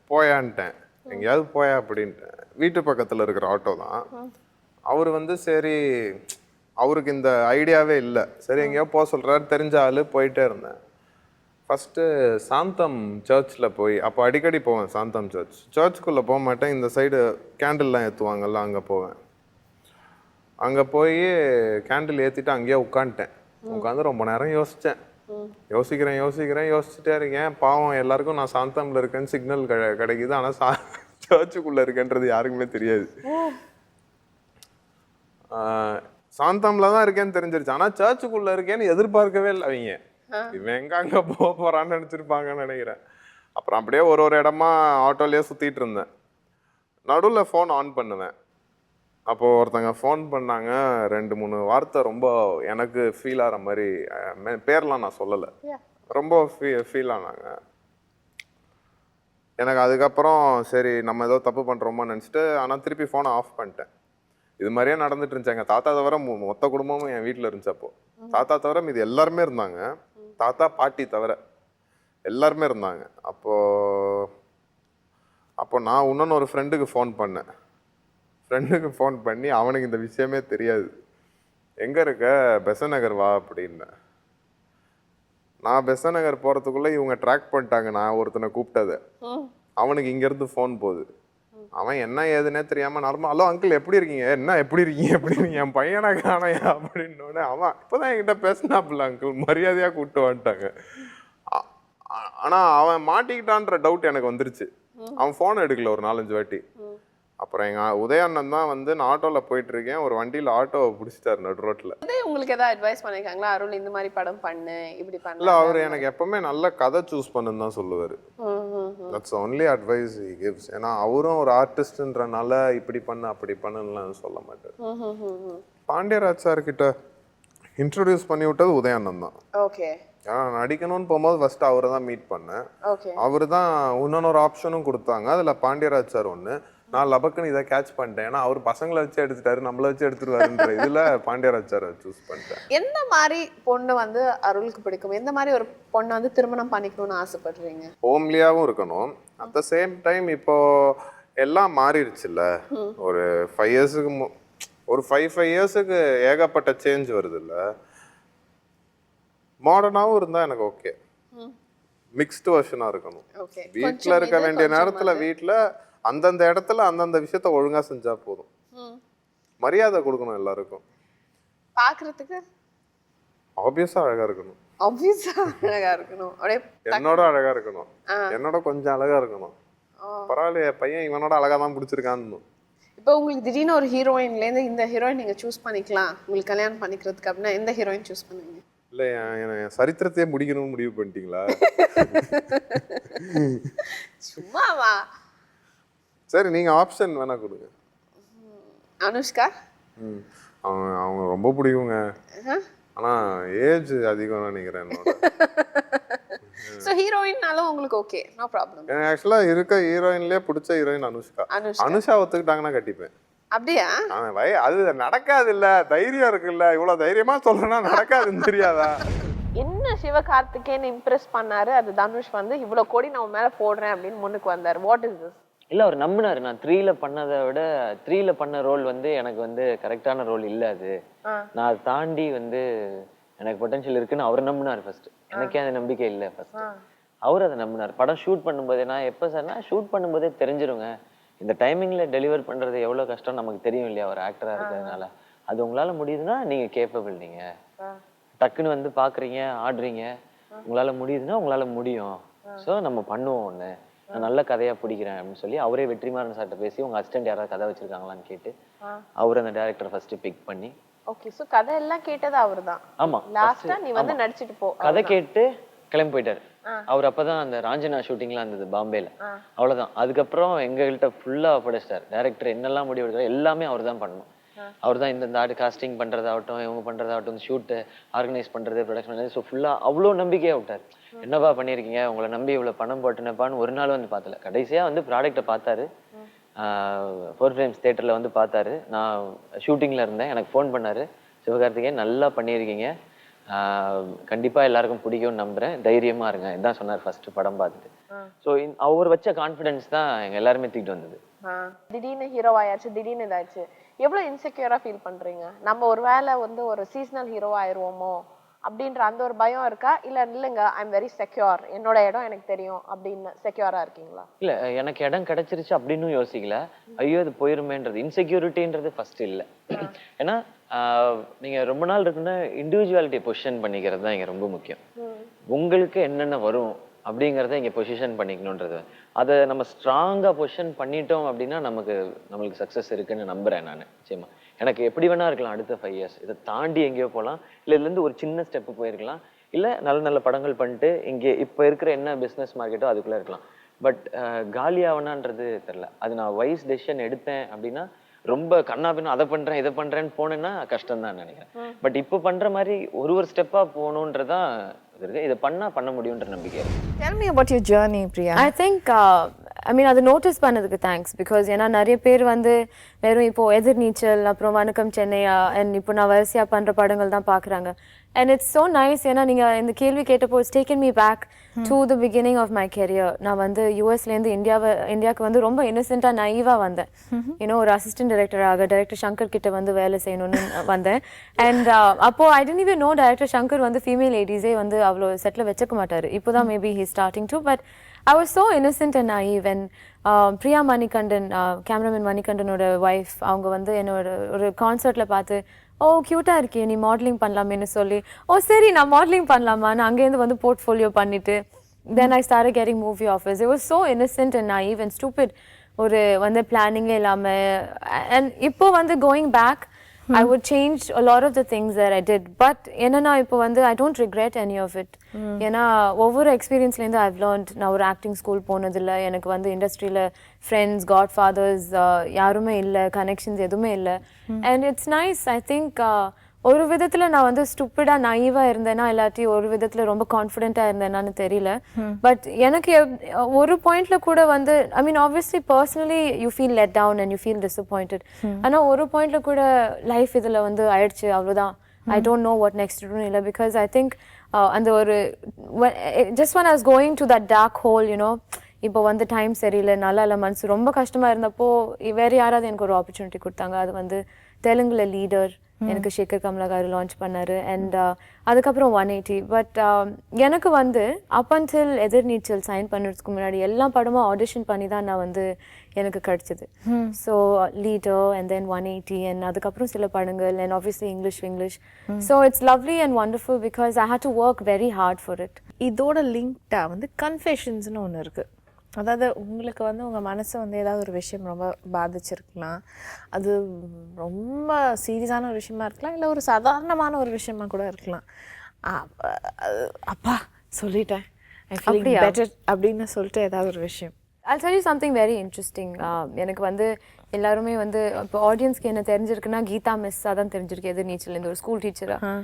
போயான்ட்டேன். எங்கேயாவது போயா அப்படின்ட்டேன். வீட்டு பக்கத்தில் இருக்கிற ஆட்டோ தான். அவர் வந்து சரி, அவருக்கு இந்த ஐடியாவே இல்லை. சரி எங்கேயோ போக சொல்கிறாரு, தெரிஞ்ச ஆள். போயிட்டே இருந்தேன். ஃபஸ்ட்டு சாந்தம் சர்ச்சில் போய், அப்போ அடிக்கடி போவேன் சாந்தம் சர்ச்சுக்குள்ளே போக மாட்டேன். இந்த சைடு கேண்டில்லாம் ஏற்றுவாங்கல்ல, அங்கே போவேன். அங்கே போய் கேண்டில் ஏற்றிட்டு அங்கேயே உட்காந்துட்டேன். உட்காந்து ரொம்ப நேரம் யோசித்தேன். யோசிச்சுட்டே இருக்கேன். பாவம் எல்லாருக்கும் நான் சாந்தமில் இருக்கேன்னு சிக்னல் கிடைக்குது. ஆனால் சர்ச்சுக்குள்ளே இருக்கேன்றது யாருக்குமே தெரியாது. சாந்தமில் தான் இருக்கேன்னு தெரிஞ்சிருச்சு. ஆனால் சர்ச்சுக்குள்ளே இருக்கேன்னு எதிர்பார்க்கவே இல்லை அவங்க. இவன் எங்கே அங்கே போக போகிறான்னு நினச்சிருப்பாங்கன்னு நினைக்கிறேன். அப்புறம் அப்படியே ஒரு இடமா ஆட்டோலேயே சுற்றிட்டு இருந்தேன். நடுவில் ஃபோன் ஆன் பண்ணுவேன். அப்போது ஒருத்தங்க ஃபோன் பண்ணாங்க. 2-3 வார்த்தை ரொம்ப எனக்கு ஃபீல் ஆகிற மாதிரி, பேர்லாம் நான் சொல்லலை, ரொம்ப ஃபீல் ஆனாங்க. எனக்கு அதுக்கப்புறம் சரி நம்ம ஏதோ தப்பு பண்ணுறோமோன்னு நினச்சிட்டு, ஆனால் திருப்பி ஃபோனை ஆஃப் பண்ணிட்டேன். இது மாதிரியே நடந்துட்டு இருந்துச்சு. எங்கள் தாத்தா தவிர மொத்த குடும்பமும் என் வீட்டில் இருந்துச்சு. அப்போது தாத்தா தவிர இது எல்லாருமே இருந்தாங்க. தாத்தா பாட்டி தவிர எல்லாருமே இருந்தாங்க. அப்போ நான் இன்னொன்று ஒரு ஃப்ரெண்டுக்கு ஃபோன் பண்ணேன். ஃப்ரெண்டுக்கு ஃபோன் பண்ணி அவனுக்கு இந்த விஷயமே தெரியாது. எங்கே இருக்க? பெசன்ட் நகர் வா அப்படின்னேன். நான் பெசன்ட் நகர் போகிறதுக்குள்ளே இவங்க ட்ராக் பண்ணிட்டாங்க நான் ஒருத்தனை கூப்பிட்டதை. அவனுக்கு இங்கேருந்து ஃபோன் போகுது. அவன் என்ன ஏதுன்னே தெரியாமல் நார்மல், ஹலோ அங்கிள் எப்படி இருக்கீங்க, என்ன எப்படி இருக்கீங்க அப்படின்னு, என் பையனை காணையா அப்படின்னோடனே அவன் இப்போ தான் என்கிட்ட பேசினாப்புல அங்கிள், மரியாதையாக கூப்பிட்டு வந்துட்டாங்க. ஆனால் அவன் மாட்டிக்கிட்டான்ற டவுட் எனக்கு வந்துருச்சு. அவன் ஃபோன் எடுக்கல ஒரு 4-5 வாட்டி. அப்புறம் எங்கள் உதயாண்ணன் தான் வந்து நான் ஆட்டோவில் போயிட்டுருக்கேன். ஒரு வண்டியில் ஆட்டோவை பிடிச்சிட்டாரு நடு ரோட்டில். உங்களுக்கு ஏதாவது அட்வைஸ் பண்ணியிருக்காங்களா? அருள் இந்த மாதிரி படம் பண்ணு, இப்படி பண்ணு? இல்லை, அவர் எனக்கு எப்பவுமே நல்ல கதை சூஸ் பண்ணுன்னு தான் சொல்லுவார். That's only advice he gives. ஏன்னா அவரும் ஒரு ஆர்டிஸ்ட்ன்றனால இப்படி பண்ணு அப்படி பண்ணுலாம் சொல்ல மாட்டார். பாண்டியராஜ் சார் கிட்ட இன்ட்ரடியூஸ் பண்ணி விட்டது உதயானந்த் தான். ஓகே. நான் நடிக்கணும்னு போகும்போது ஃபர்ஸ்ட் அவரை தான் மீட் பண்ணேன். ஓகே. அவர் தான் இன்னொரு ஆப்ஷனும் கொடுத்தாங்க. அதில் பாண்டியராஜ் சார் ஒன்று. நான் லபக்குன்னு இதை கேட்ச் பண்ணிட்டேன். ஏன்னா அவர் பசங்களை வச்சு எடுத்துட்டாரு, நம்மளை வச்சு எடுத்துருவாருன்ற இதில் பாண்டியராஜ் சாரை சூஸ் பண்ணிட்டேன். எந்த மாதிரி பொண்ணு வந்து அருளுக்கு பிடிக்கும்? எந்த மாதிரி ஒரு பொண்ணை வந்து திருமணம் பண்ணிக்கணும்னு ஆசைப்படுறீங்க? ஹோம்லியாகவும் இருக்கணும். அட் த சேம் டைம் இப்போ எல்லாம் மாறிடுச்சுல்ல. ஒரு 5 இயர்ஸுக்கு ஒரு 5 இயர்ஸுக்கு ஏகப்பட்ட சேஞ்ச் வருது இல்லை. மாடர்னாகவும் இருந்தால் எனக்கு ஓகே. மிக்ஸ்டு வெர்ஷனாக இருக்கணும். வீட்டில் இருக்க வேண்டிய நேரத்தில் வீட்டில் அந்தந்த இடத்துல அந்தந்த விஷயத்த ஒழுங்காக செஞ்சால் போதும். மரியாதை கொடுக்கணும் எல்லாருக்கும். பார்க்கறதுக்கு ஆப்வியஸாக அழகாக இருக்கணும். ஆப்வியஸாக அழகாக இருக்கணும். அப்படியே என்னோட அழகாக இருக்கணும். என்னோட கொஞ்சம் அழகாக இருக்கணும். பரவாயில்லையே பையன் இவனோட அழகாக தான் பிடிச்சிருக்கான்னு. இப்போ உங்களுக்கு திடீர்னு ஒரு ஹீரோயின்லேருந்து இந்த ஹீரோயின் நீங்கள் சூஸ் பண்ணிக்கலாம் உங்களுக்கு கல்யாணம் பண்ணிக்கிறதுக்கு அப்படின்னா எந்த ஹீரோயின் சூஸ் பண்ணுவீங்க? இல்லை என் சரித்திரத்தையே முடிக்கணும்னு முடிவு பண்ணிட்டீங்களா? சும்மாவா? சரி நீங்கள் ஆப்ஷன் வேணா கொடுங்க. அனுஷ்கா. அவங்க ரொம்ப பிடிக்குங்க. ஆனால் ஏஜ் அதிகம் நினைக்கிறேன் என்னோட. ஸோ ஹீரோயின்னாலும் உங்களுக்கு ஓகே, நோ ப்ராப்ளம். எனக்கு ஆக்சுவலாக இருக்க ஹீரோயின்லேயே பிடிச்ச ஹீரோயின் அனுஷ்கா. அனுஷா ஒத்துக்கிட்டாங்கன்னா கட்டிப்பேன். அப்படியா? அது நடக்காது இல்ல. தைரியம் இருக்குல்ல. இவ்வளவு தைரியமா சொல்றேன்னா நடக்காதுன்னு தெரியாதா? என்ன சிவகார்த்திகேயன் இம்ப்ரெஸ் பண்ணாரு, அது தனுஷ் வந்து இவ்வளவு கோடி நான் மேல போடுறேன் அப்படின்னு முன்னுக்கு வந்தாரு. What is this? இல்ல அவர் நம்பினாரு. நான் 3ல பண்ணதை விட 3ல பண்ண ரோல் வந்து எனக்கு வந்து கரெக்டான ரோல் இல்ல. அது நான் அதை தாண்டி வந்து எனக்கு பொட்டன்ஷியல் இருக்குன்னு அவர் நம்பினார் ஃபர்ஸ்ட். எனக்கே அந்த நம்பிக்கை இல்லை ஃபர்ஸ்ட். அவர் அதை நம்பினார். படம் ஷூட் பண்ணும்போதே நான் எப்போ சார்னா ஷூட் பண்ணும்போதே தெரிஞ்சிருங்க இந்த டைமிங்ல டெலிவர் பண்றது எவ்வளவு கஷ்டம் நமக்கு தெரியும் இல்லையா ஒரு ஆக்டரா இருக்கிறதுனால. அது உங்களால முடியுதுன்னா நீங்க கேப்பபிள். நீங்க டக்குன்னு வந்து பாக்குறீங்க ஆடுறீங்க, உங்களால முடியுதுன்னா உங்களால முடியும். ஸோ நம்ம பண்ணுவோம் ஒன்று, நான் நல்ல கதையா பிடிக்கிறேன் அப்படின்னு சொல்லி அவரே வெற்றிமாறன் சார்ட்ட பேசி உங்க அசிஸ்டன்ட் யாராவது கதை வச்சிருக்காங்களான்னு கேட்டு அவர் அந்த டைரக்டர் ஃபர்ஸ்ட் பிக் பண்ணி. ஓகே. ஸோ கதை எல்லாம் கேட்டது அவர் தான். ஆமா. லாஸ்டா நீ வந்து நடிச்சிட்டு போ. கதை கேட்டு கிளம்பி போயிட்டாரு அவர். அப்பதான் அந்த ராஞ்சனா ஷூட்டிங்லாம் இருந்தது பாம்பேல. அவ்வளவுதான். அதுக்கப்புறம் எங்ககிட்ட ஃபுல்லா ஒப்படைச்சிட்டார். டைரக்டர் என்னெல்லாம் முடிவு எடுக்கிறார் எல்லாமே அவர் தான் பண்ணணும். அவர் தான் இந்த ஆடு காஸ்டிங் பண்றதாகட்டும், இவங்க பண்றதாகட்டும், ஷூட்டு ஆர்கனைஸ் பண்றது, ப்ரொடக்ஷன் பண்ணது. ஸோ ஃபுல்லா அவ்வளோ நம்பிக்கையா விட்டார். என்னப்பா பண்ணியிருக்கீங்க, உங்களை நம்பி இவ்வளவு பணம் போட்டுனப்பான்னு ஒரு நாள் வந்து பார்த்தல. கடைசியா வந்து ப்ராடக்டை பார்த்தாரு. 4 ஃப்ரேம்ஸ் தியேட்டர்ல வந்து பார்த்தாரு. நான் ஷூட்டிங்ல இருந்தேன். எனக்கு ஃபோன் பண்ணாரு, சிவகார்த்திகேயன் நல்லா பண்ணியிருக்கீங்க, கண்டிப்பா எல்லாருக்கும் பிடிக்கும்னு நம்புறேன், தைரியமா இருங்க, இதான் சொன்னார் ஃபர்ஸ்ட் படம் பார்த்துட்டு. ஸோ அவர் வச்ச கான்ஃபிடன்ஸ் தான் எங்க எல்லாருமே தூக்கிட்டு வந்தது. திடீர்னு ஹீரோவாயாச்சு, திடீர்னு இதாச்சு, எவ்வளவு இன்செக்யூரா ஃபீல் பண்றீங்க? நம்ம ஒரு வேலை வந்து ஒரு சீசனல் ஹீரோ ஆயிருவோமோ அப்படின்ற அந்த ஒரு பயம் இருக்கா? இல்ல இல்லைங்க ஐ எம் வெரி செக்யூர், என்னோட இடம் எனக்கு தெரியும் அப்படின்னு செக்யூரா இருக்கீங்களா? இல்ல எனக்கு இடம் கிடைச்சிருச்சு அப்படின்னு யோசிக்கல. ஐயோ அது போயிருமேன்றது இன்செக்யூரிட்டின்றது ஃபர்ஸ்ட் இல்லை. ஏன்னா நீங்க ரொம்ப நாள் இருக்குன்னா இண்டிவிஜுவாலிட்டியை பொசிஷன் பண்ணிக்கிறது தான் இங்க ரொம்ப முக்கியம். உங்களுக்கு என்னென்ன வரும் அப்படிங்கிறத இங்க பொசிஷன் பண்ணிக்கணுன்றது. அதை நம்ம ஸ்ட்ராங்கா பொசிஷன் பண்ணிட்டோம் அப்படின்னா நம்மளுக்கு சக்சஸ் இருக்குன்னு நம்புறேன் நான். நிச்சயமா எனக்கு எப்படி வேணா இருக்கலாம் அடுத்த 5 இயர்ஸ், இதை தாண்டி எங்கேயோ போகலாம், இல்லை இதுலேருந்து ஒரு சின்ன ஸ்டெப்பு போயிருக்கலாம், இல்லை நல்ல நல்ல படங்கள் பண்ணிட்டு இங்கே இப்போ இருக்கிற என்ன பிஸ்னஸ் மார்க்கெட்டோ அதுக்குள்ளே இருக்கலாம். பட் காலியாகனான்றது தெரில. அது நான் வைஸ் டெசிஷன் எடுத்தேன் அப்படின்னா ரொம்ப கண்ணாபின்னா அதை பண்ணுறேன் இதை பண்ணுறேன்னு போனேன்னா கஷ்டம் தான் நினைக்கிறேன். பட் இப்போ பண்ணுற மாதிரி ஒரு ஸ்டெப்பாக போகணுன்றதான் இருக்கு. இதை பண்ண முடியுன்ற நம்பிக்கை. Tell me about your journey, Priya. I think I mean அதை நோட்டீஸ் பண்ணதுக்கு தேங்க்ஸ். பிகாஸ் ஏன்னா நிறைய பேர் வந்து வெறும் இப்போ எதிர்நீச்சல் அப்புறம் வணக்கம் சென்னையா அண்ட் இப்போ நான் வரிசையா பண்ற படங்கள் தான் பார்க்குறாங்க. And it's so nice. ஏன்னா நீங்கள் இந்த கேள்வி கேட்டப்போ it's taken me back to the beginning of my career. நான் வந்து யூஎஸ்லேருந்து இந்தியாவுக்கு வந்து ரொம்ப இன்னசென்ட்டாக நைவாக வந்தேன். இன்னும் ஒரு அசிஸ்டன்ட் டைரக்டராக டைரக்டர் சங்கர் கிட்ட வந்து வேலை செய்யணும்னு வந்தேன். அண்ட் அப்போது I didn't even know director Shankar வந்து ஃபீமேல் லேடிஸே வந்து அவ்வளோ செட்டில் வச்சுக்க மாட்டார். இப்போ தான் maybe he starting to. But I was so innocent and naive. And Priya Manikandan, cameraman Manikandanோட wife, அவங்க வந்து என்னோட ஒரு கான்சர்ட்டில் பார்த்து ஓ க்யூட்டாக இருக்கே நீ மாடலிங் பண்ணலாமேன்னு சொல்லி, ஓ சரி நான் மாடலிங் பண்ணலாமா, நான் அங்கேருந்து வந்து போர்ட்ஃபோலியோ பண்ணிவிட்டு then I started getting movie offers. It was so innocent and naive and stupid. ஒரு வந்து பிளானிங்கே இல்லாமல். அண்ட் இப்போ வந்து going back I would change a lot of the things that I did. But என்னன்னா இப்போ வந்து I don't regret any of it. ஏன்னா ஒவ்வொரு எக்ஸ்பீரியன்ஸ்லேருந்து I've learned. நான் ஒரு ஆக்டிங் ஸ்கூல் போனதில்லை, எனக்கு வந்து இண்டஸ்ட்ரியில் ஃப்ரெண்ட்ஸ் காட் ஃபாதர்ஸ் யாருமே இல்லை, கனெக்ஷன்ஸ் எதுவுமே இல்லை. And it's nice. I think ஒரு விதத்துல நான் வந்து ஸ்டூப்பிடா நைவா இருந்தேனா இல்லாட்டி ஒரு விதத்துல ரொம்ப கான்ஃபிடென்ட்டா இருந்தேனான்னு தெரியல பட் எனக்கு ஒரு பாயிண்ட்ல கூட வந்து I mean obviously personally you feel let down and you feel disappointed ஆனா ஒரு பாயிண்ட்ல கூட லைஃப் இதுல வந்து ஆயிடுச்சு அவ்வளவுதான் I don't know what next to do இல்ல because I think அந்த ஒரு just when I was going to that dark hole you know இப்போ வந்து டைம் சரியில்லை நல்லா இல்லை மனசு ரொம்ப கஷ்டமா இருந்தப்போ வேற யாராவது எனக்கு ஒரு ஆப்பர்ச்சுனிட்டி கொடுத்தாங்க அது வந்து தெலுங்குல லீடர் எனக்கு சேகர் கமலா காரு லான்ச் பண்ணாரு அண்ட் அதுக்கப்புறம் 180 பட் எனக்கு வந்து அப் அன்டில் எதிர்நீச்சல் சைன் பண்ணுறதுக்கு முன்னாடி எல்லா படமும் ஆடிஷன் பண்ணி தான் நான் வந்து எனக்கு கிடைச்சது so leader and then 180 and அதுக்கப்புறம் சில படங்கள் and obviously English so it's lovely and wonderful because I had to work very hard for it. இதோட லிங்க்டா வந்து கன்ஃபெஷன்ஸ்னு ஒன்று இருக்கு. அதாவது உங்களுக்கு வந்து உங்கள் மனசை வந்து ஏதாவது ஒரு விஷயம் ரொம்ப பாதிச்சிருக்கலாம், அது ரொம்ப சீரியஸான ஒரு விஷயமா இருக்கலாம், இல்லை ஒரு சாதாரணமான ஒரு விஷயமா கூட இருக்கலாம். அப்பா சொல்லிட்டேன் பெட்டர் அப்படின்னு சொல்லிட்டு ஏதாவது ஒரு விஷயம். I'll tell you something very interesting. எனக்கு வந்து எல்லாருமே வந்து இப்போ ஆடியன்ஸ்க்கு என்ன தெரிஞ்சிருக்குன்னா கீதா மிஸ்ஸாக தான் தெரிஞ்சிருக்கு எதிர்நீச்சல் இந்த ஒரு ஸ்கூல் டீச்சராக.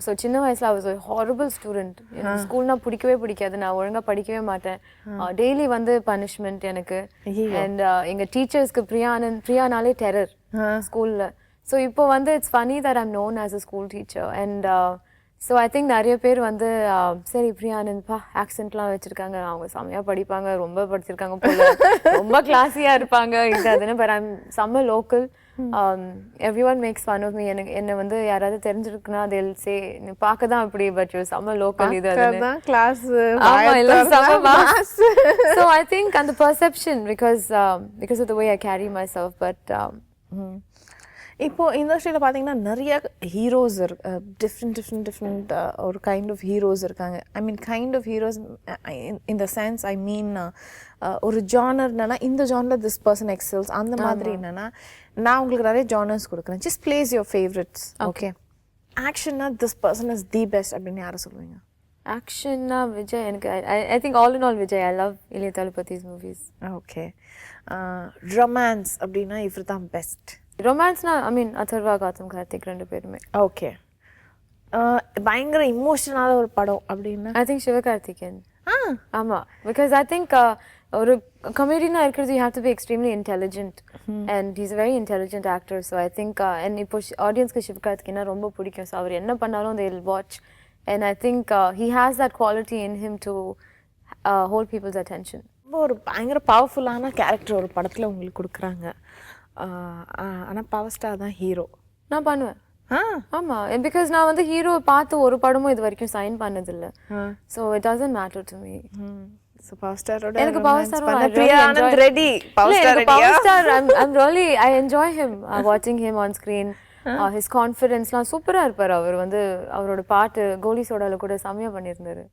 ஸோ சின்ன வயசில் I was a horrible student. எனக்கு ஸ்கூல்னா பிடிக்கவே பிடிக்காது, நான் ஒழுங்காக படிக்கவே மாட்டேன். டெய்லி வந்து பனிஷ்மெண்ட் எனக்கு. அண்ட் எங்கள் டீச்சர்ஸ்க்கு பிரியானாலே டெரர் ஸ்கூலில். ஸோ இப்போ வந்து it's funny that I'm known as a school teacher. And so I think நிறைய பேர் வந்து சரி பிரியானந்த்ப்பா ஆக்சென்ட்லாம் வச்சுருக்காங்க, அவங்க செம்மையாக படிப்பாங்க, ரொம்ப படிச்சிருக்காங்க போல, ரொம்ப கிளாஸியாக இருப்பாங்க இது அதுன்னு. பட் ஐம் செம்ம local. Everyone makes fun of me. என்ன வந்து யாராவது தெரிஞ்சிருக்குன்னா they'll say நீ பார்க்க தான் அப்படி பட் யூ செம்ம லோக்கல் இது அதுன்னு கிளாஸ். ஆமா எல்லாம் செம்ம mass. So I think and the perception because of the way I carry myself but இப்போ இண்டஸ்ட்ரியில் பார்த்தீங்கன்னா நிறைய ஹீரோஸ் டிஃப்ரெண்ட் ஒரு கைண்ட் ஆஃப் ஹீரோஸ் இருக்காங்க. I mean kind of heroes in the sense I mean ஒரு ஜானர் என்னன்னா இந்த ஜானரில் this person excels அந்த மாதிரி என்னன்னா நான் உங்களுக்கு நிறைய ஜானர்ஸ் கொடுக்குறேன். Just place your favourites. Okay ஆக்ஷன்னா this person is the best அப்படின்னு யாரை சொல்லுவீங்க? ஆக்ஷன்னா விஜய். எனக்கு I think all in all Vijay. I love Ilaya Thalapathy's movies. Okay romance அப்படின்னா இவர் தான் பெஸ்ட். ரொமான்ஸ்னா ஐ மீன் அதர்வா கௌதம் கார்த்திக் ரெண்டு பேருமே. ஓகே பயங்கர இமோஷனலான ஒரு படம் அப்படின்னா ஐ திங்க் சிவகார்த்திகேயன். ஆமாம் பிகாஸ் ஐ திங்க் ஒரு கமெடினா இருக்கிறது you have to be extremely intelligent and is very intelligent actor. So I think and இப்போ ஆடியன்ஸ்க்கு சிவகார்த்திகேயனா ரொம்ப பிடிக்கும். ஸோ அவர் என்ன பண்ணாலும் they will watch and I think he has that quality in him to hold people's attention. ரொம்ப ஒரு பயங்கர பவர்ஃபுல்லான கேரக்டர் ஒரு படத்தில் உங்களுக்கு கொடுக்குறாங்க, ஆனால் பவர் ஸ்டார் தான் ஹீரோ. நான் பண்ணுவேன். ஆமாம் பிகாஸ் நான் வந்து ஹீரோவை பார்த்து ஒரு படமும் இது வரைக்கும் சைன் பண்ணதில்லை. So it doesn't matter to me. So power ஸ்டாரோட எனக்கு power star Priyanand ready. Power star I'm really I enjoy him watching him on screen. his confidence லாம் சூப்பராக இருப்பார். அவர் வந்து அவரோட பாட்டு கோலி சோடாவில் கூட செம்மையாக பண்ணியிருந்தாரு.